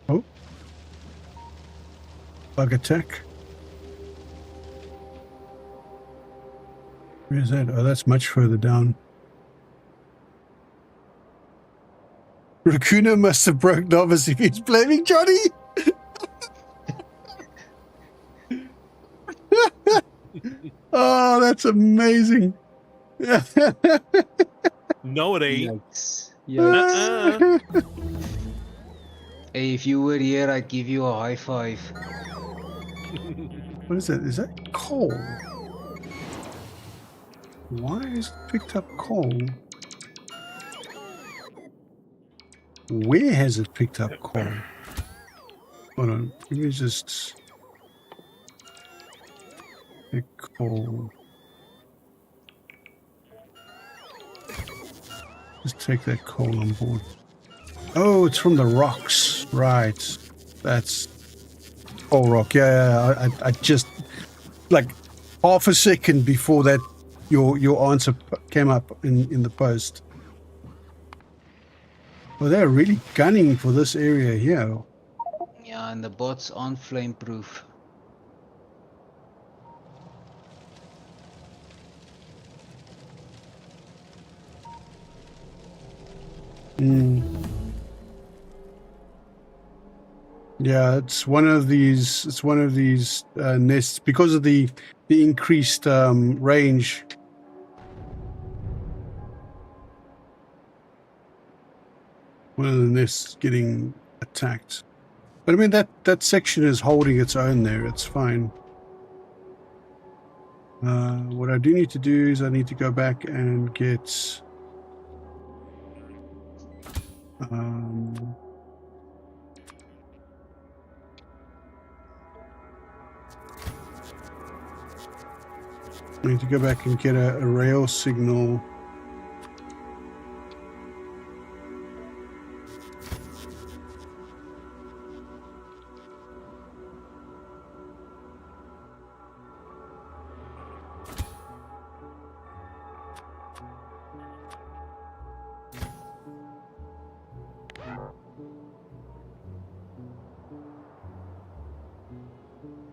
Oh. Bug attack. Where's that? Oh, that's much further down. Raccoona must have broke Novice if he's blaming Johnny. Oh, that's amazing. No, it ain't. Yikes. Yikes. Uh-uh. Hey, if you were here, I'd give you a high five. What is that? Is that coal? Why is it picked up coal? Where has it picked up coal? Hold on, let me just pick coal. Just take that coal on board. Oh, it's from the rocks, right? That's coal rock. Yeah, I just like half a second before that your answer came up in the post. Well, they're really gunning for this area here. Yeah, and the bots aren't flame-proof. Yeah, it's one of these. It's one of these nests because of the increased range. One of the nests getting attacked. But I mean that section is holding its own there. It's fine. What I do need to do is I need to go back and get. I need to go back and get a rail signal.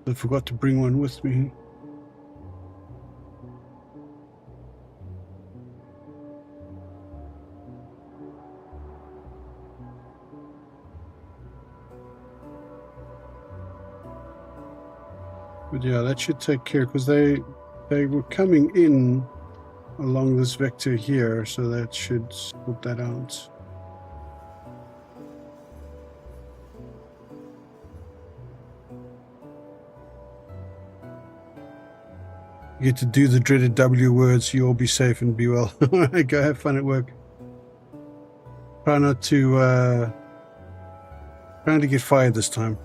I forgot to bring one with me. But yeah, that should take care because they were coming in along this vector here, so that should sort that out. You get to do the dreaded W words. You all be safe and be well. Go have fun at work. Try not to get fired this time.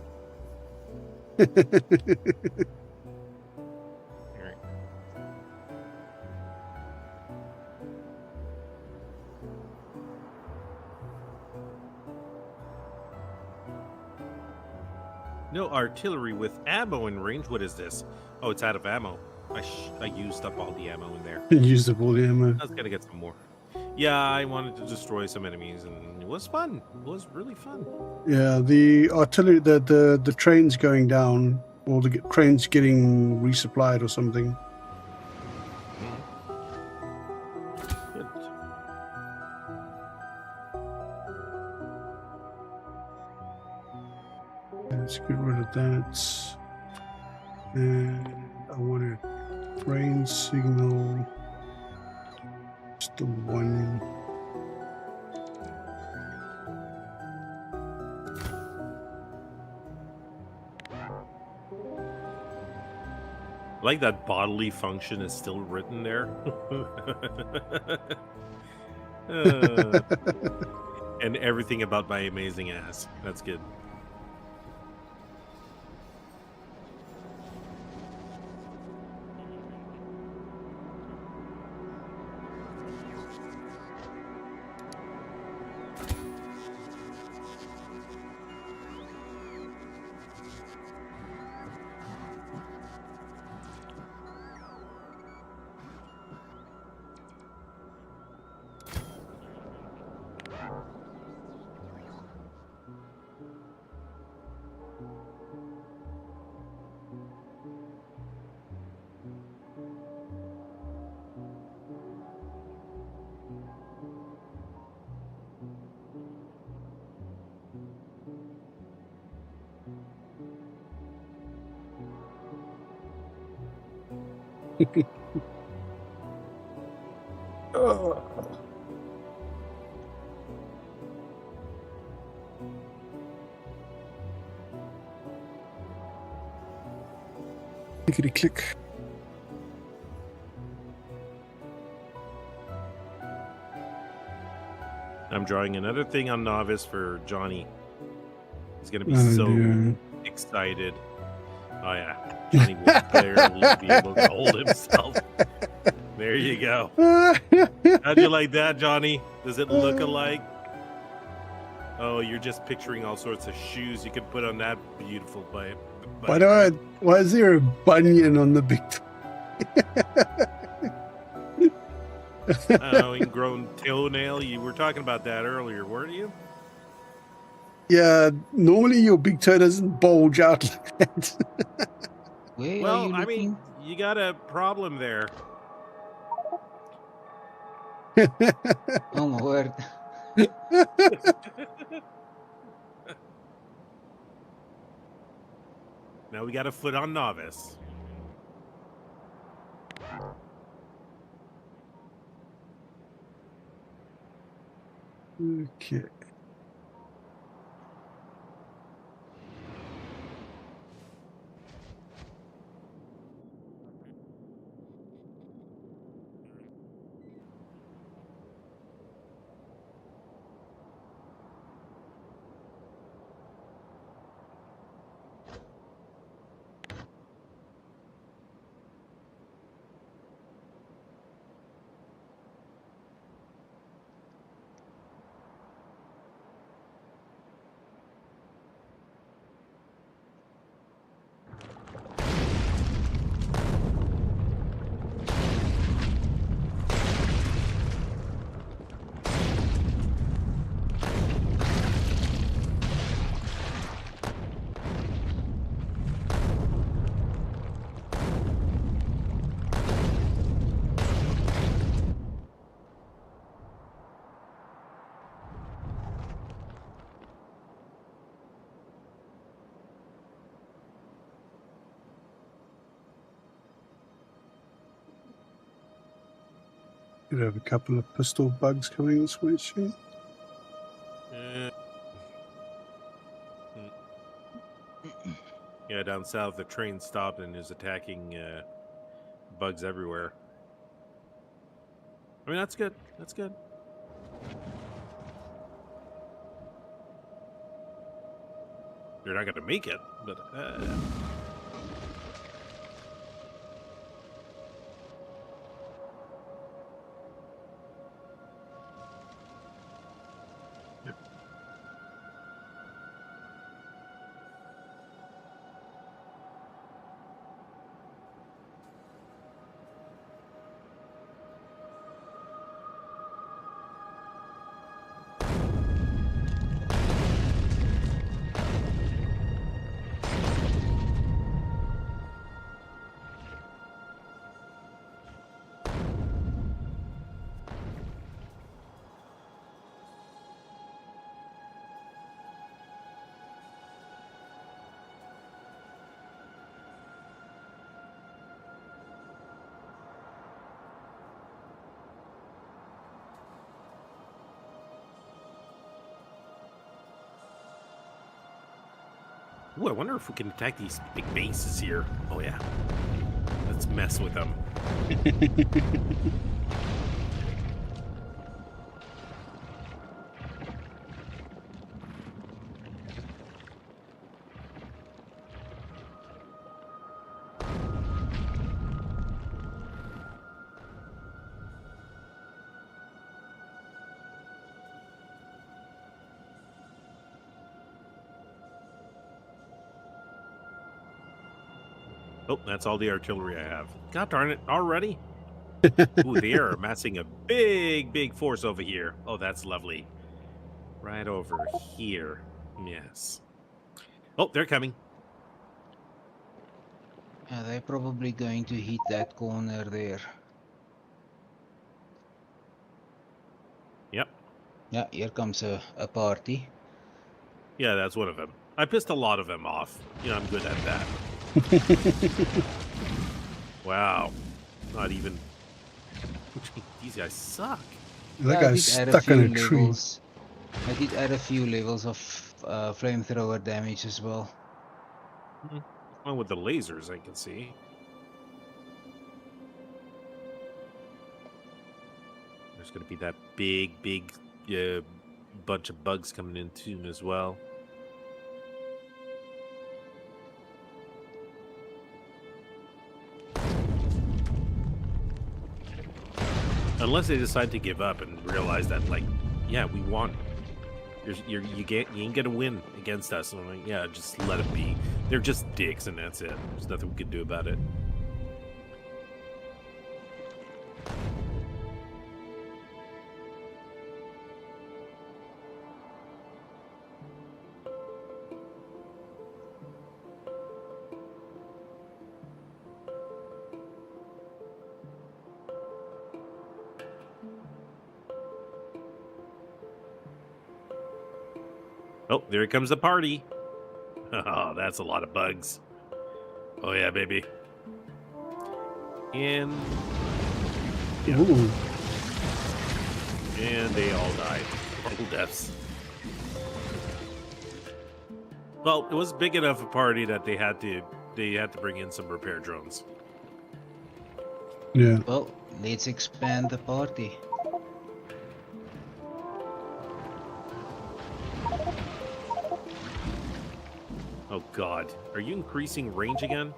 No artillery with ammo in range. What is this? Oh, it's out of ammo. I used up all the ammo in there. Used up all the ammo. I was gonna get some more. Yeah, I wanted to destroy some enemies, and it was fun. It was really fun. Yeah, the artillery, the trains going down, or the trains getting resupplied or something. Good. Let's get rid of that. And I want a train signal. Just the one. I like that bodily function is still written there. And everything about my amazing ass. That's good. Clickety click. I'm drawing another thing on Novice for Johnny. He's gonna be Oh, so dear. excited. Oh yeah, Johnny will barely be able to hold himself. There you go. How'd you like that, Johnny? Does it look alike? Oh, you're just picturing all sorts of shoes you could put on that beautiful bike. Why is there a bunion on the big Ingrown toenail. You were talking about that earlier, weren't you? Yeah, normally your big toe doesn't bulge out like that. Where are Well, you I mean, looking? you got a problem there. Oh my word. Now we got a foot on novice. Okay. Could have a couple of pistol bugs coming this way soon. Yeah, down south, the train stopped and is attacking bugs everywhere. I mean, that's good. That's good. You're not going to make it, but... Ooh, I wonder if we can attack these big bases here. Oh, yeah. Let's mess with them. Oh, that's all the artillery I have. God darn it, already? Ooh, they are amassing a big force over here. Oh, that's lovely. Right over here. Yes. Oh, they're coming. Yeah, they're probably going to hit that corner there. Yep. Yeah, here comes a party. Yeah, that's one of them. I pissed a lot of them off. You know, I'm good at that. Wow. Not even... These guys suck. That I guy's did add stuck few on a tree. levels. I did add a few levels of flamethrower damage as well. Well, with the lasers, I can see. There's going to be that big bunch of bugs coming in soon as well. Unless they decide to give up and realize that, like, yeah, we won. You ain't gonna win against us. And I'm like, yeah, just let it be. They're just dicks, and that's it. There's nothing we can do about it. Oh, there comes the party. Oh, that's a lot of bugs. Oh yeah, baby. And yeah. Ooh. And they all died. Horrible deaths. Well, it was big enough a party that they had to bring in some repair drones. Yeah. Well, let's expand the party. Oh God, are you increasing range again?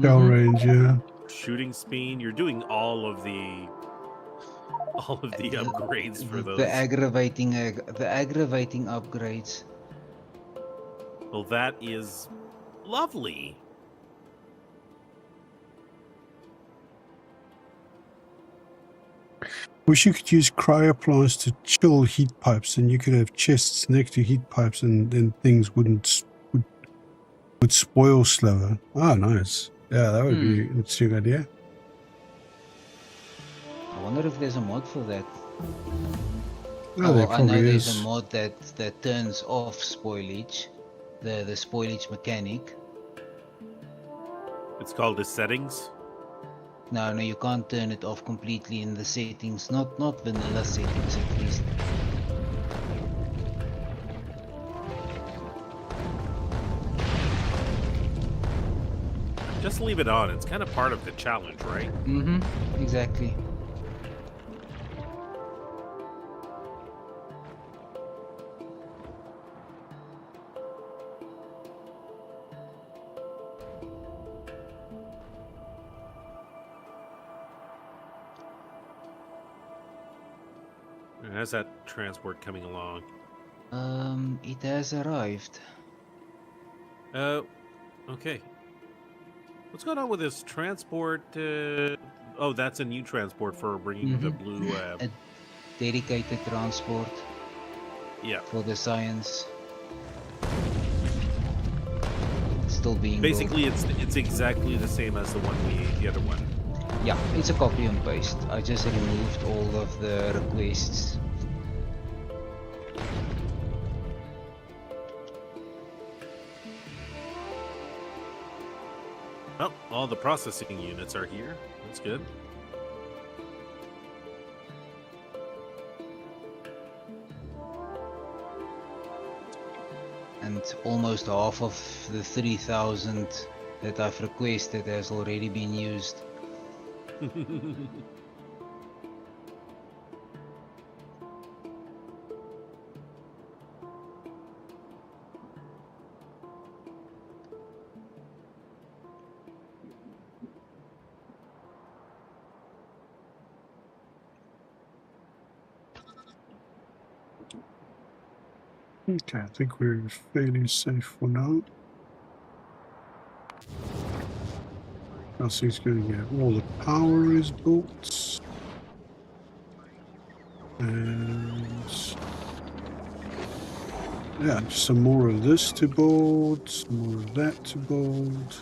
Shell range, yeah. Shooting speed. You're doing all of the upgrades for those. The aggravating upgrades. Well, that is lovely. Wish you could use cryoplants to chill heat pipes, and you could have chests next to heat pipes, and then things would spoil slower. Ah, nice. Yeah, that would be an interesting idea. I wonder if there's a mod for that. Oh, there I know probably there's is. a mod that turns off spoilage, the spoilage mechanic. It's called the settings. No, you can't turn it off completely in the settings. Not vanilla settings, at least. Just leave it on. It's kind of part of the challenge, right? Exactly. How's that transport coming along? It has arrived. Okay. What's going on with this transport? Oh, that's a new transport for bringing the blue. A dedicated transport. Yeah. For the science. It's still being basically built. It's exactly the same as the other one. Yeah, it's a copy and paste. I just removed all of the requests. Oh, all the processing units are here. That's good. And almost half of the 3,000 that I've requested has already been used. Okay, I think we're fairly safe for now. How's things going here? All the power is built. And yeah, some more of this to build, some more of that to build.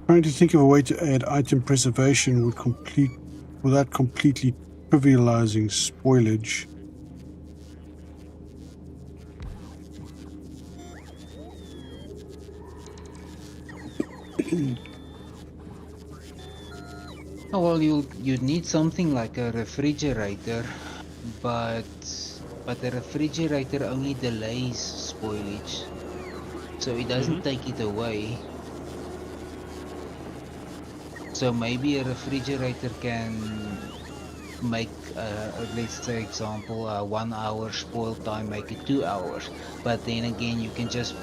Trying to think of a way to add item preservation without completely trivializing spoilage. Oh, well, you'd need something like a refrigerator, but the refrigerator only delays spoilage, so it doesn't take it away. So maybe a refrigerator can make, let's say example, 1 hour spoil time, make it 2 hours. But then again, you can just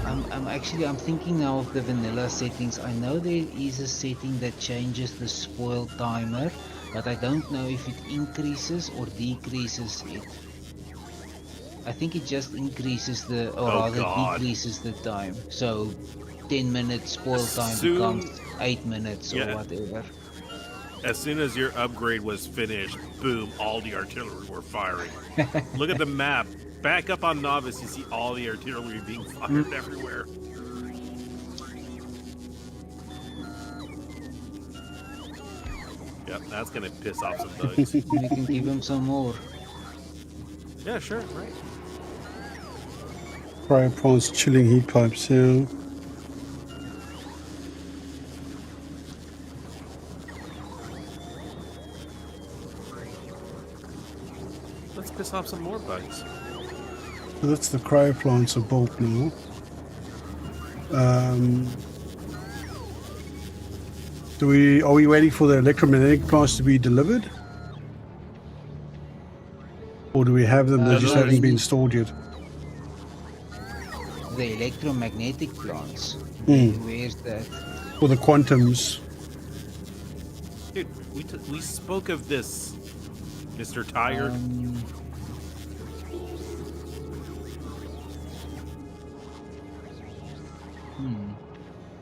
I'm thinking now of the vanilla settings. I know there is a setting that changes the spoil timer, but I don't know if it increases or decreases it. I think it just increases decreases the time. So 10 minutes spoil time becomes 8 minutes or whatever. As soon as your upgrade was finished, boom, all the artillery were firing. Look at the map. Back up on Novice, you see all the artillery being fired everywhere. Yep, that's gonna piss off some bugs. We can give him some more. Yeah, sure, right. Cryopawns, chilling heat pipes, yeah. Let's piss off some more bugs. So that's the cryo plants are built now. Are we waiting for the electromagnetic plants to be delivered? Or do we have them, they just haven't been installed yet? The electromagnetic plants. Where's that? Or the quantums? Dude, we spoke of this, Mr. Tired.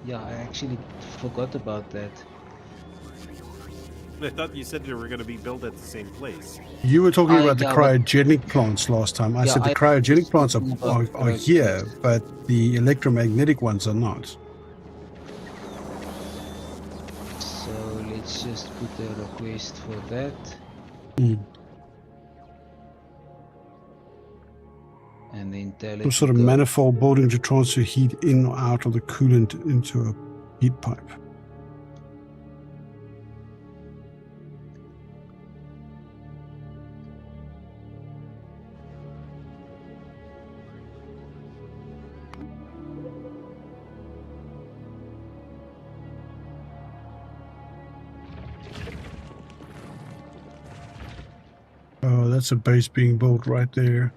Yeah, I actually forgot about that. I thought you said they were going to be built at the same place. You were talking about the cryogenic plants last time. I said the cryogenic plants are here, but the electromagnetic ones are not. So let's just put a request for that. And then tell it Some sort of manifold building to transfer heat in or out of the coolant into a heat pipe. Oh, that's a base being built right there.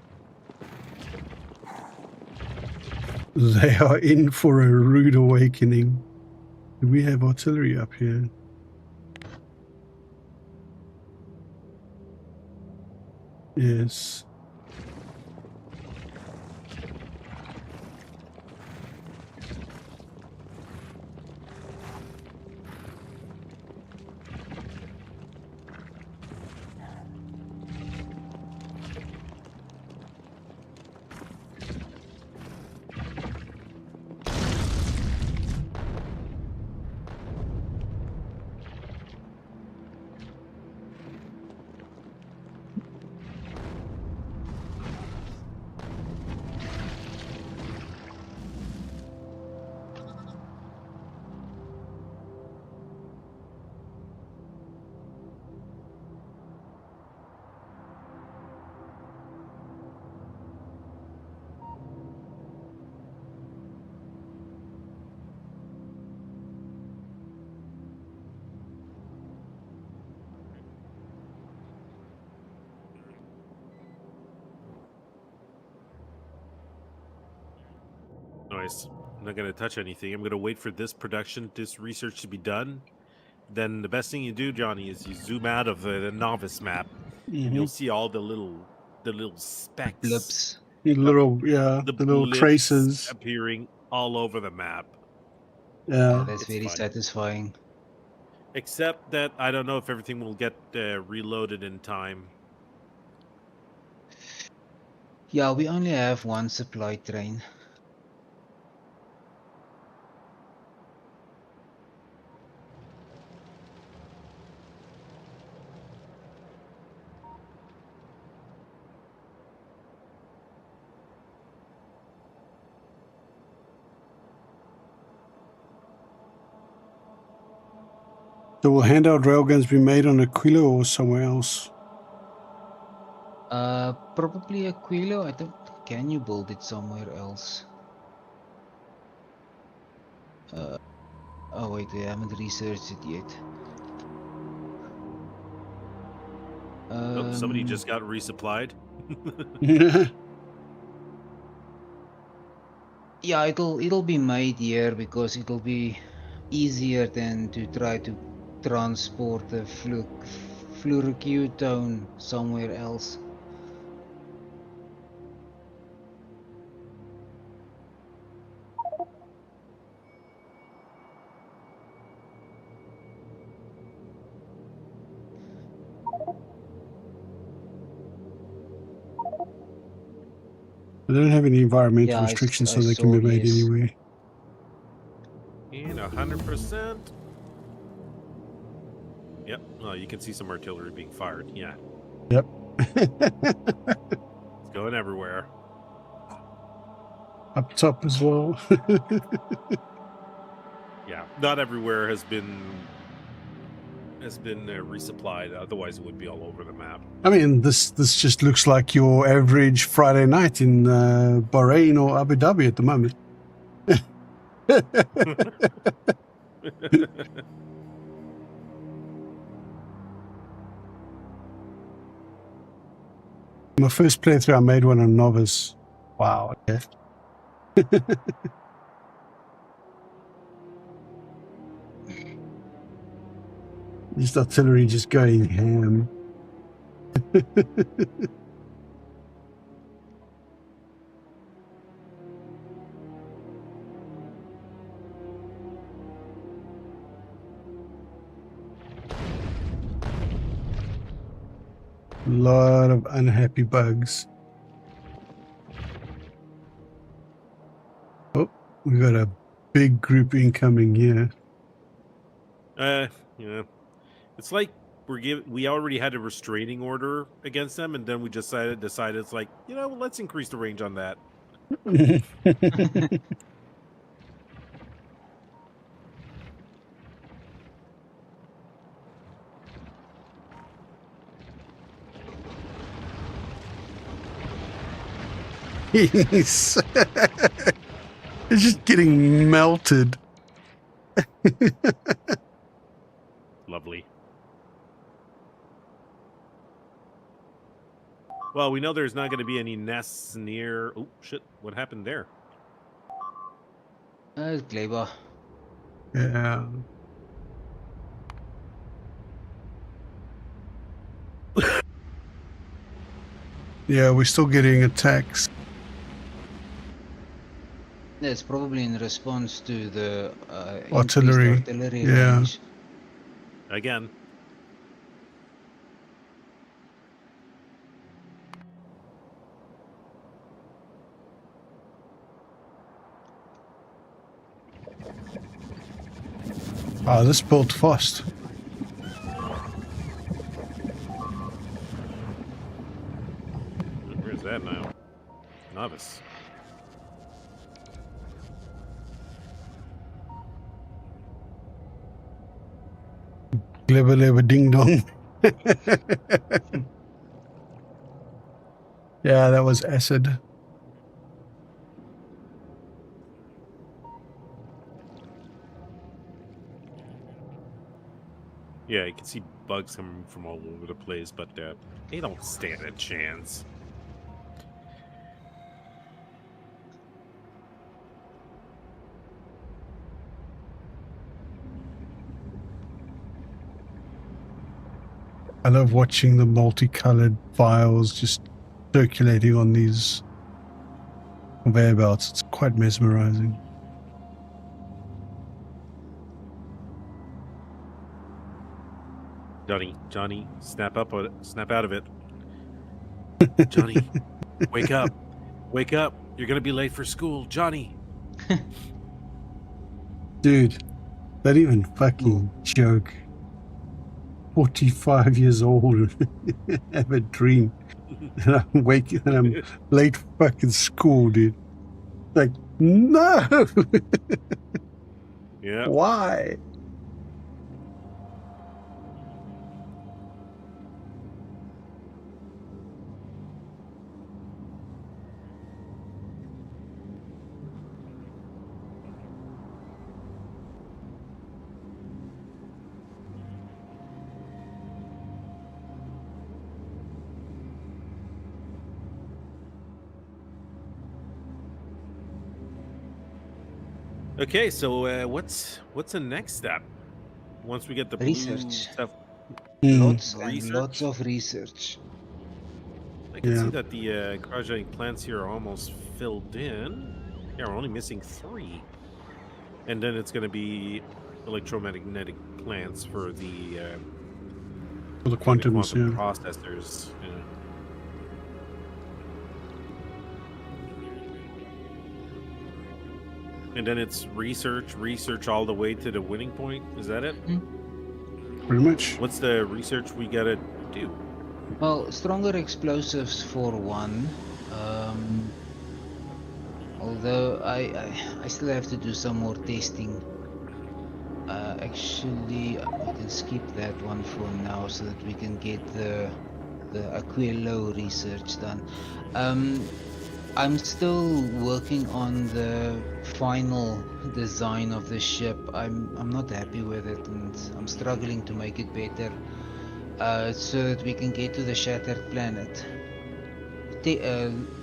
They are in for a rude awakening. Do we have artillery up here? Yes. Nice. I'm not going to touch anything. I'm going to wait for this research to be done. Then the best thing you do, Johnny, is you zoom out of the novice map, and you'll see all the little specks, blips, the little traces appearing all over the map. Yeah, that's very satisfying. Except that I don't know if everything will get reloaded in time. Yeah, we only have one supply train. So will handout railguns be made on Aquila or somewhere else? Probably Aquila. I don't. Can you build it somewhere else? Oh wait, we haven't researched it yet. Somebody just got resupplied. Yeah, it'll be made here because it'll be easier than to try to transport the fluorocutone somewhere else. They don't have any environmental restrictions, so they can be made anyway. In 100%. Yep. Well, you can see some artillery being fired. Yeah. Yep. It's going everywhere. Up top as well. Yeah. Not everywhere has been resupplied. Otherwise, it would be all over the map. I mean, this just looks like your average Friday night in Bahrain or Abu Dhabi at the moment. My first playthrough, I made one on novice. Wow. Okay. This artillery just going ham. Lot of unhappy bugs. Oh, we got a big group incoming here. Yeah. It's like we already had a restraining order against them, and then we decided it's like, let's increase the range on that. It's just getting melted. Lovely. Well, we know there's not going to be any nests near... Oh, shit. What happened there? It's clever. Yeah. Yeah, we're still getting attacks. It's probably in response to the Artillery. artillery Yeah. range. Again. Oh, this built fast. Where's that now? Novice. Clever, clever, ding dong. Yeah, that was acid. Yeah, you can see bugs coming from all over the place, but they don't stand a chance. I love watching the multicolored files just circulating on these conveyor belts. It's quite mesmerizing. Johnny, snap out of it. Johnny, wake up. Wake up. You're going to be late for school. Johnny. Dude, that even fucking joke. 45 years old, have a dream. And I'm waking and I'm late for fucking school, dude. Like, no! Yeah. Why? Okay, so what's the next step? Once we get the blue Research. stuff, Lots and Research? lots of research. I can Yeah. see that the cryogenic plants here are almost filled in. Yeah, we're only missing 3, and then it's going to be electromagnetic plants for the For the quantums, quantum yeah. processors. Yeah. And then it's research all the way to the winning point. Is that it? pretty much. What's the research we gotta do? Well, stronger explosives for one. Um, although I still have to do some more testing. Actually, we can skip that one for now so that we can get the Aquilo research done. I'm still working on the final design of the ship. I'm not happy with it, and I'm struggling to make it better, so that we can get to the shattered planet.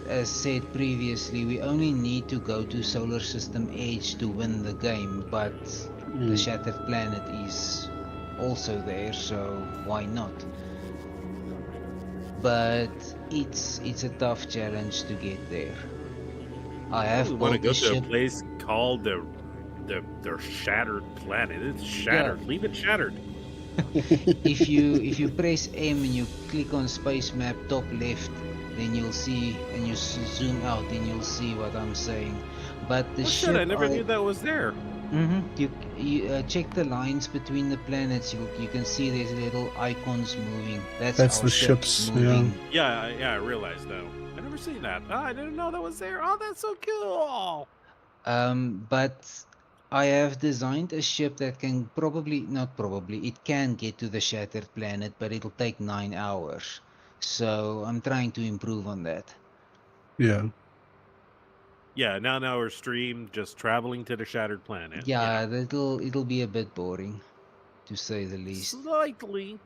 As said previously, we only need to go to solar system edge to win the game, but the shattered planet is also there, so why not? But it's a tough challenge to get there. I have want to built go a to a ship. place called the shattered planet. It's shattered. Yeah. Leave it shattered. if you press M and you click on space map top left, then you'll see, and you zoom out, and you'll see what I'm saying. But the Oh ship, shit! I never knew that was there. You check the lines between the planets. You can see there's little icons moving. That's the our ships, moving. Yeah, I realized though. I never seen that. Oh, I didn't know that was there. Oh, that's so cool. But I have designed a ship that can it can get to the shattered planet, but it'll take 9 hours. So I'm trying to improve on that. Yeah. Yeah, 9 hour stream just traveling to the shattered planet. Yeah, it'll be a bit boring, to say the least. Slightly.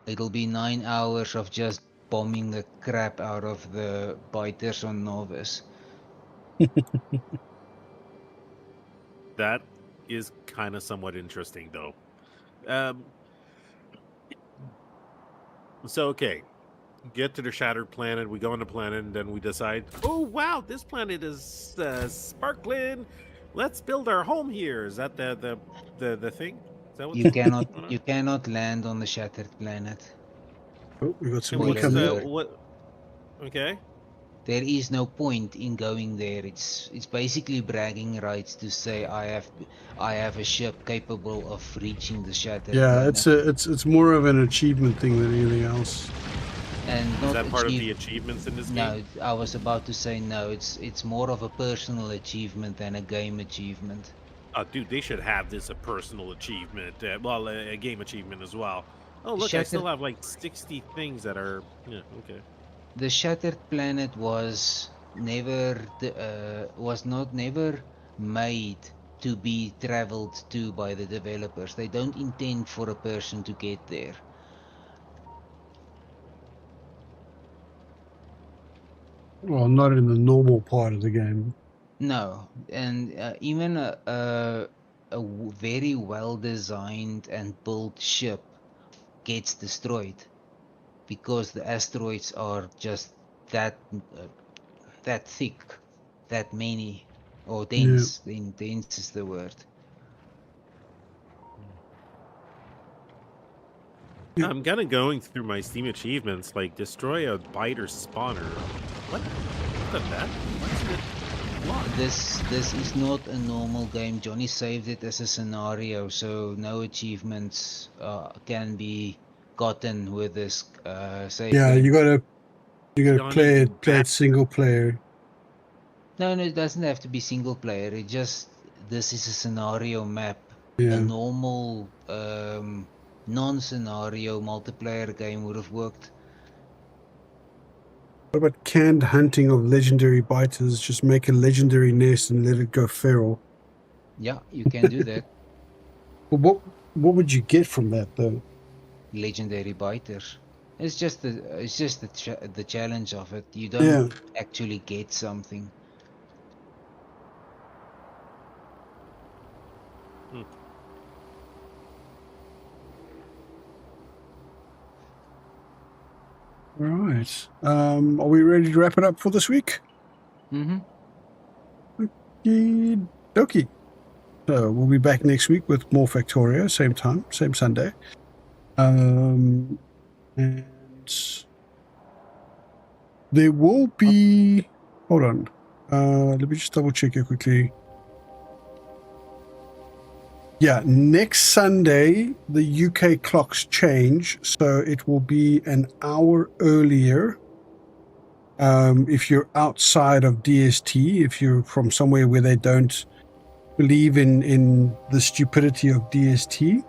It'll be 9 hours of just bombing the crap out of the biters on Novus. That is kind of somewhat interesting, though. So, okay. Get to the shattered planet. We go on the planet, and then we decide, oh, wow, this planet is sparkling. Let's build our home here. Is that the thing? Is that what's You going on? cannot land on the shattered planet. Oh, we got some And more Spoiler what's coming. alert. what? Okay. There is no point in going there. It's basically bragging rights to say I have a ship capable of reaching the shattered planet. It's more of an achievement thing than anything else. And Is not that part of achieve. the achievements in this No, game? I was about to say no. It's more of a personal achievement than a game achievement. Oh, dude, they should have this a personal achievement. Well, a game achievement as well. Oh, look, I still have like 60 things that are. Yeah, okay. The shattered planet was never never made to be traveled to by the developers. They don't intend for a person to get there. Well, not in the normal part of the game. No, and even a very well designed and built ship gets destroyed because the asteroids are just that thick, that many, or dense. Dense is the word. I'm kind of going through my Steam achievements, like destroy a biter spawner. What? What the that? What's it? What? This is not a normal game. Johnny saved it as a scenario, so no achievements can be gotten with this save Yeah, game. you gotta Johnny, play you it single player. No, it doesn't have to be single player. This is a scenario map. Yeah. A normal non-scenario multiplayer game would have worked. What about canned hunting of legendary biters? Just make a legendary nest and let it go feral. Yeah, you can do that. Well, what would you get from that though? Legendary biters. It's just the challenge of it. You don't actually get something. All right. Are we ready to wrap it up for this week? Mm-hmm. Okie. So we'll be back next week with more Factorio, same time, same Sunday. And there will be. Hold on. Let me just double check here quickly. Yeah, next Sunday, the UK clocks change, so it will be an hour earlier. If you're outside of DST, if you're from somewhere where they don't believe in the stupidity of DST,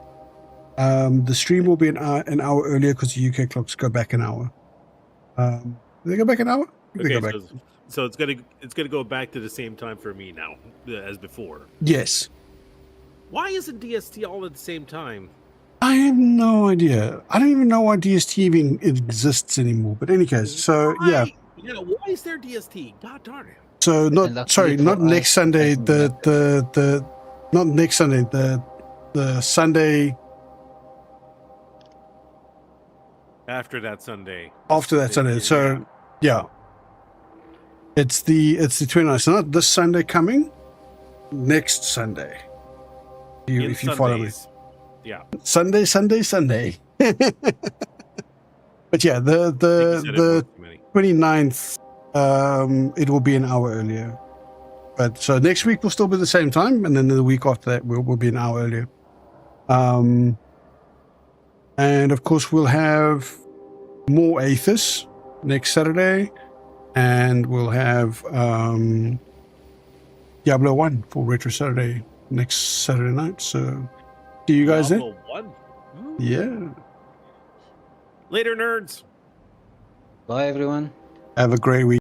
the stream will be an hour earlier because the UK clocks go back an hour. They go back an hour? They go back. So it's gonna go back to the same time for me now as before. Yes. Why isn't DST all at the same time? I have no idea. I don't even know why DST even exists anymore. But in any case, so yeah. Yeah, why is there DST? God darn it. So not next Sunday. Not next Sunday. The Sunday after that Sunday. After that Sunday. So yeah. It's the 29th. So not this Sunday coming. Next Sunday. If you follow me. Yeah. Sunday. But yeah, the 29th, it will be an hour earlier. But so next week will still be the same time, and then the week after that will be an hour earlier. And of course we'll have more Aethys next Saturday, and we'll have Diablo 1 for Retro Saturday next Saturday night. So see you guys then. Yeah. Later, nerds. Bye, everyone. Have a great week.